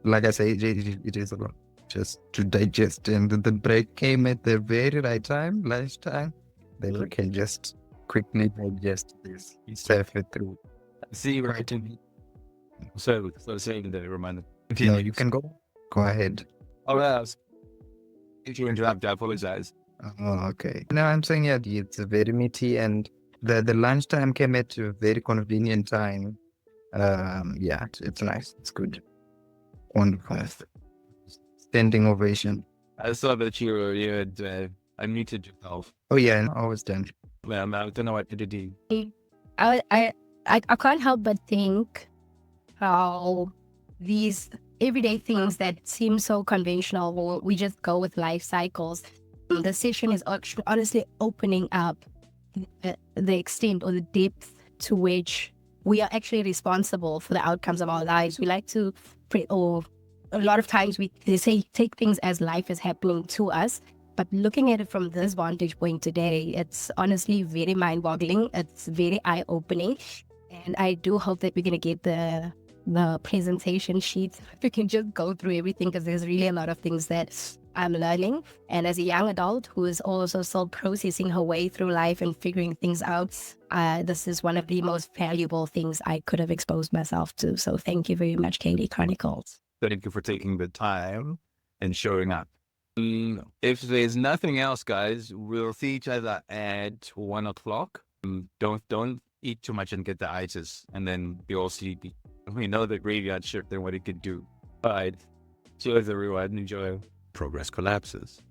like I say, it is a lot just to digest. And the break came at the very right time, lunchtime. Then we can just quickly digest this, surf it through. See, right in me. So saying the reminder. No, you can go. Go ahead. Oh, yes. If you interrupt, I apologize. Oh, okay. No, I'm saying, it's very meaty, and the lunchtime came at a very convenient time. It's nice. It's good. Wonderful. Standing ovation. I saw that you had unmuted yourself. Oh, yeah, I was done. Well, I don't know what to do. I can't help but think how these everyday things that seem so conventional, or we just go with life cycles, the session is actually honestly opening up the extent or the depth to which we are actually responsible for the outcomes of our lives. We like to, or a lot of times they say take things as life is happening to us. But looking at it from this vantage point today, it's honestly very mind-boggling. It's very eye-opening. And I do hope that we're going to get the the presentation sheet. We can just go through everything because there's really a lot of things that I'm learning. And as a young adult who is also still processing her way through life and figuring things out, this is one of the most valuable things I could have exposed myself to. So thank you very much, Katie Chronicles. Thank you for taking the time and showing up. If there's nothing else, guys, we'll see each other at 1 o'clock. Don't eat too much and get the itis, and then we all see. We know the graveyard shift and what it could do. All right, cheers, everyone. Enjoy. Progress collapses,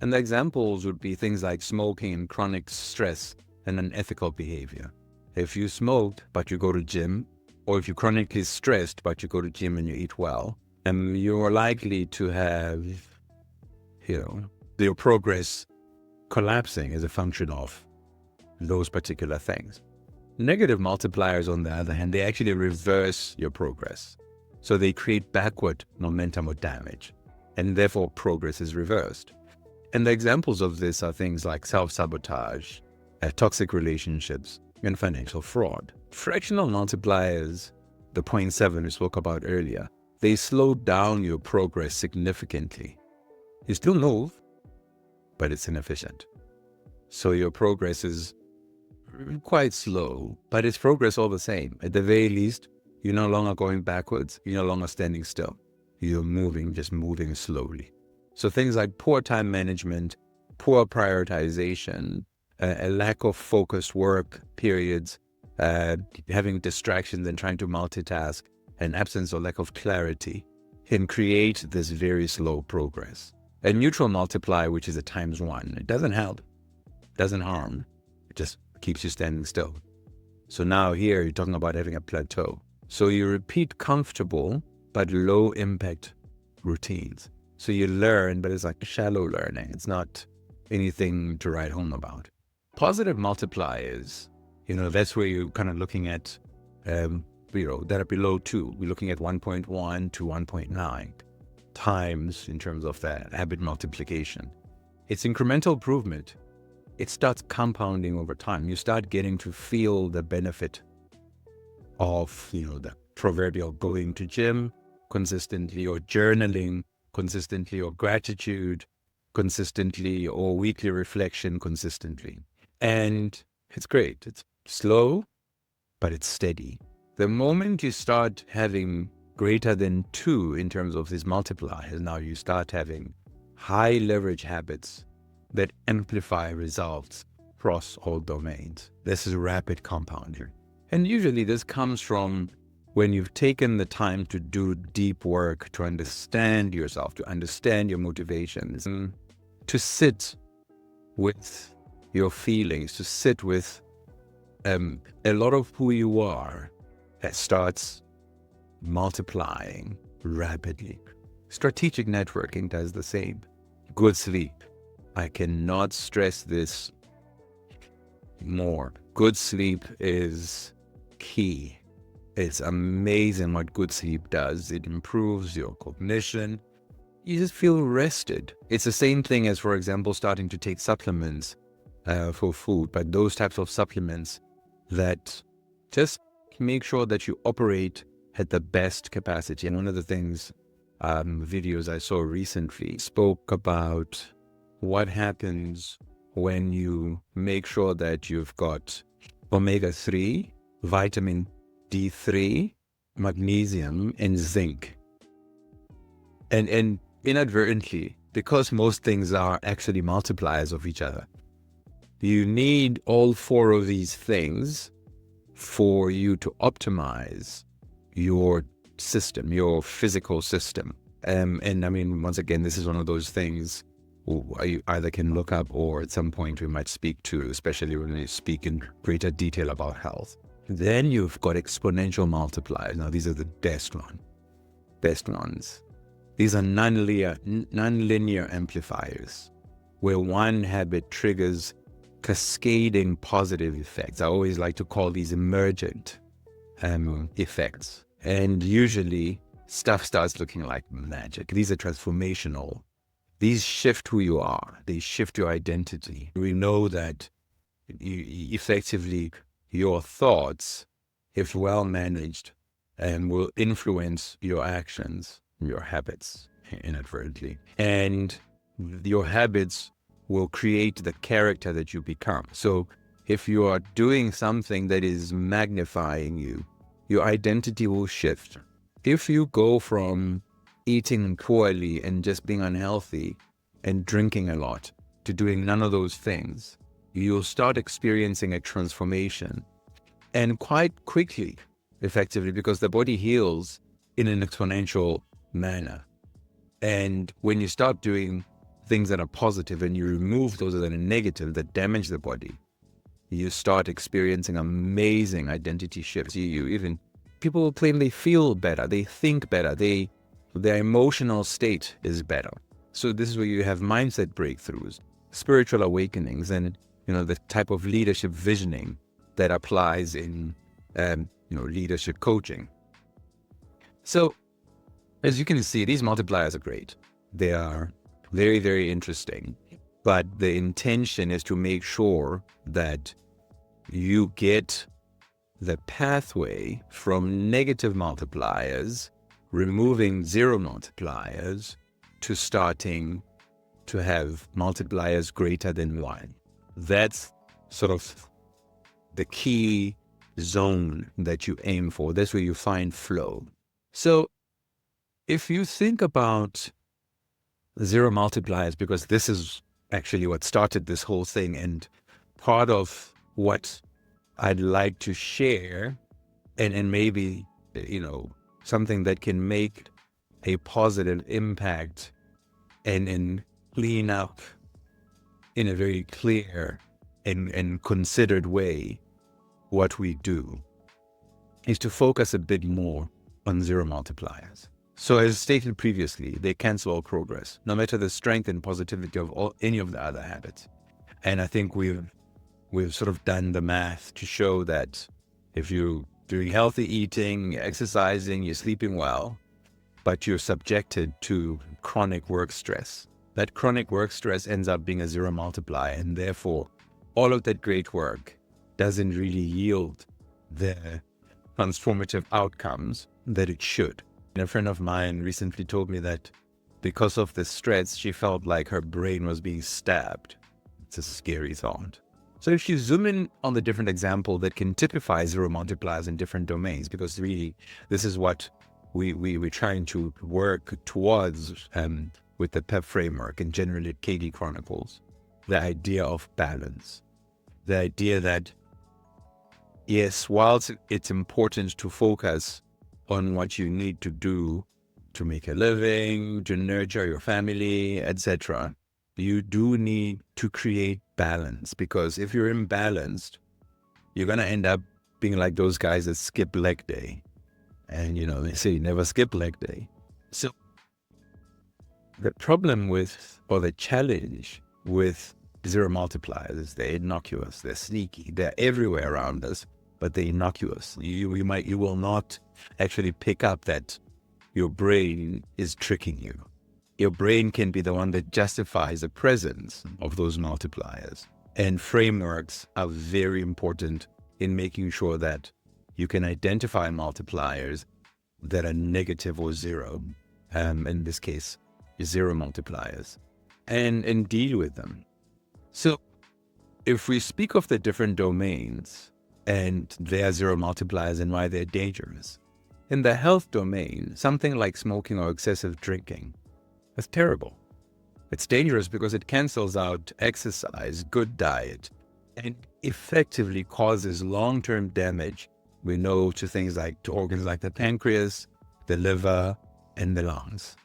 and the examples would be things like smoking and chronic stress and unethical behavior. If you smoked but you go to gym, or if you're chronically stressed but you go to gym and you eat well, you're likely to have, your progress collapsing as a function of those particular things. Negative multipliers, on the other hand, they actually reverse your progress. So they create backward momentum or damage, and therefore progress is reversed. And the examples of this are things like self-sabotage, toxic relationships, and financial fraud. Fractional multipliers, the 0.7 we spoke about earlier, they slow down your progress significantly. You still move, but it's inefficient. So your progress is quite slow, but it's progress all the same. At the very least, you're no longer going backwards. You're no longer standing still. You're moving, just moving slowly. So things like poor time management, poor prioritization, a lack of focused work periods, having distractions and trying to multitask, an absence or lack of clarity can create this very slow progress. A neutral multiplier, which is a ×1, it doesn't help, doesn't harm, it just keeps you standing still. So now here you're talking about having a plateau. So you repeat comfortable but low impact routines. So you learn, but it's like shallow learning. It's not anything to write home about. Positive multipliers, that's where you're kind of looking at, that are below 2. We're looking at 1.1 to 1.9 times in terms of that habit multiplication. It's incremental improvement. It starts compounding over time. You start getting to feel the benefit of, the proverbial going to gym consistently, or journaling consistently, or gratitude consistently, or weekly reflection consistently. And it's great. It's slow, but it's steady. The moment you start having greater than 2 in terms of these multipliers, now you start having high leverage habits that amplify results across all domains. This is rapid compounding. And usually this comes from when you've taken the time to do deep work to understand yourself, to understand your motivations, and to sit with your feelings, to sit with a lot of who you are, that starts multiplying rapidly. Strategic networking does the same. Good sleep. I cannot stress this more. Good sleep is key. It's amazing what good sleep does. It improves your cognition. You just feel rested. It's the same thing as, for example, starting to take supplements for food, but those types of supplements that just make sure that you operate at the best capacity. And one of the things, videos I saw recently spoke about what happens when you make sure that you've got omega-3, vitamin D3, magnesium, and zinc. And inadvertently, because most things are actually multipliers of each other, you need all 4 of these things for you to optimize your system, your physical system. And I mean, once again, this is one of those things you either can look up or at some point we might speak to, especially when we speak in greater detail about health. Then you've got exponential multipliers. Now, these are the best ones. These are nonlinear amplifiers, where one habit triggers cascading positive effects. I always like to call these emergent effects. And usually stuff starts looking like magic. These are transformational. These shift who you are. They shift your identity. We know that effectively your thoughts, if well managed, and will influence your actions, your habits inadvertently. And your habits will create the character that you become. So if you are doing something that is magnifying you, your identity will shift. If you go from eating poorly and just being unhealthy and drinking a lot to doing none of those things, you'll start experiencing a transformation, and quite quickly, effectively, because the body heals in an exponential manner. And when you start doing things that are positive and you remove those that are negative, that damage the body, you start experiencing amazing identity shifts. People will claim they feel better, they think better, their emotional state is better. So this is where you have mindset breakthroughs, spiritual awakenings, and the type of leadership visioning that applies in leadership coaching. So as you can see, these multipliers are great. They are very, very interesting. But the intention is to make sure that you get the pathway from negative multipliers, removing zero multipliers, to starting to have multipliers greater than 1. That's sort of the key zone that you aim for. That's where you find flow. So if you think about zero multipliers, because this is actually what started this whole thing, and part of what I'd like to share, and maybe, something that can make a positive impact and clean up in a very clear and considered way what we do, is to focus a bit more on zero multipliers. So as stated previously, they cancel all progress, no matter the strength and positivity of any of the other habits. And I think we've sort of done the math to show that if you're doing healthy eating, exercising, you're sleeping well, but you're subjected to chronic work stress, that chronic work stress ends up being a zero multiplier, and therefore all of that great work doesn't really yield the transformative outcomes that it should. And a friend of mine recently told me that because of the stress, she felt like her brain was being stabbed. It's a scary thought. So if you zoom in on the different example that can typify zero multipliers in different domains, because really this is what we're trying to work towards with the PEP framework and generally at KD Chronicles, the idea of balance, the idea that, yes, whilst it's important to focus on what you need to do to make a living, to nurture your family, etc., you do need to create balance, because if you're imbalanced, you're going to end up being like those guys that skip leg day. And, they say never skip leg day. So the problem with, or the challenge with zero multipliers is they're innocuous, they're sneaky, they're everywhere around us, but they're innocuous. You will not actually pick up that your brain is tricking you. Your brain can be the one that justifies the presence of those multipliers. And frameworks are very important in making sure that you can identify multipliers that are negative or zero, in this case, zero multipliers, and deal with them. So if we speak of the different domains and their zero multipliers and why they're dangerous, in the health domain, something like smoking or excessive drinking, that's terrible. It's dangerous because it cancels out exercise, good diet, and effectively causes long-term damage, we know, to things like, to organs like the pancreas, the liver, and the lungs,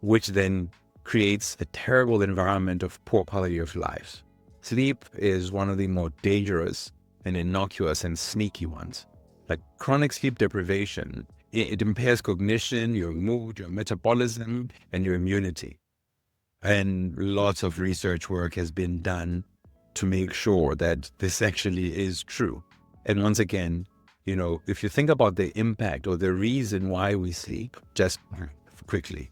which then creates a terrible environment of poor quality of life. Sleep is one of the more dangerous and innocuous and sneaky ones. Like chronic sleep deprivation, it impairs cognition, your mood, your metabolism, and your immunity. And lots of research work has been done to make sure that this actually is true. And once again, if you think about the impact or the reason why we sleep, just quickly,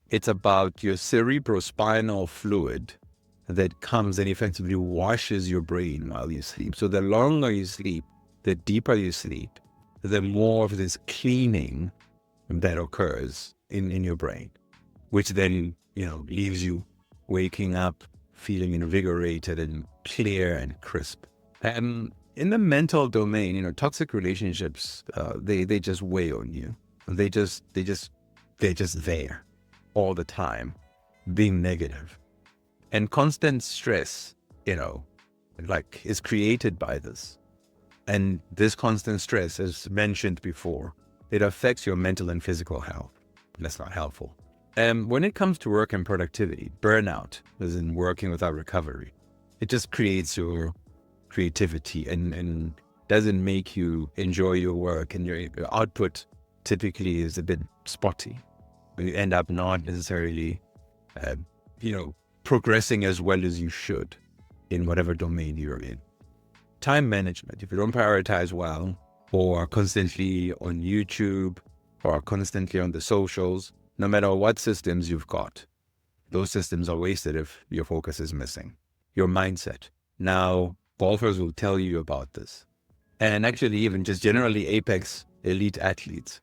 it's about your cerebrospinal fluid that comes and effectively washes your brain while you sleep. So the longer you sleep, the deeper you sleep, the more of this cleaning that occurs in your brain, which then, leaves you waking up feeling invigorated and clear and crisp. And in the mental domain, toxic relationships, they just weigh on you. They're just there all the time, being negative. And constant stress, is created by this. And this constant stress, as mentioned before, it affects your mental and physical health. That's not helpful. When it comes to work and productivity, burnout, as in working without recovery, it just creates your creativity and doesn't make you enjoy your work, and your output typically is a bit spotty. You end up not necessarily, progressing as well as you should in whatever domain you're in. Time management, if you don't prioritize well, or are constantly on YouTube, or are constantly on the socials, no matter what systems you've got, those systems are wasted if your focus is missing. Your mindset. Now, golfers will tell you about this. And actually, even just generally apex elite athletes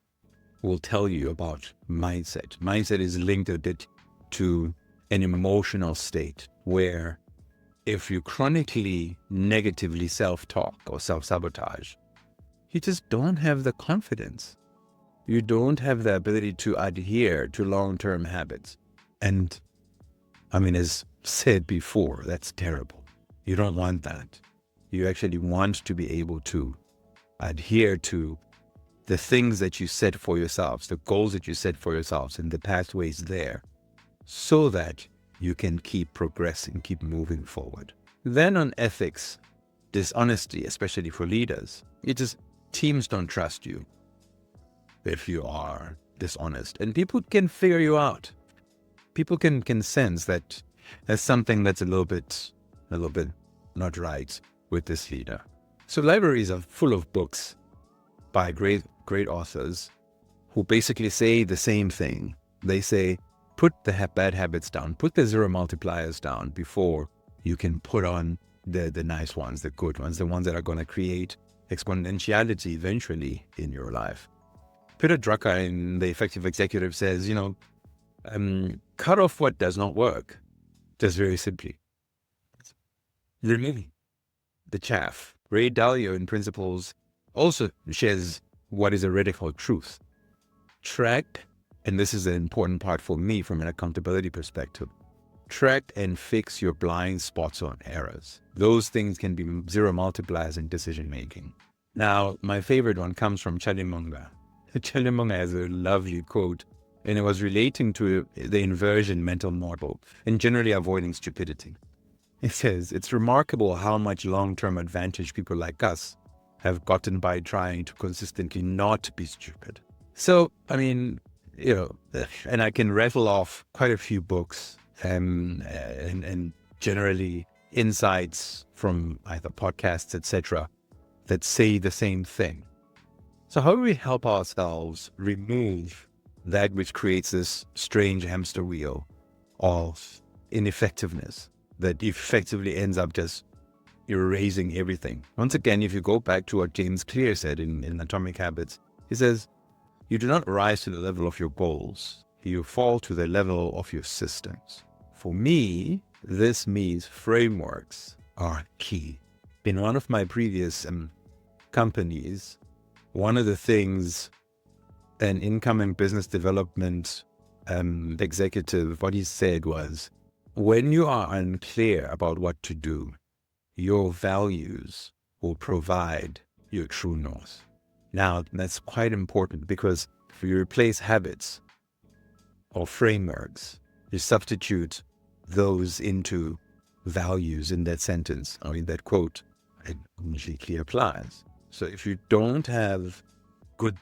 will tell you about mindset. Mindset is linked a bit to an emotional state where if you chronically negatively self-talk or self-sabotage, you just don't have the confidence. You don't have the ability to adhere to long-term habits. And as said before, that's terrible. You don't want that. You actually want to be able to adhere to the things that you set for yourselves, the goals that you set for yourselves, and the pathways there, so that you can keep progressing, keep moving forward. Then on ethics, dishonesty, especially for leaders, teams don't trust you if you are dishonest, and people can figure you out. People can sense that there's something that's a little bit not right with this leader. So libraries are full of books by great authors who basically say the same thing. They say, put the bad habits down, put the zero multipliers down before you can put on the nice ones, the good ones, the ones that are going to create exponentiality eventually in your life. Peter Drucker in The Effective Executive says, cut off what does not work, just very simply. Remove the chaff. Ray Dalio in Principles also shares what is a radical truth. Track, and this is an important part for me from an accountability perspective, track and fix your blind spots on errors. Those things can be zero multipliers in decision making. Now, my favorite one comes from Chalimunga. Chalimunga has a lovely quote, and it was relating to the inversion mental model and generally avoiding stupidity. It says, it's remarkable how much long-term advantage people like us have gotten by trying to consistently not be stupid. So, and I can rattle off quite a few books and generally insights from either podcasts, etc., that say the same thing. So how do we help ourselves remove that which creates this strange hamster wheel of ineffectiveness that effectively ends up just erasing everything? Once again, if you go back to what James Clear said in Atomic Habits, he says, you do not rise to the level of your goals. You fall to the level of your systems. For me, this means frameworks are key. In one of my previous companies, one of the things an incoming business development executive, what he said was, when you are unclear about what to do, your values will provide your true north. Now, that's quite important because if you replace habits or frameworks, you substitute those into values in that sentence or in that quote, it completely applies. So if you don't have good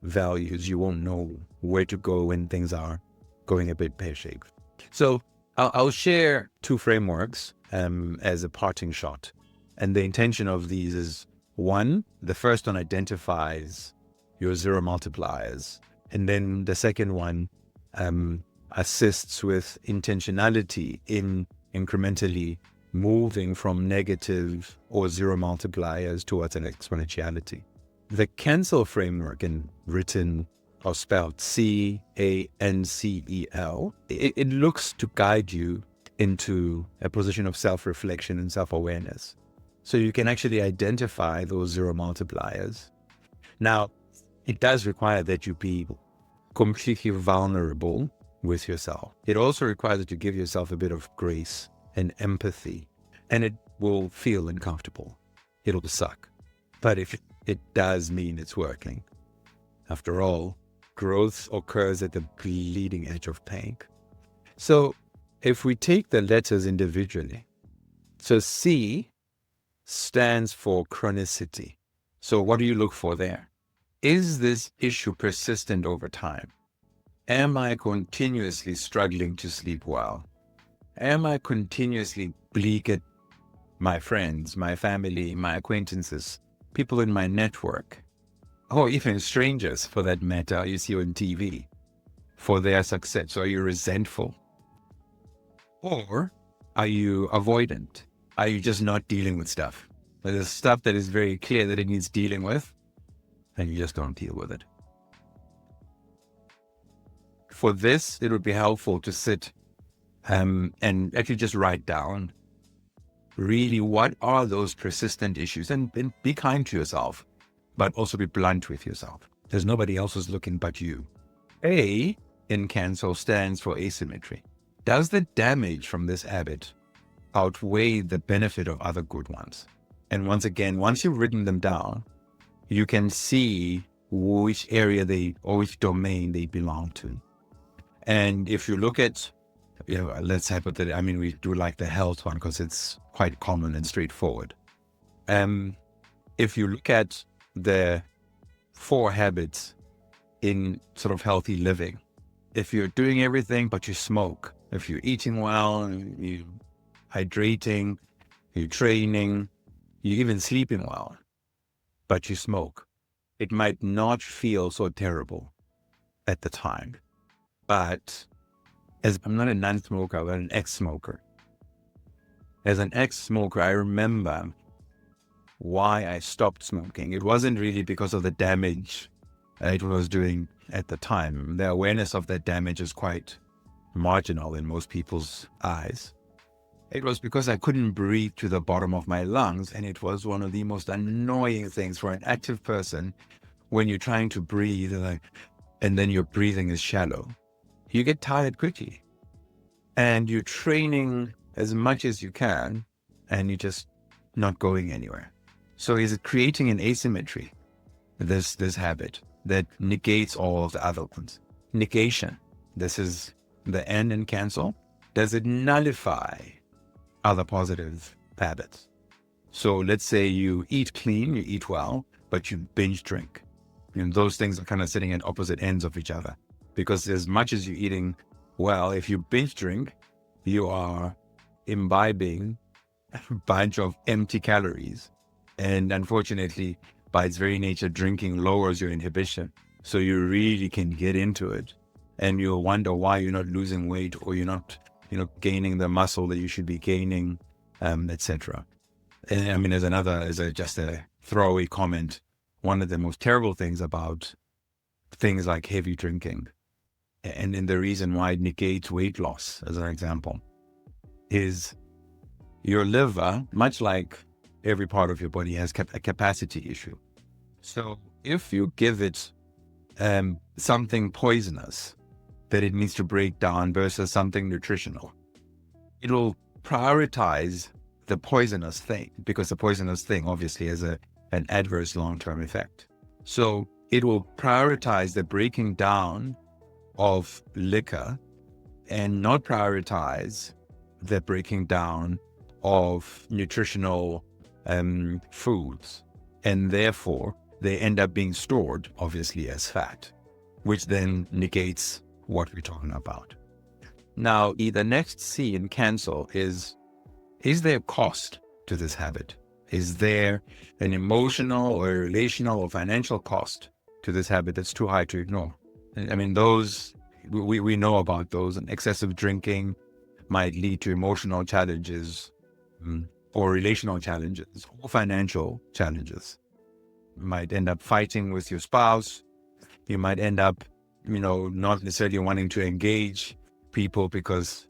values, you won't know where to go when things are going a bit pear-shaped. So I'll share two frameworks as a parting shot. And the intention of these is, one, the first one identifies your zero multipliers. And then the second one assists with intentionality in incrementally moving from negative or zero multipliers towards an exponentiality. The cancel framework, and written or spelled CANCEL, it looks to guide you into a position of self-reflection and self-awareness. So you can actually identify those zero multipliers. Now, it does require that you be completely vulnerable with yourself. It also requires that you give yourself a bit of grace and empathy, and it will feel uncomfortable. It'll suck. But if it does mean it's working. After all, growth occurs at the bleeding edge of pain. So if we take the letters individually, so C stands for chronicity. So what do you look for there? Is this issue persistent over time? Am I continuously struggling to sleep well? Am I continuously bleak at my friends, my family, my acquaintances, people in my network, or even strangers for that matter you see on TV, for their success? Are you resentful? Or are you avoidant? Are you just not dealing with stuff? There's stuff that is very clear that it needs dealing with, and you just don't deal with it. For this, it would be helpful to sit and actually just write down really what are those persistent issues, and be kind to yourself, but also be blunt with yourself. There's nobody else who's looking but you. A in cancel stands for asymmetry. Does the damage from this habit outweigh the benefit of other good ones? And once again, once you've written them down, you can see which area or which domain they belong to. And if you look at, let's hypothetically, we do like the health one because it's quite common and straightforward. If you look at the 4 habits in sort of healthy living, if you're doing everything but you smoke, if you're eating well, you're hydrating, you're training, you're even sleeping well, but you smoke, it might not feel so terrible at the time. But as I'm not a non-smoker, but an ex-smoker. As an ex-smoker, I remember why I stopped smoking. It wasn't really because of the damage it was doing at the time. The awareness of that damage is quite marginal in most people's eyes. It was because I couldn't breathe to the bottom of my lungs, and it was one of the most annoying things for an active person when you're trying to breathe and then your breathing is shallow. You get tired quickly, and you're training as much as you can, and you're just not going anywhere. So is it creating an asymmetry, this habit that negates all of the other ones? Negation, this is the N in cancel. Does it nullify other positive habits? So let's say you eat clean, you eat well, but you binge drink. Those things are kind of sitting at opposite ends of each other. Because as much as you're eating well, if you binge drink, you are imbibing a bunch of empty calories. And unfortunately, by its very nature, drinking lowers your inhibition. So you really can get into it. And you'll wonder why you're not losing weight, or you're not, gaining the muscle that you should be gaining, etc. And as just a throwaway comment, one of the most terrible things about things like heavy drinking, and the reason why it negates weight loss, as an example, is your liver, much like every part of your body, has a capacity issue. So if you give it something poisonous that it needs to break down versus something nutritional, it'll prioritize the poisonous thing, because the poisonous thing obviously has an adverse long-term effect. So it will prioritize the breaking down of liquor and not prioritize the breaking down of nutritional foods. And therefore, they end up being stored, obviously, as fat, which then negates what we're talking about. Now, the next C in cancel is there a cost to this habit? Is there an emotional or relational or financial cost to this habit that's too high to ignore? Those, we know about those, and excessive drinking might lead to emotional challenges or relational challenges or financial challenges. might end up fighting with your spouse. You might end up, not necessarily wanting to engage people because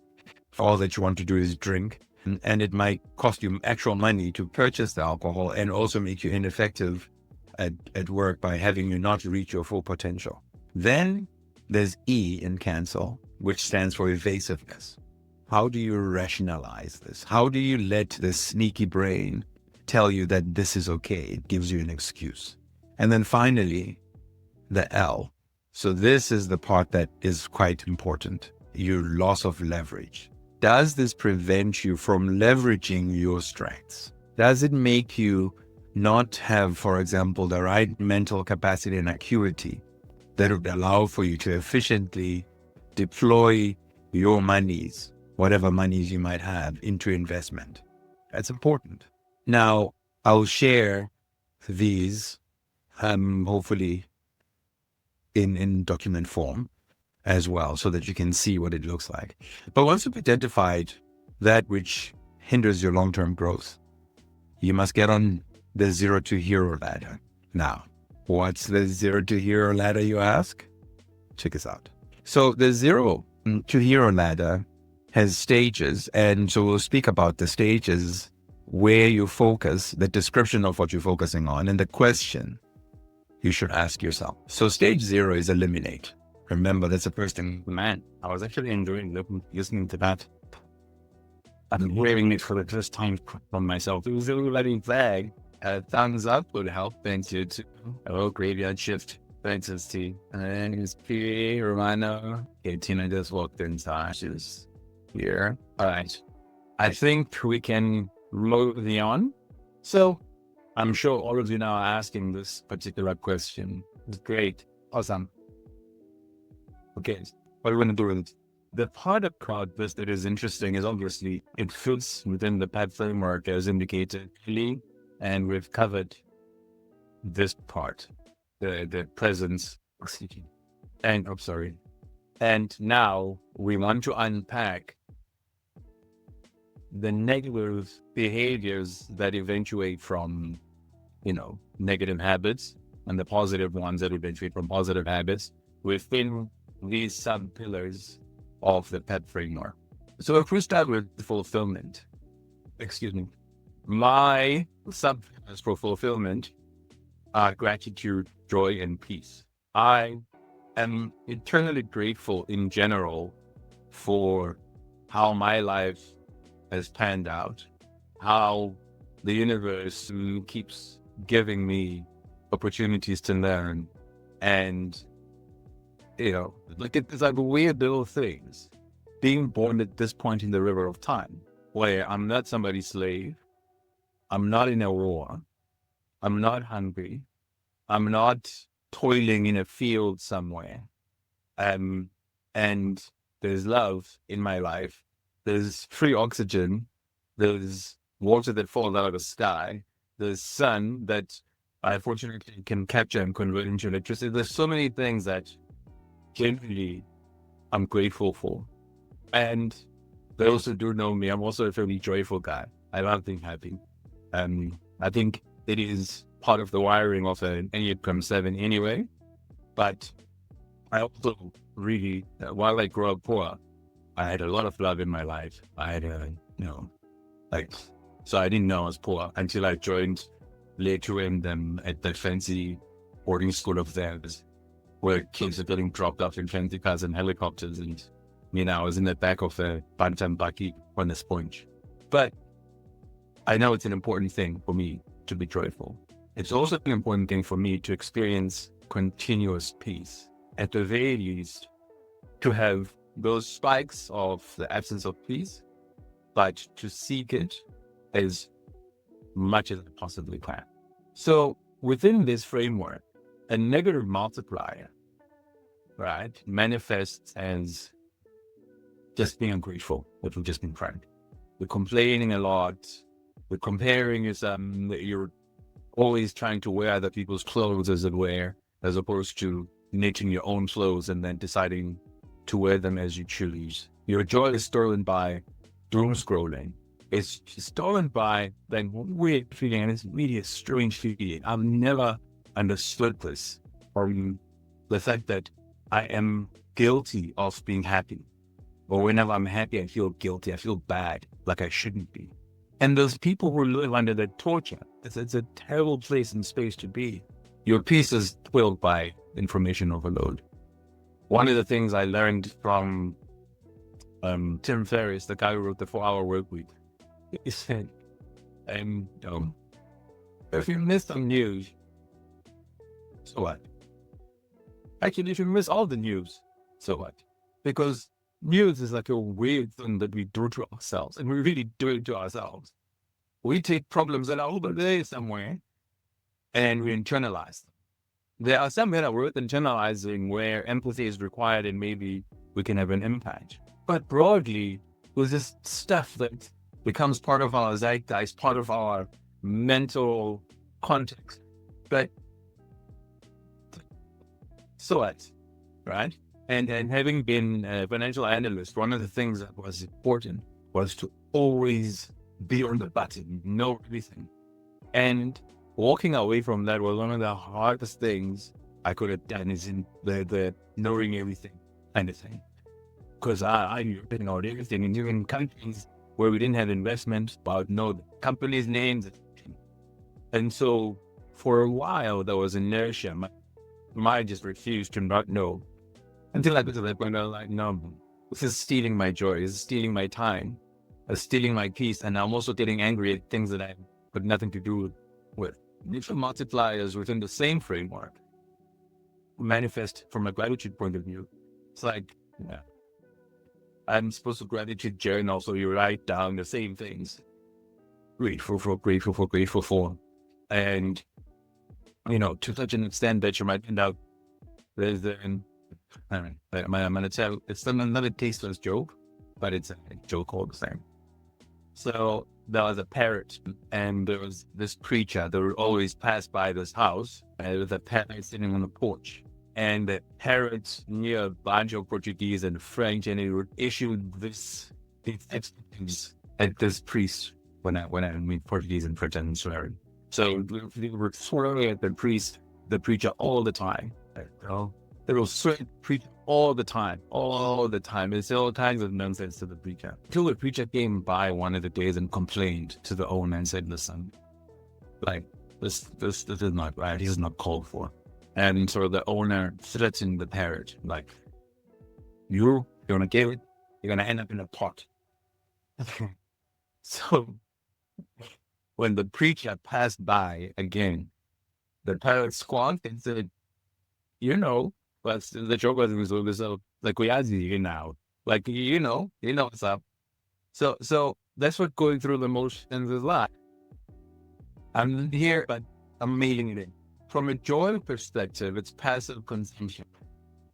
all that you want to do is drink. And it might cost you actual money to purchase the alcohol and also make you ineffective at work by having you not reach your full potential. Then there's E in cancel, which stands for evasiveness. How do you rationalize this? How do you let the sneaky brain tell you that this is okay? It gives you an excuse. And then finally, the L. So this is the part that is quite important. Your loss of leverage. Does this prevent you from leveraging your strengths? Does it make you not have, for example, the right mental capacity and acuity that would allow for you to efficiently deploy your monies, whatever monies you might have, into investment? That's important. Now, I'll share these, hopefully in document form as well, so that you can see what it looks like. But once you've identified that which hinders your long-term growth, you must get on the 0 to hero ladder. Now, what's the 0 to hero ladder, you ask? Check this out. So the 0 to hero ladder has stages, and so we'll speak about the stages, where you focus, the description of what you're focusing on, and the question you should ask yourself. So stage 0 is eliminate. Remember, that's the first thing. Man, I was actually enjoying listening to that. I'm hearing it for the first time from myself. It was a letting flag. A thumbs up would help. Thank you to hello graveyard shift. Thanks, T. And it's P. Romano. Okay, Tina just walked inside. She's here. All right. I think we can move on. So I'm sure all of you now are asking this particular question. It's great. Awesome. Okay, what are we going to do with it? The part about this that is interesting is obviously it fits within the PET framework as indicated clearly, and we've covered this part, the presence, and now we want to unpack the negative behaviors that eventuate from, negative habits, and the positive ones that eventuate from positive habits within these sub-pillars of the PET framework. So if we start with fulfillment, my sub-pillars for fulfillment are gratitude, joy, and peace. I am eternally grateful in general for how my life has panned out, how the universe keeps giving me opportunities to learn, and it's like weird little things. Being born at this point in the river of time, where I'm not somebody's slave, I'm not in a war, I'm not hungry, I'm not toiling in a field somewhere, and there's love in my life, there's free oxygen, there's water that falls out of the sky, there's sun that I fortunately can capture and convert into electricity. There's so many things that generally I'm grateful for. And those who do know me, I'm also a fairly joyful guy. I love being happy. I think it is part of the wiring of an Enneagram 7 anyway. But I also really, while I grew up poor, I had a lot of love in my life. I had so I didn't know I was poor until I joined later in them at the fancy boarding school of theirs, where kids are getting dropped off in fancy cars and helicopters, and I was in the back of a bantam bucky on the sponge. But I know it's an important thing for me to be joyful. It's also an important thing for me to experience continuous peace. At the very least, to have those spikes of the absence of peace, but to seek it as much as I possibly can. So within this framework, a negative multiplier, right, manifests as just being ungrateful, if we've just been frank. We're complaining a lot. We're comparing yourself. You're always trying to wear other people's clothes, as it were, as opposed to knitting your own clothes and then deciding to wear them as you choose. Your joy is stolen by doom scrolling. It's stolen by that weird feeling, and it's really a strange feeling. I've never understood this from the fact that I am guilty of being happy. Or whenever I'm happy, I feel guilty. I feel bad, like I shouldn't be. And those people who live under that torture, it's a terrible place and space to be. Your peace is spoiled by information overload. One of the things I learned from Tim Ferriss, the guy who wrote the 4-Hour Workweek, he said, if you miss some news, so what? Actually, if you miss all the news, so what? Because news is like a weird thing that we do to ourselves, and we really do it to ourselves. We take problems that are over there somewhere, and we internalize them. There are some that are worth internalizing where empathy is required, and maybe we can have an impact. But broadly, with this stuff that becomes part of our zeitgeist, part of our mental context. But so what, right? And having been a financial analyst, one of the things that was important was to always be on the button, know everything. And walking away from that was one of the hardest things I could have done, is in the knowing everything kind of thing. Because I knew everything, and even in countries where we didn't have investment, but I would know the companies' names. And so for a while, there was inertia. My mind just refused to not know. Until I got to that point, I was like, no, this is stealing my joy. This is stealing my time. It's stealing my peace. And I'm also getting angry at things that I got nothing to do with. Different multipliers within the same framework manifest from a gratitude point of view. It's like, yeah, I'm supposed to gratitude journal, so you write down the same things. Grateful for. And, to such an extent that you might end up, I'm going to tell, it's another tasteless joke, but it's a joke all the same. So there was a parrot, and there was this preacher that would always pass by this house, and with a parrot sitting on the porch. And the parrot knew a bunch of Portuguese and French, and he would issue these expletives at this priest when I mean Portuguese and French and swearing. So they were swearing at the preacher all the time. They will swear at the preacher all the time. It's all kinds of nonsense to the preacher. Until the preacher came by one of the days and complained to the owner and said, listen, like, this is not right. This is not called for. And so the owner threatened the parrot, like, you're going to get it, you're going to end up in a pot. So when the preacher passed by again, the parrot squawked and said, but the joke was so, like, we ask you now, like, what's up. So that's what going through the motions is like. I'm here, but I'm making it. From a joy perspective, it's passive consumption.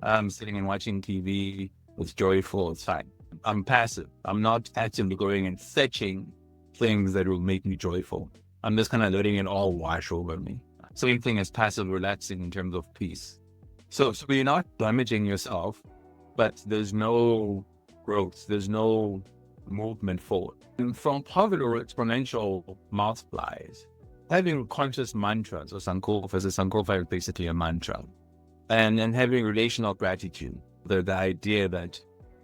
I'm sitting and watching TV. It's joyful. It's fine. I'm passive. I'm not actively going and fetching things that will make me joyful. I'm just kind of letting it all wash over me. Same thing as passive relaxing in terms of peace. So you're not damaging yourself, but there's no growth. There's no movement forward. And from positive or exponential multipliers, having conscious mantras, or Sankofa is basically a mantra, and having relational gratitude, the idea that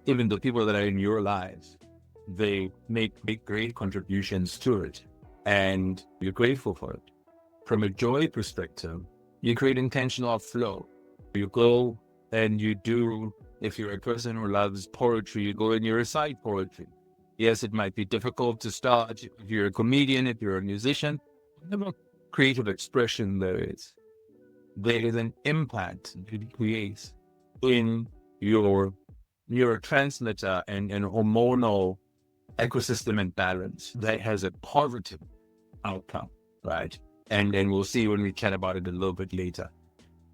even the people that are in your lives, they make great contributions to it, and you're grateful for it. From a joy perspective, you create intentional flow. You go and you do, if you're a person who loves poetry, you go and you recite poetry. Yes, it might be difficult to start if you're a comedian, if you're a musician. Whatever creative expression there is an impact it creates in your neurotransmitter and hormonal ecosystem and balance that has a positive outcome, right? And then we'll see when we chat about it a little bit later.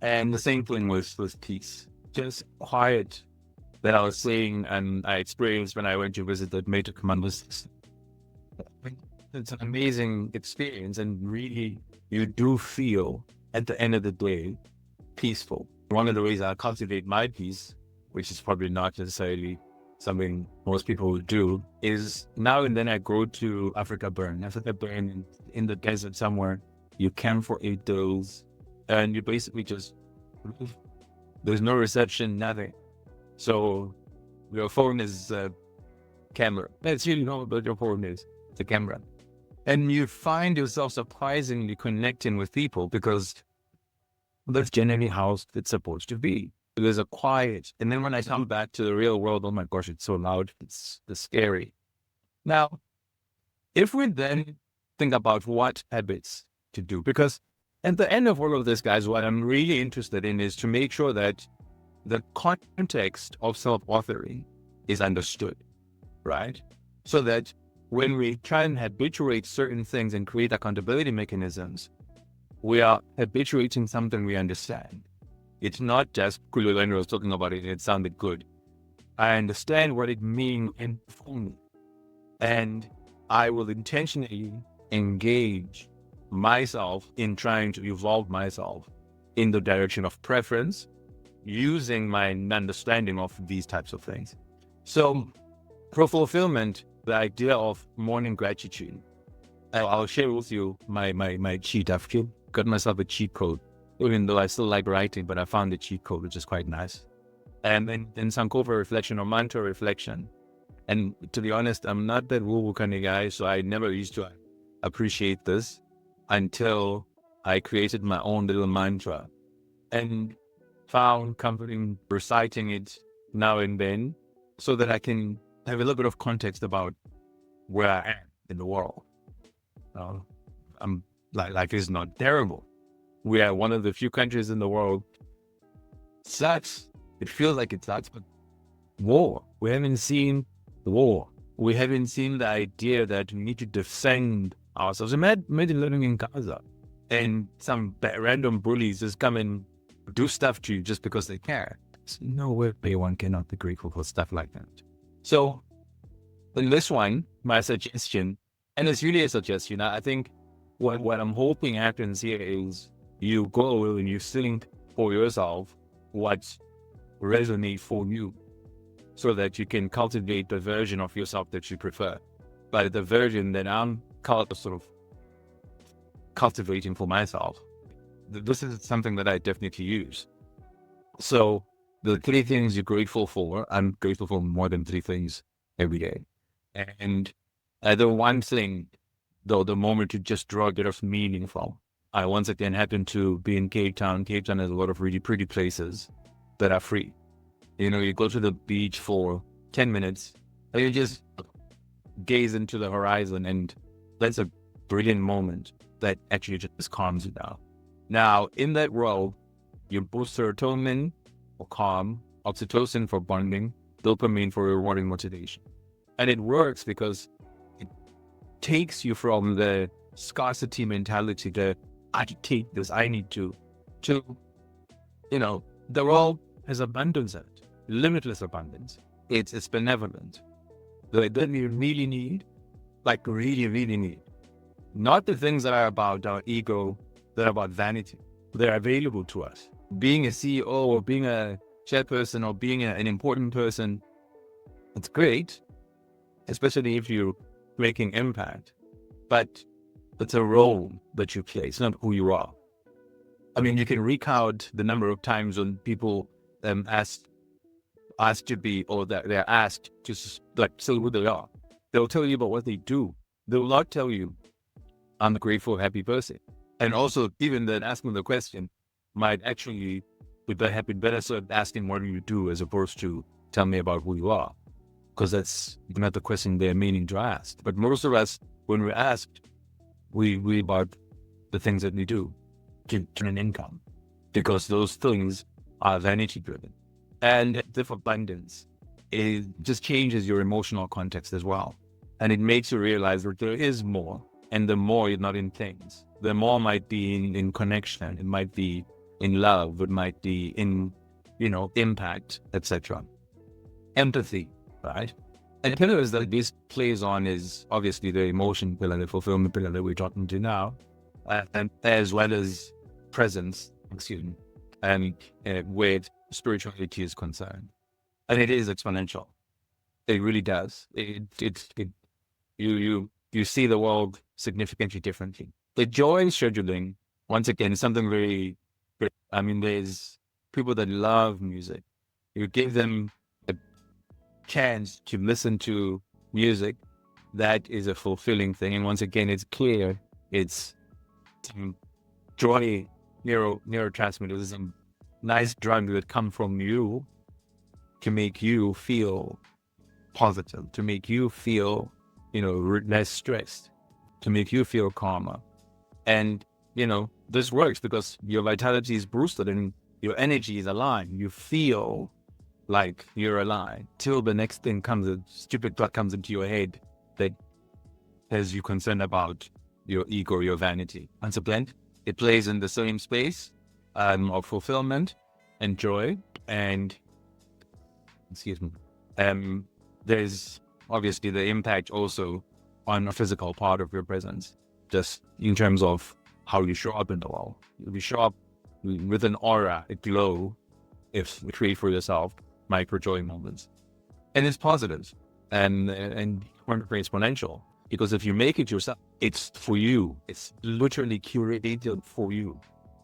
And the same thing with peace. Just quiet that I was saying, and I experienced when I went to visit the Major Command System. It's an amazing experience, and really, you do feel at the end of the day peaceful. One of the ways I cultivate my peace, which is probably not necessarily something most people would do, is now and then I go to Africa Burn in the desert somewhere. You camp for 8 days, and you basically just, there's no reception, nothing. So your phone is a camera. That's really not what your phone is. It's a camera. And you find yourself surprisingly connecting with people because that's generally how it's supposed to be. There's a quiet. And then when I come back to the real world, oh my gosh, it's so loud. It's scary. Now, if we then think about what habits to do, because at the end of all of this, guys, what I'm really interested in is to make sure that the context of self-authoring is understood, right? So that when we try and habituate certain things and create accountability mechanisms, we are habituating something we understand. It's not just Kululendra was talking about it, it sounded good. I understand what it means in full, and I will intentionally engage myself in trying to evolve myself in the direction of preference, using my understanding of these types of things. So for fulfillment, the idea of morning gratitude, I'll share with you my cheat. I've got myself a cheat code, even though I still like writing, but I found the cheat code, which is quite nice. And then Sankofa reflection or mantra reflection. And to be honest, I'm not that woo-woo kind of guy, so I never used to appreciate this until I created my own little mantra and found comforting reciting it now and then so that I can have a little bit of context about where I am in the world. I'm life is not terrible. We are one of the few countries in the world. Sucks. It feels like it sucks, but war. We haven't seen the war. We haven't seen the idea that we need to defend ourselves. Imagine living in Gaza and some random bullies just come and do stuff to you just because they care. There's no way one cannot be grateful for stuff like that. So in this one, my suggestion, and it's really a suggestion, I think what I'm hoping happens here is you go and you think for yourself what resonates for you so that you can cultivate the version of yourself that you prefer. But the version that I'm sort of cultivating for myself, this is something that I definitely use. So the 3 things you're grateful for, I'm grateful for more than 3 things every day. And the one thing, though, the moment to just draw a bit of meaning from, I once again happened to be in Cape Town. Cape Town has a lot of really pretty places that are free. You know, you go to the beach for 10 minutes and you just gaze into the horizon, and that's a brilliant moment that actually just calms you down. Now, in that role, you boost serotonin for calm, oxytocin for bonding, dopamine for rewarding motivation. And it works because it takes you from the scarcity mentality, the I take this, I need to, you know, the world has abundance in it, limitless abundance. It's benevolent. That you really need, like really, really need. Not the things that are about our ego, that are about vanity. They're available to us. Being a CEO or being a chairperson or being an important person, it's great, especially if you're making impact. But it's a role that you play. It's not who you are. I mean, you can recount the number of times when people asked to be, or that they're asked to like say who they are. They'll tell you about what they do. They will not tell you, I'm a grateful, happy person. And also, even then asking the question might actually be better served asking what do you do as opposed to tell me about who you are. Because that's not the question they're meaning to ask. But most of us, when we're asked, we about the things that we do to turn an income, because those things are vanity driven. And the abundance, it just changes your emotional context as well. And it makes you realize that there is more, and the more is not in things. The more might be in connection, it might be in love, it might be in, impact, etc. Empathy, right? And the pillars that this plays on is obviously the emotion pillar, the fulfillment pillar that we're talking to now, and as well as presence, and where spirituality is concerned. And it is exponential. It really does. You see the world significantly differently. The joy scheduling, once again, is something very I mean, there's people that love music. You give them a chance to listen to music. That is a fulfilling thing. And once again, it's clear, it's joy, neurotransmitters, some nice drugs that come from you to make you feel positive, to make you feel, less stressed, to make you feel calmer. And, this works because your vitality is boosted and your energy is aligned. You feel like you're aligned till the next thing comes, a stupid thought comes into your head that has you concerned about your ego, your vanity. Unsupplant, it plays in the same space of fulfillment and joy. And, there's obviously the impact also on the physical part of your presence, just in terms of how you show up in the world. If you show up with an aura, a glow, if you create for yourself micro joy moments. And it's positive and wonderfully exponential, because if you make it yourself, it's for you. It's literally curated for you.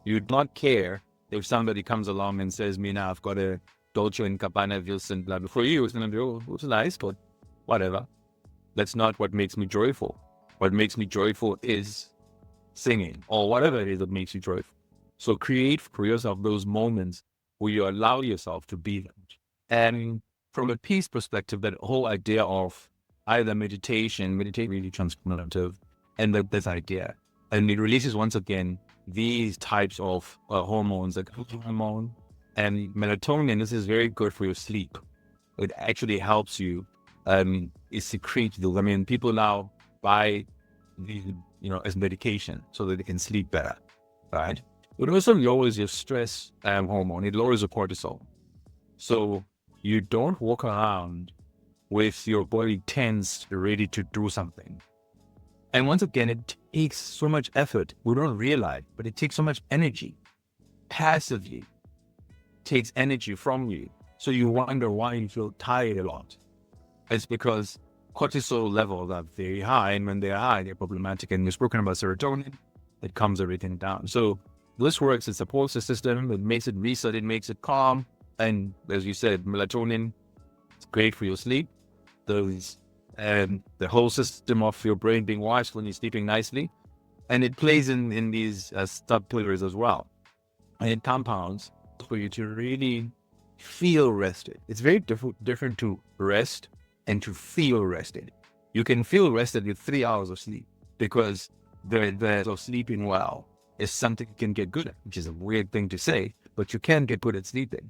You'd not care if somebody comes along and says, Mina, I've got a Dolce & Gabbana Wilson, blah, blah. For you, it's going to be, oh, it's nice, but whatever. That's not what makes me joyful. What makes me joyful is singing or whatever it is that makes you joyful. So create for yourself those moments where you allow yourself to be them. And from a peace perspective, that whole idea of either meditation really transformative, and this idea. And it releases, once again, these types of hormones, like hormone and melatonin. This is very good for your sleep. It actually helps you secrete those. I mean, people now buy these, as medication so that they can sleep better, right? It also lowers your stress hormone. It lowers your cortisol. So you don't walk around with your body tense, ready to do something. And once again, it takes so much effort. We don't realize, but it takes so much energy. Passively takes energy from you. So you wonder why you feel tired a lot. It's because cortisol levels are very high, and when they're high, they're problematic. And we've spoken about serotonin, that calms everything down. So this works, it supports the system, it makes it reset, it makes it calm. And as you said, melatonin, it's great for your sleep. The whole system of your brain being washed when you're sleeping nicely. And it plays in these sub-pillars as well. And it compounds for you to really feel rested. It's very different to rest and to feel rested. You can feel rested with 3 hours of sleep, because the sleeping well is something you can get good at, which is a weird thing to say, but you can get good at sleeping.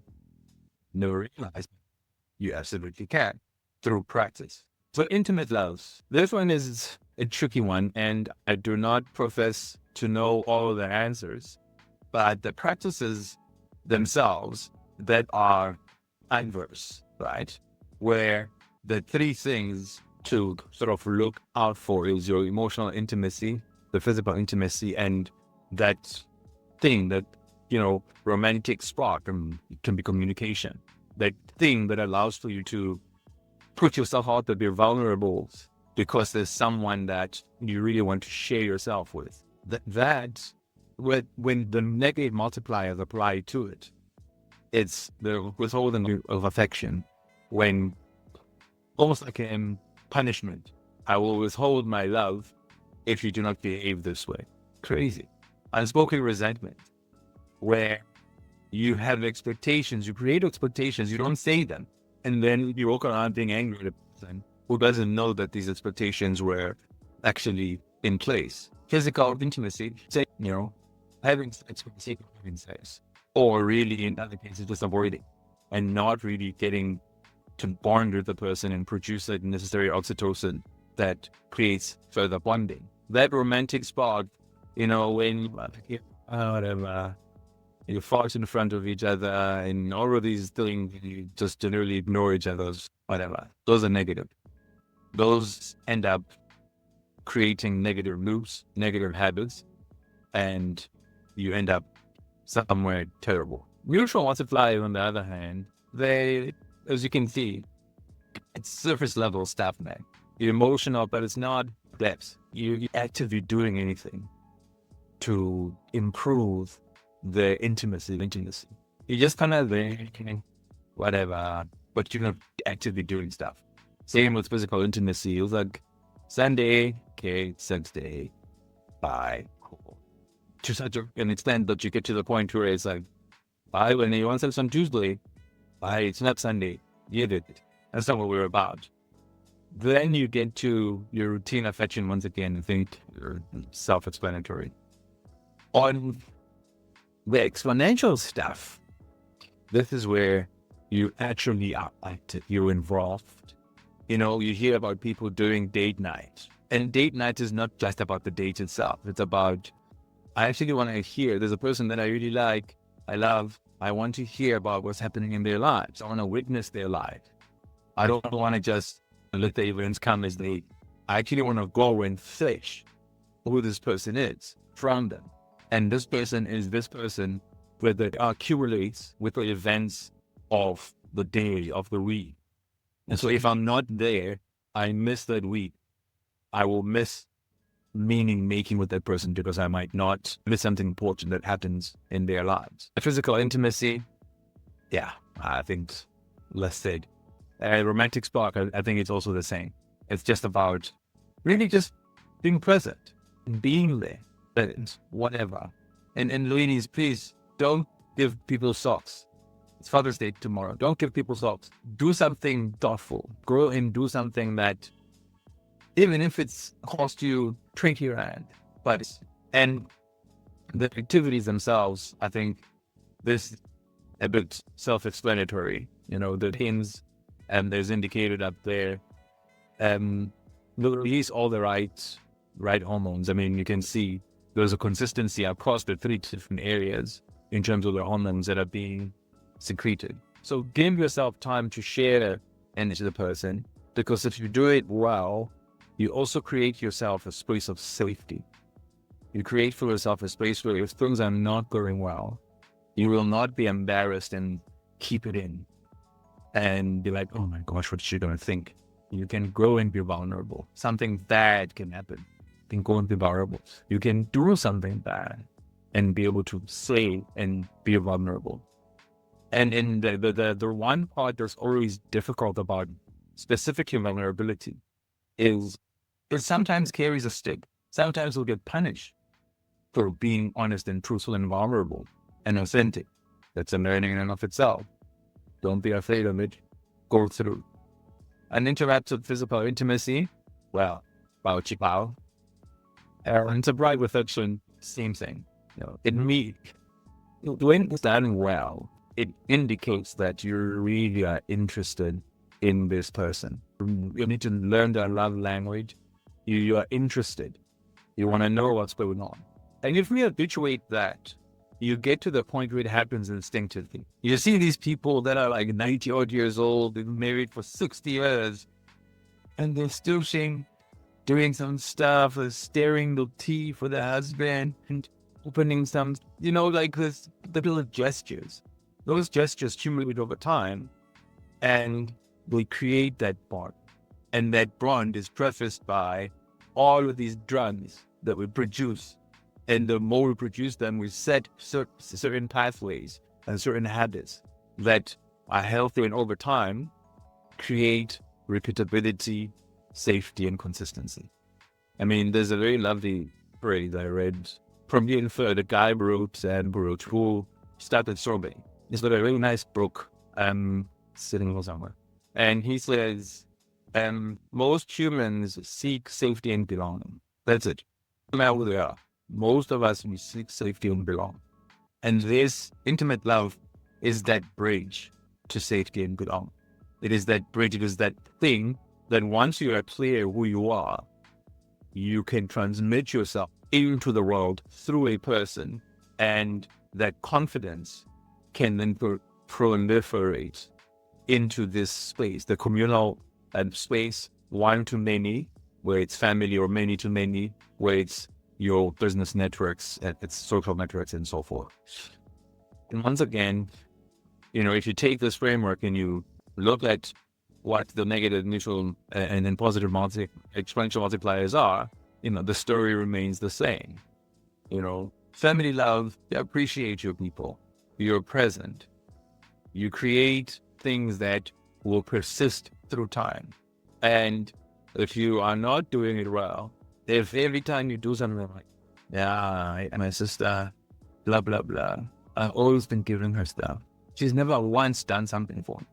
Never realize you absolutely can through practice. So intimate loves. This one is a tricky one, and I do not profess to know all the answers, but the practices themselves that are adverse, right? Where the three things to sort of look out for is your emotional intimacy, the physical intimacy, and that thing that, romantic spark can be communication. That thing that allows for you to put yourself out there, be vulnerable, because there's someone that you really want to share yourself with. When the negative multipliers apply to it, it's the withholding of affection. When almost like a punishment, I will withhold my love if you do not behave this way. Crazy. Unspoken resentment, where you have expectations, you create expectations, you don't say them, and then you walk around being angry at a person who doesn't know that these expectations were actually in place. Physical intimacy, say, having sex for the sake of having sex, or really in other cases just avoiding and not really getting to bond with the person and produce that necessary oxytocin that creates further bonding. That romantic spark, when whatever, you fart in front of each other and all of these things, you just generally ignore each other's whatever. Those are negative. Those end up creating negative loops, negative habits, and you end up somewhere terrible. Mutual multipliers, on the other hand, they, as you can see, it's surface level stuff, man. You're emotional, but it's not depth. You're actively doing anything to improve the intimacy. You're just kind of there, whatever, but you're not actively doing stuff. Same with physical intimacy. It was like Sunday, okay, sex day, bye, cool. To such an extent that you get to the point where it's like, bye, when you want sex on Tuesday, bye, it's not Sunday. You did it. That's not what we're about. Then you get to your routine affection once again. I think you're self-explanatory. On the exponential stuff, this is where you actually are active. You're involved. You hear about people doing date night. And date night is not just about the date itself. It's about, I actually want to hear, there's a person that I really like, I love, I want to hear about what's happening in their lives. I want to witness their life. I don't want to just let the events come as they, I actually want to go and fish who this person is from them. And this person is this person where it accumulates with the events of the day, of the week. And so if I'm not there, I miss that week. I will miss meaning making with that person because I might not miss something important that happens in their lives. Physical intimacy, yeah, I think less said. Romantic spark, I think it's also the same. It's just about really just being present, being there, whatever. And ladies, please don't give people socks. It's Father's Day tomorrow. Don't give people socks. Do something thoughtful. Grow and do something that, even if it's cost you 20 rand, and the activities themselves, I think this a bit self-explanatory. The hints, and there's indicated up there, will release all the right hormones. I mean, you can see there's a consistency across the 3 different areas in terms of the hormones that are being secreted. So give yourself time to share into the person, because if you do it well, you also create yourself a space of safety. You create for yourself a space where if things are not going well, you will not be embarrassed and keep it in and be like, oh my gosh, what's she going to think? You can grow and be vulnerable. Something bad can happen. You can go and be vulnerable. You can do something bad and be able to say and be vulnerable. And in the one part that's always difficult about specific vulnerability is it sometimes carries a stick. Sometimes we'll get punished for being honest and truthful and vulnerable and authentic. That's a learning in and of itself. Don't be afraid of it. Go through. Uninterrupted physical intimacy, well, bao chi bao. Interbright affection, same thing. When it's done well, it indicates that you really are interested in this person. You need to learn their love language. You are interested. You want to know what's going on. And if we habituate that, you get to the point where it happens instinctively. You see these people that are like 90 odd years old, they've been married for 60 years, and they're still doing some stuff, staring the tea for the husband and opening some, like this, the little gestures. Those gestures accumulate over time and we create that bond. And that bond is prefaced by all of these drugs that we produce. And the more we produce them, we set certain pathways and certain habits that are healthy and over time create repeatability, safety, and consistency. I mean, there's a very lovely phrase I read from the guy wrote who started Sorbet. He's got a really nice book, sitting somewhere. And he says, most humans seek safety and belonging. That's it. No matter who they are. Most of us, we seek safety and belonging. And this intimate love is that bridge to safety and belonging. It is that bridge, it is that thing that once you are clear who you are, you can transmit yourself into the world through a person, and that confidence can then proliferate into this space, the communal space, one to many, where it's family, or many to many, where it's your business networks, its social networks, and so forth. And once again, if you take this framework and you look at what the negative, neutral, and then positive exponential multipliers are, the story remains the same. Family love, you appreciate your people. You're present. You create things that will persist through time. And if you are not doing it well, if every time you do something like, yeah, my sister, blah, blah, blah, I've always been giving her stuff. She's never once done something for me.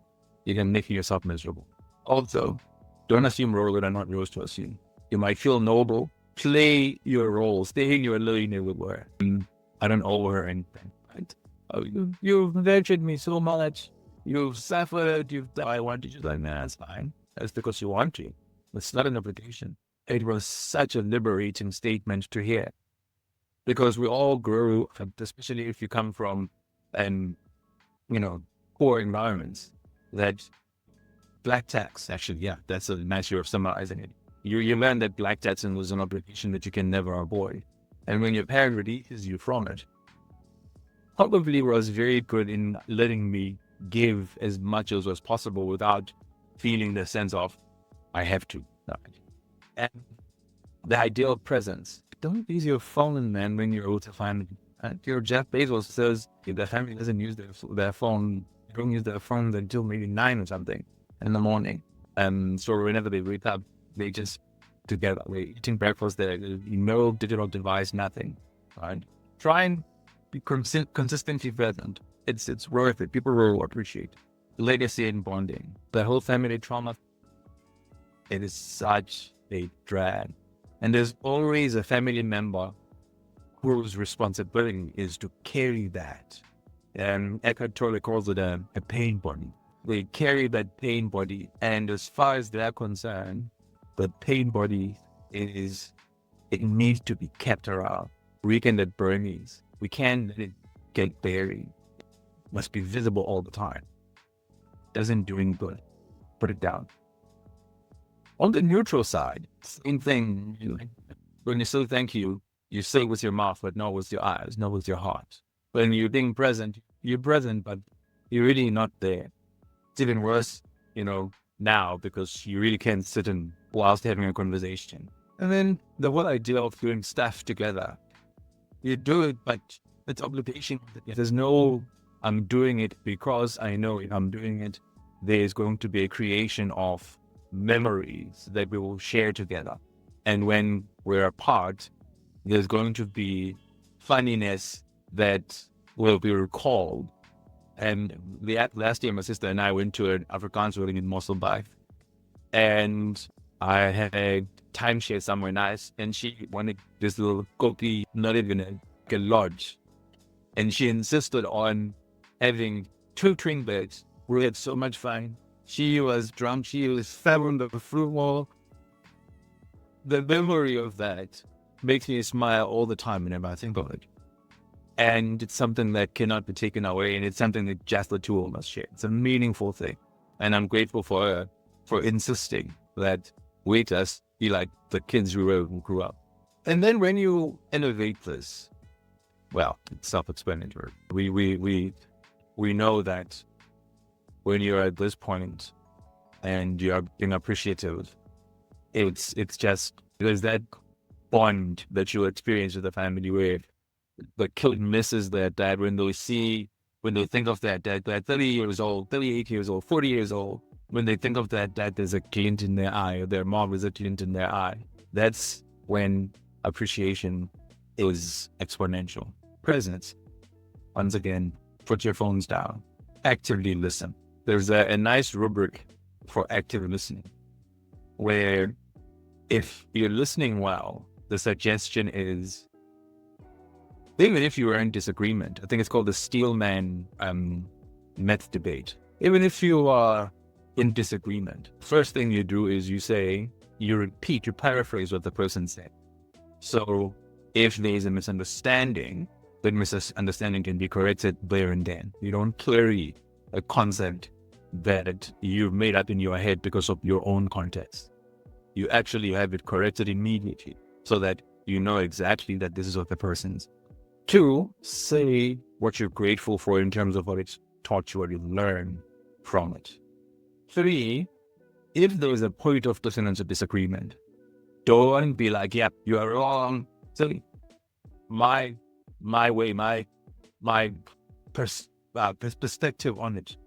You can make yourself miserable. Also, don't assume roles that are not yours to assume. You might feel noble. Play your role. Stay in your lane, everywhere. I don't owe her anything. Right? Oh, you've nurtured me so much. You've suffered. I want to just like, nah, that's fine. That's because you want to. It's not an obligation. It was such a liberating statement to hear. Because we all grew, especially if you come from, poor environments, that black tax, actually, yeah, that's a nice way of summarizing it. You learn that black taxing was an obligation that you can never avoid. And when your parent releases you from it, probably was very good in letting me give as much as was possible without feeling the sense of, I have to. And the idea of presence. Don't use your phone, man, when you're out of family. Your Jeff Bezos says if the family doesn't use their phone, they don't use their phone until maybe 9 or something in the morning. So whenever they wake up, they just together. They're eating breakfast, no digital device, nothing. Right? Try and be consistently present. It's worth it. People will appreciate legacy and bonding. The whole family trauma, it is such a drag. And there's always a family member whose responsibility is to carry that. And Eckhart Tolle calls it a pain body. They carry that pain body. And as far as they're concerned, the pain body it needs to be kept around. Weekend at Bernie's. We can't let it get buried. It must be visible all the time. Doesn't do any good. Put it down. On the neutral side, same thing. When you say thank you, you say with your mouth, but not with your eyes, not with your heart. When you're being present, you're present, but you're really not there. It's even worse, now, because you really can't sit and whilst having a conversation. And then the whole idea of doing stuff together. You do it, but it's obligation. There's no, I'm doing it because I know if I'm doing it, there's going to be a creation of memories that we will share together. And when we're apart, there's going to be funniness that will be recalled. And last year, my sister and I went to an Afrikaans wedding in Mosselbaai. And I had a timeshare somewhere nice. And she wanted this little kopi, not even a lodge. And she insisted on having 2 twin beds. We had so much fun. She was drunk. She was fat on the fruit wall. The memory of that makes me smile all the time whenever I think of it. And it's something that cannot be taken away. And it's something that just the two of us share. It's a meaningful thing. And I'm grateful for her for insisting that we just be like the kids we were who grew up. And then when you innovate this, well, it's self-explanatory. We know that when you're at this point and you're being appreciative, it's just, there's that bond that you experience with the family where the kid misses their dad when they think of their dad, they're 30 years old, 38 years old, 40 years old. When they think of their dad, there's a glint in their eye, or their mom is a glint in their eye. That's when appreciation is exponential. Presence. Once again, put your phones down. Actively listen. There's a nice rubric for active listening, where if you're listening well, the suggestion is, even if you are in disagreement, I think it's called the Steelman myth debate. Even if you are in disagreement, first thing you do is you repeat, you paraphrase what the person said. So if there's a misunderstanding, that misunderstanding can be corrected there and then. You don't carry a concept that you've made up in your head because of your own context. You actually have it corrected immediately so that you know exactly that this is what the person's. 2, say what you're grateful for in terms of what it's taught you, what you learned from it. 3, if there is a point of dissonance or disagreement, don't be like, yep, you are wrong. So my my way, my perspective on it,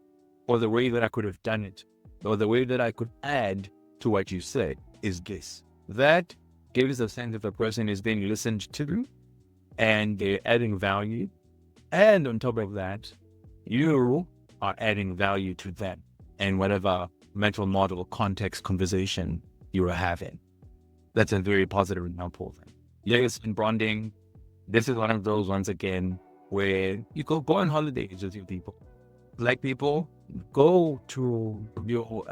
or the way that I could have done it, or the way that I could add to what you said is this. That gives a sense that the person is being listened to and they're adding value. And on top of that, you are adding value to them and whatever mental model, context, conversation you are having. That's a very positive example. Yes, in bonding, this is one of those ones again where you go on holidays with your people. Like people, go to your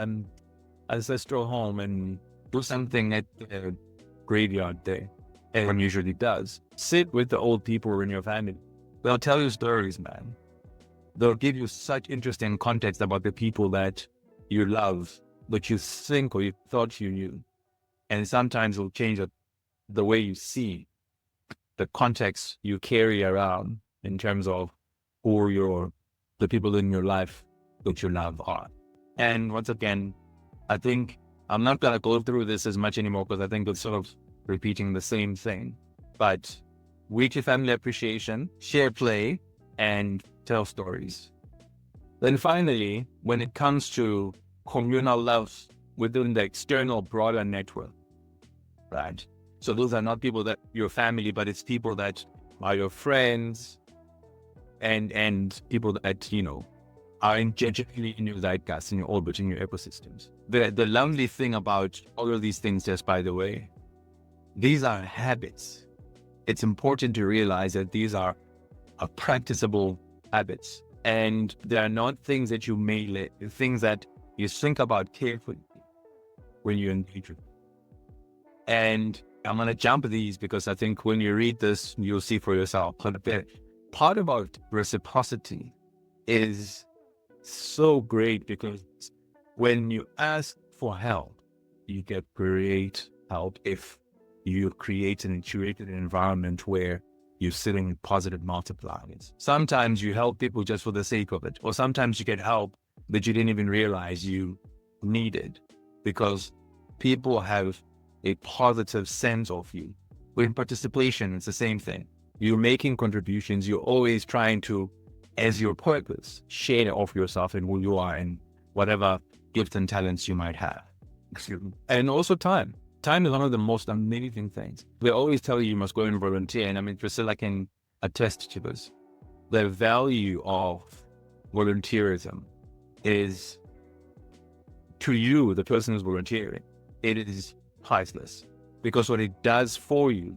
ancestral home and do something at the graveyard there. Everyone usually does. Sit with the old people in your family. They'll tell you stories, man. They'll give you such interesting context about the people that you love, but you think or you thought you knew. And sometimes it'll change the way you see the context you carry around in terms of who the people in your life that you love are. And once again, I think I'm not going to go through this as much anymore because I think it's sort of repeating the same thing. But weekly family appreciation, share play, and tell stories. Then finally, when it comes to communal love within the external broader network, right? So those are not people that your family, but it's people that are your friends and people that, are genuinely in your zeitgeist, in your orbit, in your ecosystems. The lovely thing about all of these things, just by the way, these are habits. It's important to realize that these are practicable habits, and they are not things that you may things that you think about carefully when you engage with them. And I'm going to jump these because I think when you read this, you'll see for yourself. Part about reciprocity is so great because when you ask for help, you get great help if you create and curate an environment where you're sitting with positive multipliers. Sometimes you help people just for the sake of it, or sometimes you get help that you didn't even realize you needed because people have a positive sense of you. With participation, it's the same thing. You're making contributions. You're always trying to, as your purpose, share of yourself and who you are and whatever gifts and talents you might have. And also time. Time is one of the most amazing things. They always tell you must go and volunteer. And I mean, Priscilla can attest to this. The value of volunteerism is, to you, the person who's volunteering, it is priceless. Because what it does for you,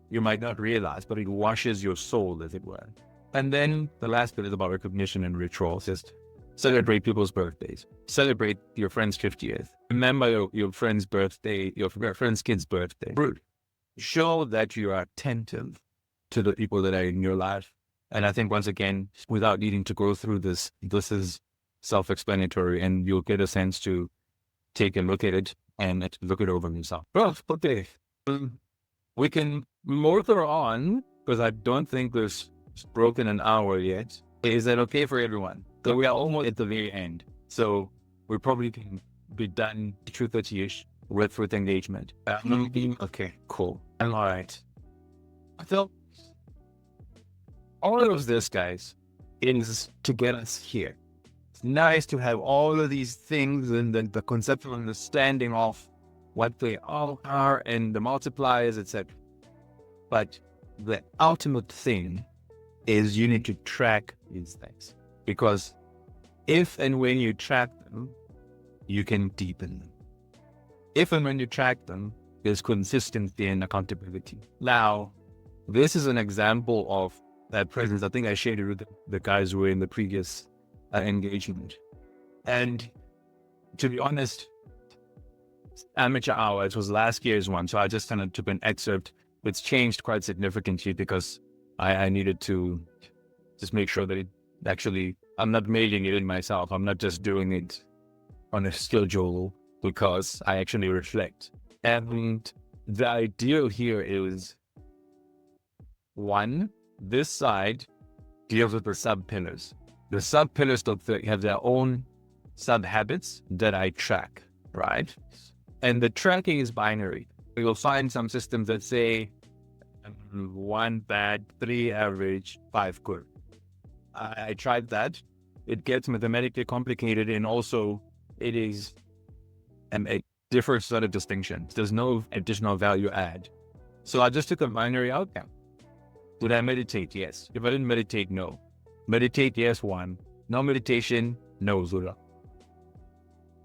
you might not realize, but it washes your soul, as it were. And then the last bit is about recognition and rituals. Just celebrate people's birthdays. Celebrate your friend's 50th. Remember your friend's birthday, your friend's kid's birthday. Show that you are attentive to the people that are in your life. And I think, once again, without needing to go through this is self-explanatory, and you'll get a sense to take a look at it and look it over yourself. Well, okay. We can motor on, because I don't think there's broken an hour yet. Is that okay for everyone? So we are almost at the very end. So we probably can be done 2:30-ish with engagement. Okay, cool. All right. So all of this, guys, is to get us here. It's nice to have all of these things and then the conceptual understanding of what they all are and the multipliers, etc. But the ultimate thing is you need to track these things, because if and when you track them, you can deepen them. If and when you track them, there's consistency and accountability. Now, this is an example of that presence. I think I shared it with the guys who were in the previous engagement. And to be honest, amateur hour, it was last year's one, so I just kind of took an excerpt. It's changed quite significantly because I needed to just make sure that it actually, I'm not making it in myself. I'm not just doing it on a schedule, because I actually reflect. And the idea here is, one, this side deals with the sub-pillars. The sub-pillars have their own sub-habits that I track, right? And the tracking is binary. We will find some systems that say, 1 bad, 3 average, 5 good. I tried that. It gets mathematically complicated, and also it is a different set of distinctions. There's no additional value add. So I just took a binary outcome. Did I meditate? Yes. If I didn't meditate, no. Meditate, yes, 1. No meditation, no, 0.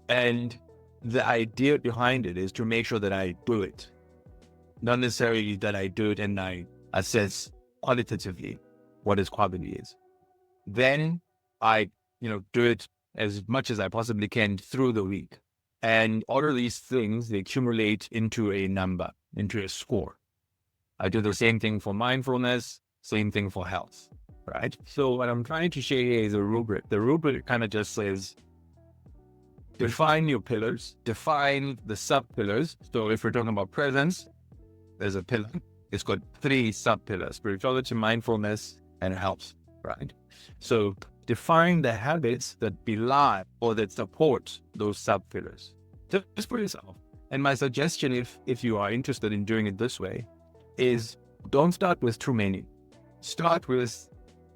And the idea behind it is to make sure that I do it. Not necessarily that I do it and I assess qualitatively what its quality is. Then I, do it as much as I possibly can through the week. And all of these things, they accumulate into a number, into a score. I do the same thing for mindfulness, same thing for health, right? So what I'm trying to share here is a rubric. The rubric kind of just says, define your pillars, define the sub-pillars. So if we're talking about presence, there's a pillar. It's got 3 sub-pillars: spirituality, mindfulness, and health, right? So define the habits that belie or that support those sub-pillars. Just for yourself. And my suggestion, if you are interested in doing it this way, is don't start with too many. Start with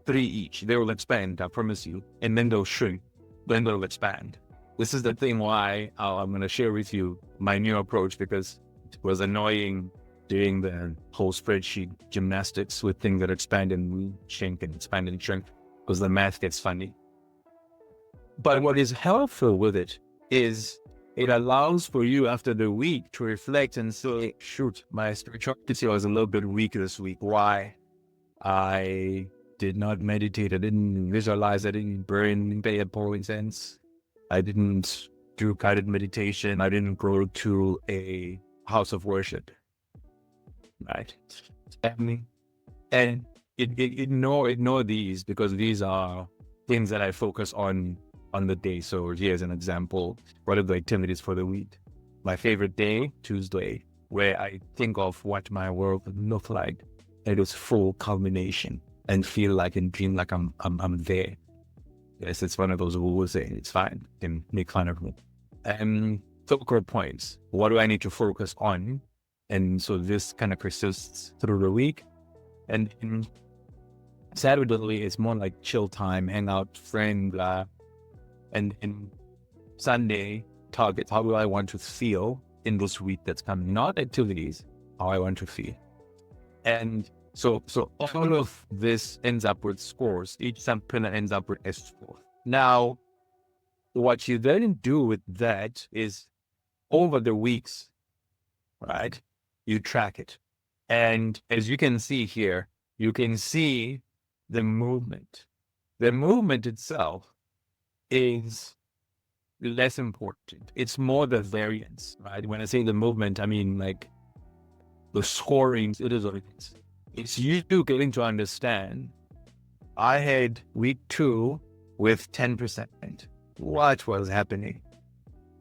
3 each. They will expand, I promise you. And then they'll shrink. Then they'll expand. This is the thing why I'm going to share with you my new approach, because it was annoying doing the whole spreadsheet gymnastics with things that expand and shrink and expand and shrink, because the math gets funny. But what is helpful with it is it allows for you after the week to reflect and say, shoot, my spirituality was a little bit weak this week. Why? I did not meditate. I didn't visualize. I didn't burn incense. I didn't do guided meditation. I didn't go to a house of worship. Right? And ignore these, because these are things that I focus on the day. So here's an example. What are the activities for the week? My favorite day, Tuesday, where I think of what my world would look like. It was full culmination and feel like and dream like I'm there. Yes, it's one of those who will say it's fine. You can make fun of me. Focal points. What do I need to focus on? And so this kind of persists through the week. And Saturday is more like chill time, hang out, friend, blah. And Sunday, targets. How do I want to feel in this week that's coming? Not activities, how I want to feel. And so all of this ends up with scores. Each sub-pillar ends up with a score. Now, what you then do with that is over the weeks, right? You track it. And as you can see here, you can see the movement. The movement itself is less important. It's more the variance, right? When I say the movement, I mean like the scoring, it is what it is. It's you getting to understand. I had week 2 with 10%. What was happening?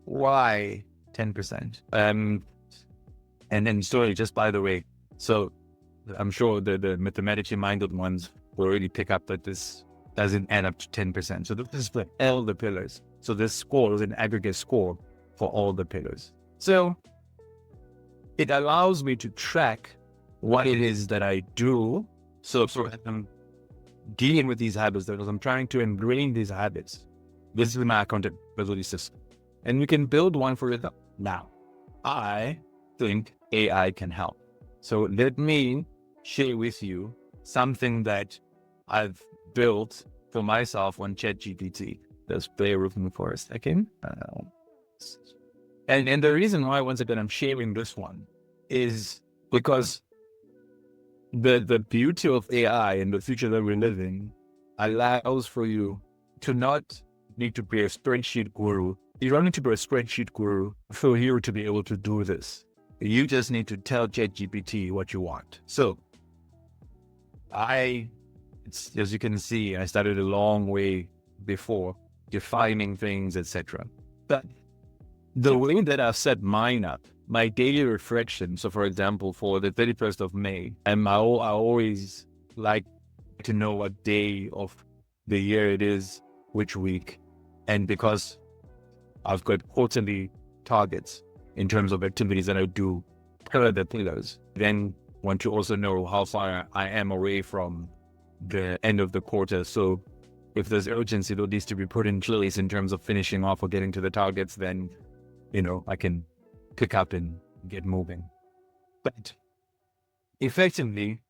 Why 10%? And then sorry, just by the way, so I'm sure the mathematically minded ones will already pick up that this doesn't add up to 10%. So this is for all the pillars. So this score is an aggregate score for all the pillars. So it allows me to track what it is that I do. So I'm dealing with these habits, that I'm trying to ingrain these habits. This is my accountability system. And we can build one for it now. I think AI can help. So let me share with you something that I've built for myself on ChatGPT. Just bear with me for a second. And the reason why, once again, I'm sharing this one is because the beauty of AI and the future that we're living allows for you to not need to be a spreadsheet guru. You don't need to be a spreadsheet guru for you to be able to do this. You just need to tell ChatGPT what you want. So as you can see, I started a long way before defining things, etc. But the way that I've set mine up, my daily reflection. So for example, for the 31st of May, and I always like to know what day of the year it is, which week. And because I've got quarterly targets in terms of activities that I do, pillar the pillars, then want to also know how far I am away from the end of the quarter. So if there's urgency that needs to be put in place in terms of finishing off or getting to the targets, then, I can pick up and get moving. But effectively,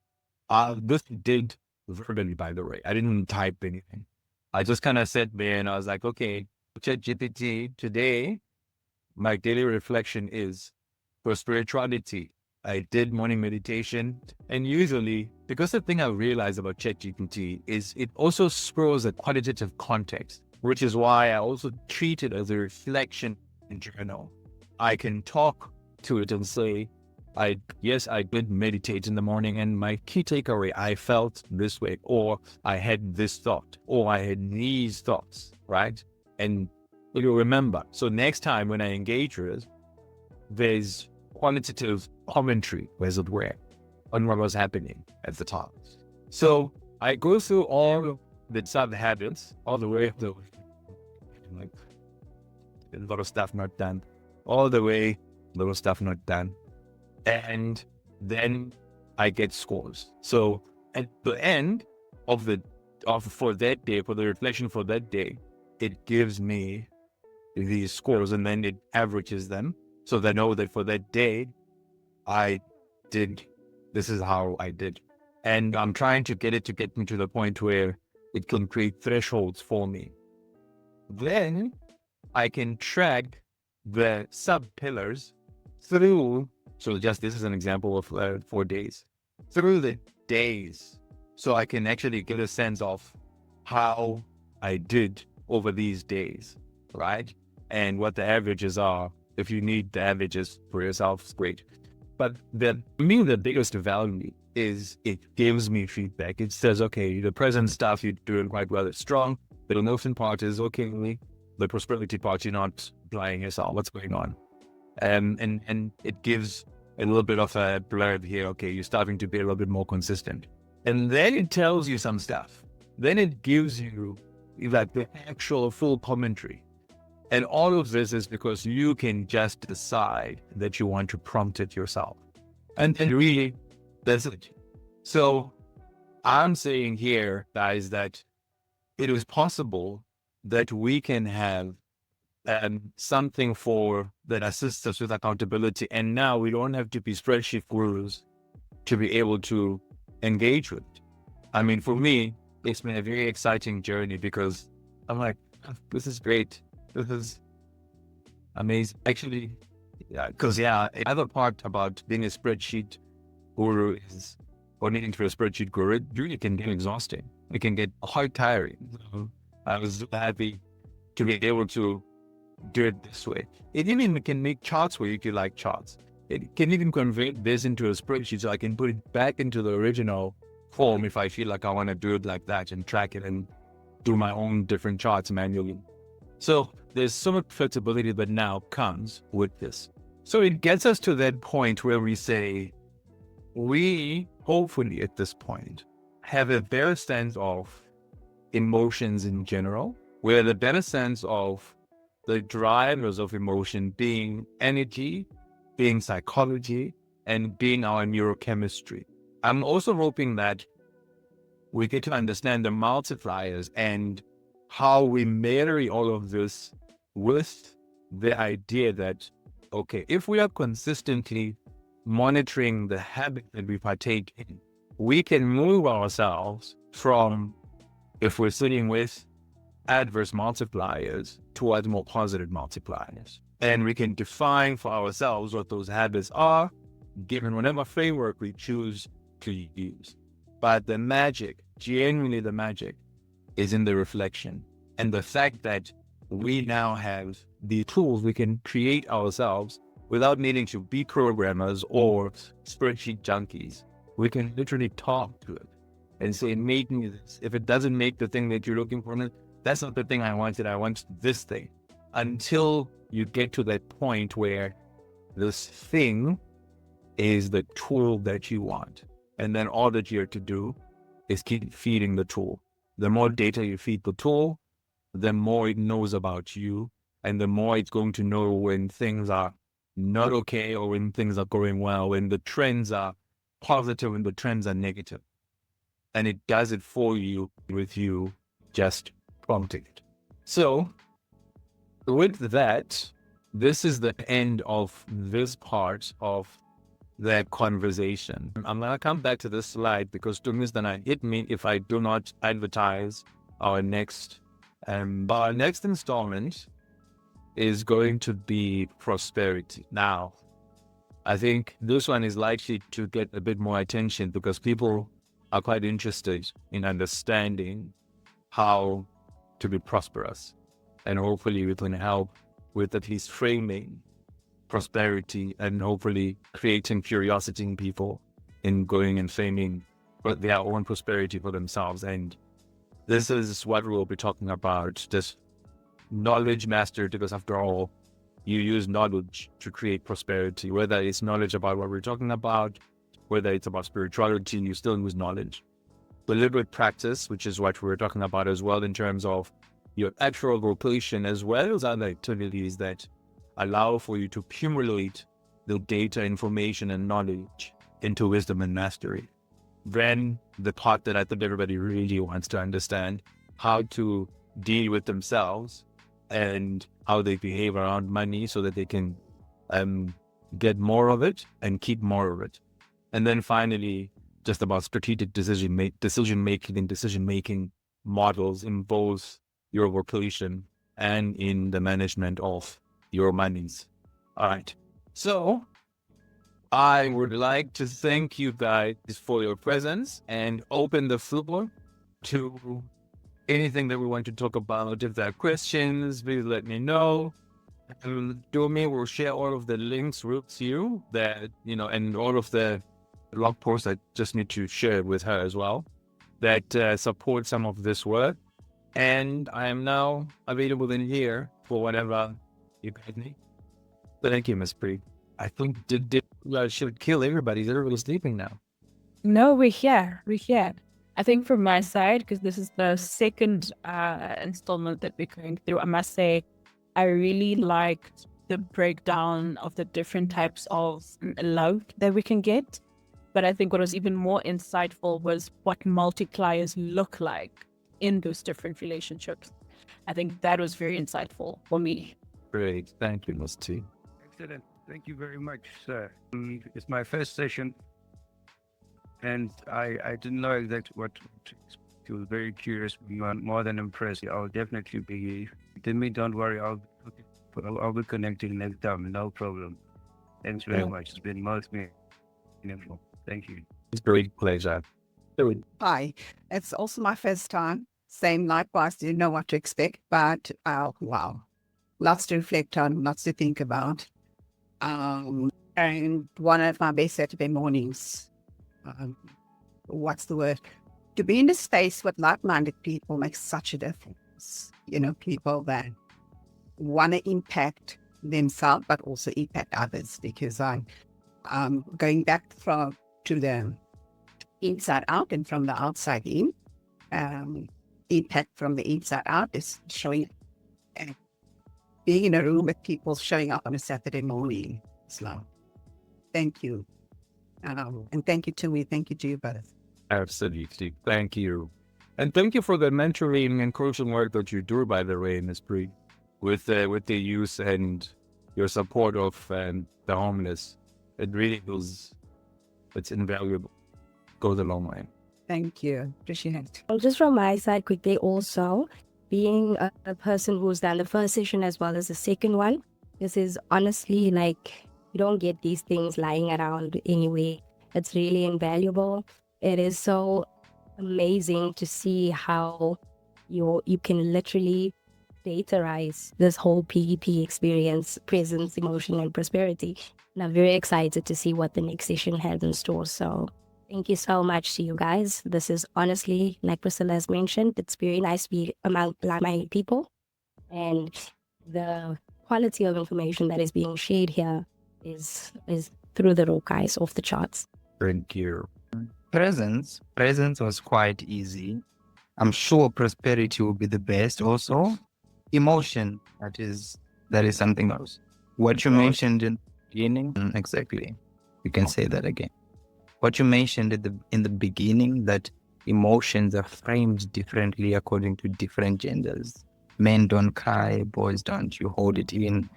this did verbally, by the way. I didn't type anything. I just kind of sat there and I was like, okay, ChatGPT, today, my daily reflection is for spirituality. I did morning meditation. And usually, because the thing I realized about ChatGPT is it also throws a qualitative context, which is why I also treat it as a reflection journal. I can talk to it and say, yes, I did meditate in the morning, and my key takeaway, I felt this way, or I had this thought, or I had these thoughts, right? And you'll remember. So next time when I engage with it, there's quantitative commentary, as it were, on what was happening at the time. So I go through all the sub-habits, all the way through, like, a lot of stuff not done, all the way, little stuff not done. And then I get scores. So at the end for that day, for the reflection for that day, it gives me these scores, and then it averages them. So they know that for that day, this is how I did. And I'm trying to get me to the point where it can create thresholds for me. Then I can track the sub-pillars through. So this is an example of 4 days. Through the days. So I can actually get a sense of how I did over these days, right? And what the averages are. If you need the averages for yourself, it's great. But the biggest value is it gives me feedback. It says, okay, the present stuff you're doing quite well, it's strong. The emotion part is okay. The prosperity part, you're not applying yourself. What's going on? And it gives a little bit of a blurb here. Okay, you're starting to be a little bit more consistent. And then it tells you some stuff. Then it gives you like the actual full commentary. And all of this is because you can just decide that you want to prompt it yourself. And really, that's it. So I'm saying here, guys, that it is possible that we can have something that assists us with accountability. And now we don't have to be spreadsheet gurus to be able to engage with it. I mean, for me, it's been a very exciting journey because I'm like, this is great. This is amazing. Actually, because another part about being a spreadsheet guru is, or needing to be a spreadsheet guru, it really can get exhausting. It can get quite tiring. So I was happy to be able to do it this way. It even can make charts where you like charts. It can even convert this into a spreadsheet so I can put it back into the original form if I feel like I want to do it like that and track it and do my own different charts manually. So there's so much flexibility that now comes with this. So it gets us to that point where we say, we hopefully at this point have a better sense of emotions in general, where the better sense of the drivers of emotion being energy, being psychology, and being our neurochemistry. I'm also hoping that we get to understand the multipliers and how we marry all of this with the idea that, okay, if we are consistently monitoring the habit that we partake in, we can move ourselves from, if we're sitting with adverse multipliers, towards more positive multipliers. And we can define for ourselves what those habits are, given whatever framework we choose to use. But the magic, genuinely the magic, is in the reflection. And the fact that we now have the tools we can create ourselves without needing to be programmers or spreadsheet junkies. We can literally talk to it and say, make me this. If it doesn't make the thing that you're looking for, that's not the thing I wanted. I want this thing. Until you get to that point where this thing is the tool that you want. And then all that you're to do is keep feeding the tool. The more data you feed the tool, the more it knows about you, and the more it's going to know when things are not okay or when things are going well, when the trends are positive and the trends are negative. And it does it for you with you just prompting it. So with that, this is the end of this part of the conversation. I'm going to come back to this slide because to me, then hit me if I do not advertise our next installment is going to be prosperity. Now, I think this one is likely to get a bit more attention because people are quite interested in understanding how to be prosperous. And hopefully we can help with at least framing prosperity and hopefully creating curiosity in people in going and framing their own prosperity for themselves. And this is what we'll be talking about, this knowledge mastered, because after all, you use knowledge to create prosperity, whether it's knowledge about what we're talking about, whether it's about spirituality, you still use knowledge. Deliberate practice, which is what we're talking about as well in terms of your actual vocation, as well as other activities that allow for you to accumulate the data, information, and knowledge into wisdom and mastery. Then the part that I think everybody really wants to understand, how to deal with themselves and how they behave around money so that they can get more of it and keep more of it. And then finally, just about strategic decision making and decision making models in both your vocation and in the management of your monies. All right. So I would like to thank you guys for your presence and open the floor to anything that we want to talk about. If there are questions, please let me know. Domi will share all of the links with you that, and all of the blog posts I just need to share with her as well that support some of this work. And I am now available in here for whatever you guys need. Thank you, Miss Pri. I think she would kill everybody. Everybody's sleeping now. No, we're here. I think from my side, because this is the second installment that we're going through, I must say, I really liked the breakdown of the different types of love that we can get. But I think what was even more insightful was what multipliers look like in those different relationships. I think that was very insightful for me. Great. Thank you, Ms. T. Excellent. Thank you very much, sir. It's my first session, and I didn't know exactly what to expect. I was very curious, more than impressed. I'll definitely be. Don't worry. I'll be connecting next time. No problem. Thanks very much. It's been most meaningful. Thank you. It's a great pleasure. Hi, it's also my first time. Same likewise, didn't know what to expect, but wow, lots to reflect on, lots to think about. And one of my best Saturday mornings, what's the word? To be in a space with like-minded people makes such a difference. People that want to impact themselves, but also impact others, because I'm going back to the inside out and from the outside in. Impact from the inside out is showing, being in a room with people showing up on a Saturday morning. So thank you. And thank you to me. Thank you to you both. Absolutely. Thank you. And thank you for the mentoring and coaching work that you do, by the way, Ms. Pri, with the youth and your support of the homeless. It really it's invaluable. Goes a long way. Thank you. Appreciate it. Well, just from my side quickly also, being a person who's done the first session as well as the second one, this is honestly like, you don't get these things lying around anyway. It's really invaluable. It is so amazing to see how you can literally datarize this whole PEP experience, presence, emotion, and prosperity. And I'm very excited to see what the next session has in store. So thank you so much to you guys. This is honestly, like Priscilla has mentioned, it's very nice to be among like-minded people. And the quality of information that is being shared here is through the roof, guys, off the charts. Thank you. Presence was quite easy. I'm sure prosperity will be the best also. Emotion, that is something else. What you mentioned in the beginning, exactly. You can say that again. what you mentioned in the beginning, that emotions are framed differently according to different genders. Men don't cry, boys don't. You hold it in.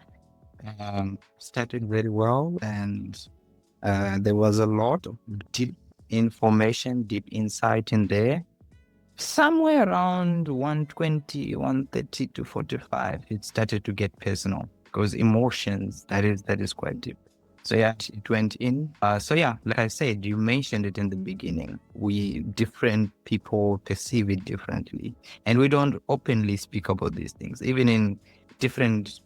Started very well, and there was a lot of deep information, deep insight in there. Somewhere around 120, 130 to 45, it started to get personal, because emotions, that is quite deep. So yeah, it went in. So yeah, like I said, you mentioned it in the beginning. Different people perceive it differently, and we don't openly speak about these things, even in different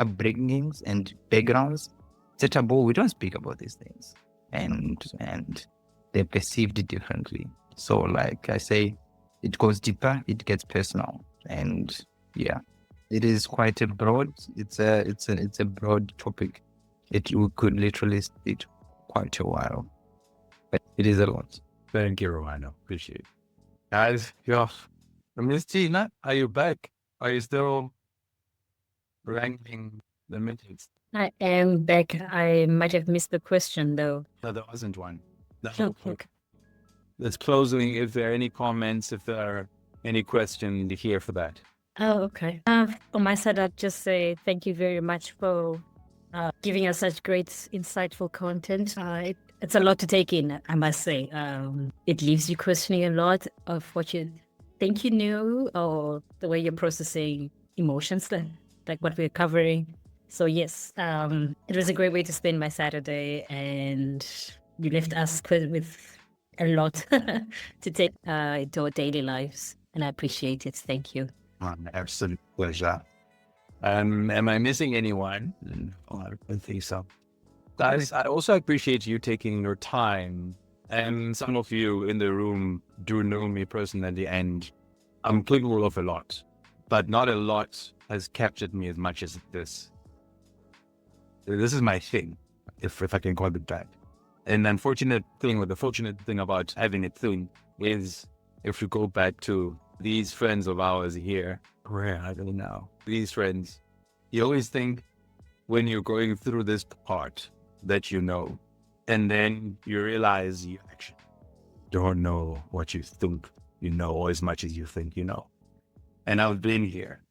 upbringings and backgrounds. It's a taboo. We don't speak about these things, and they're perceived differently. So like I say, it goes deeper, it gets personal, and yeah, it is quite a broad. It's a broad topic. We could literally speak quite a while, but it is a lot. Thank you, Romano. Appreciate it. Guys, yeah. Miss Tina, are you back? Are you still ranking the minutes? I am back. I might have missed the question though. No, there wasn't one. No. Okay. Let's closing. If there are any comments, if there are any questions here for that. Oh, okay. On my side, I'd just say thank you very much for giving us such great, insightful content. It's a lot to take in, I must say. It leaves you questioning a lot of what you think you knew, or the way you're processing emotions, like what we're covering. So yes, it was a great way to spend my Saturday, and you left us with a lot to take into our daily lives, and I appreciate it. Thank you. An absolute pleasure. Am I missing anyone? Oh, I don't think so. Guys, I also appreciate you taking your time. And some of you in the room do know me personally, and I'm capable of a lot, but not a lot has captured me as much as this. This is my thing, if I can call it that. And the fortunate thing about having a thing is, if you go back to these friends of ours here, where I don't know, these friends, you always think when you're going through this part that you know, and then you realize you actually don't know what you think you know, or as much as you think you know. And I've been here.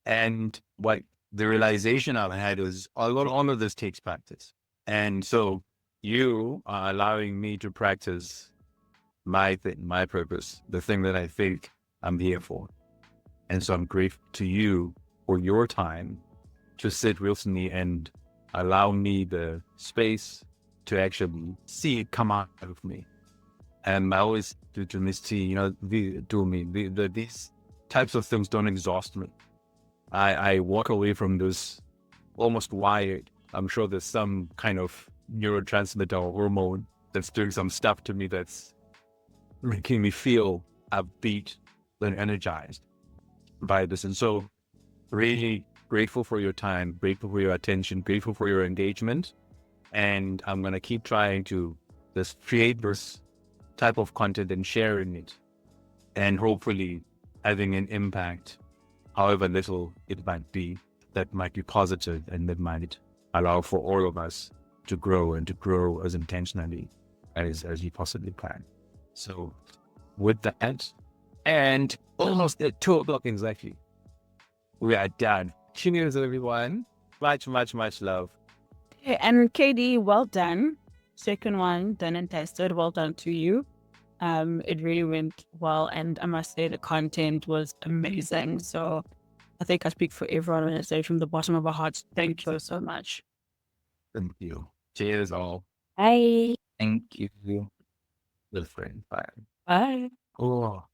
And what the realization I've had is all of this takes practice. And so you are allowing me to practice my thing, my purpose, the thing that I think I'm here for. And so I'm grateful to you for your time to sit with me and allow me the space to actually see it come out of me. And I always do to Miss T, these types of things don't exhaust me. I walk away from this almost wired. I'm sure there's some kind of neurotransmitter or hormone that's doing some stuff to me that's making me feel upbeat and energized by this. And so really grateful for your time, grateful for your attention, grateful for your engagement. And I'm going to keep trying to just create this type of content and sharing it, and hopefully having an impact, however little it might be, that might be positive and that might allow for all of us to grow and to grow as intentionally as you possibly can. So with that, and almost at 2:00 exactly, we are done. Cheers, everyone. Much, much, much love. Hey, and KD, well done. Second one, done and tested. Well done to you. It really went well, and I must say the content was amazing. So I think I speak for everyone when I say from the bottom of our hearts, thank you so much. Thank you. Cheers, all. Bye. Thank you. Good friend. Bye. Bye. Oh.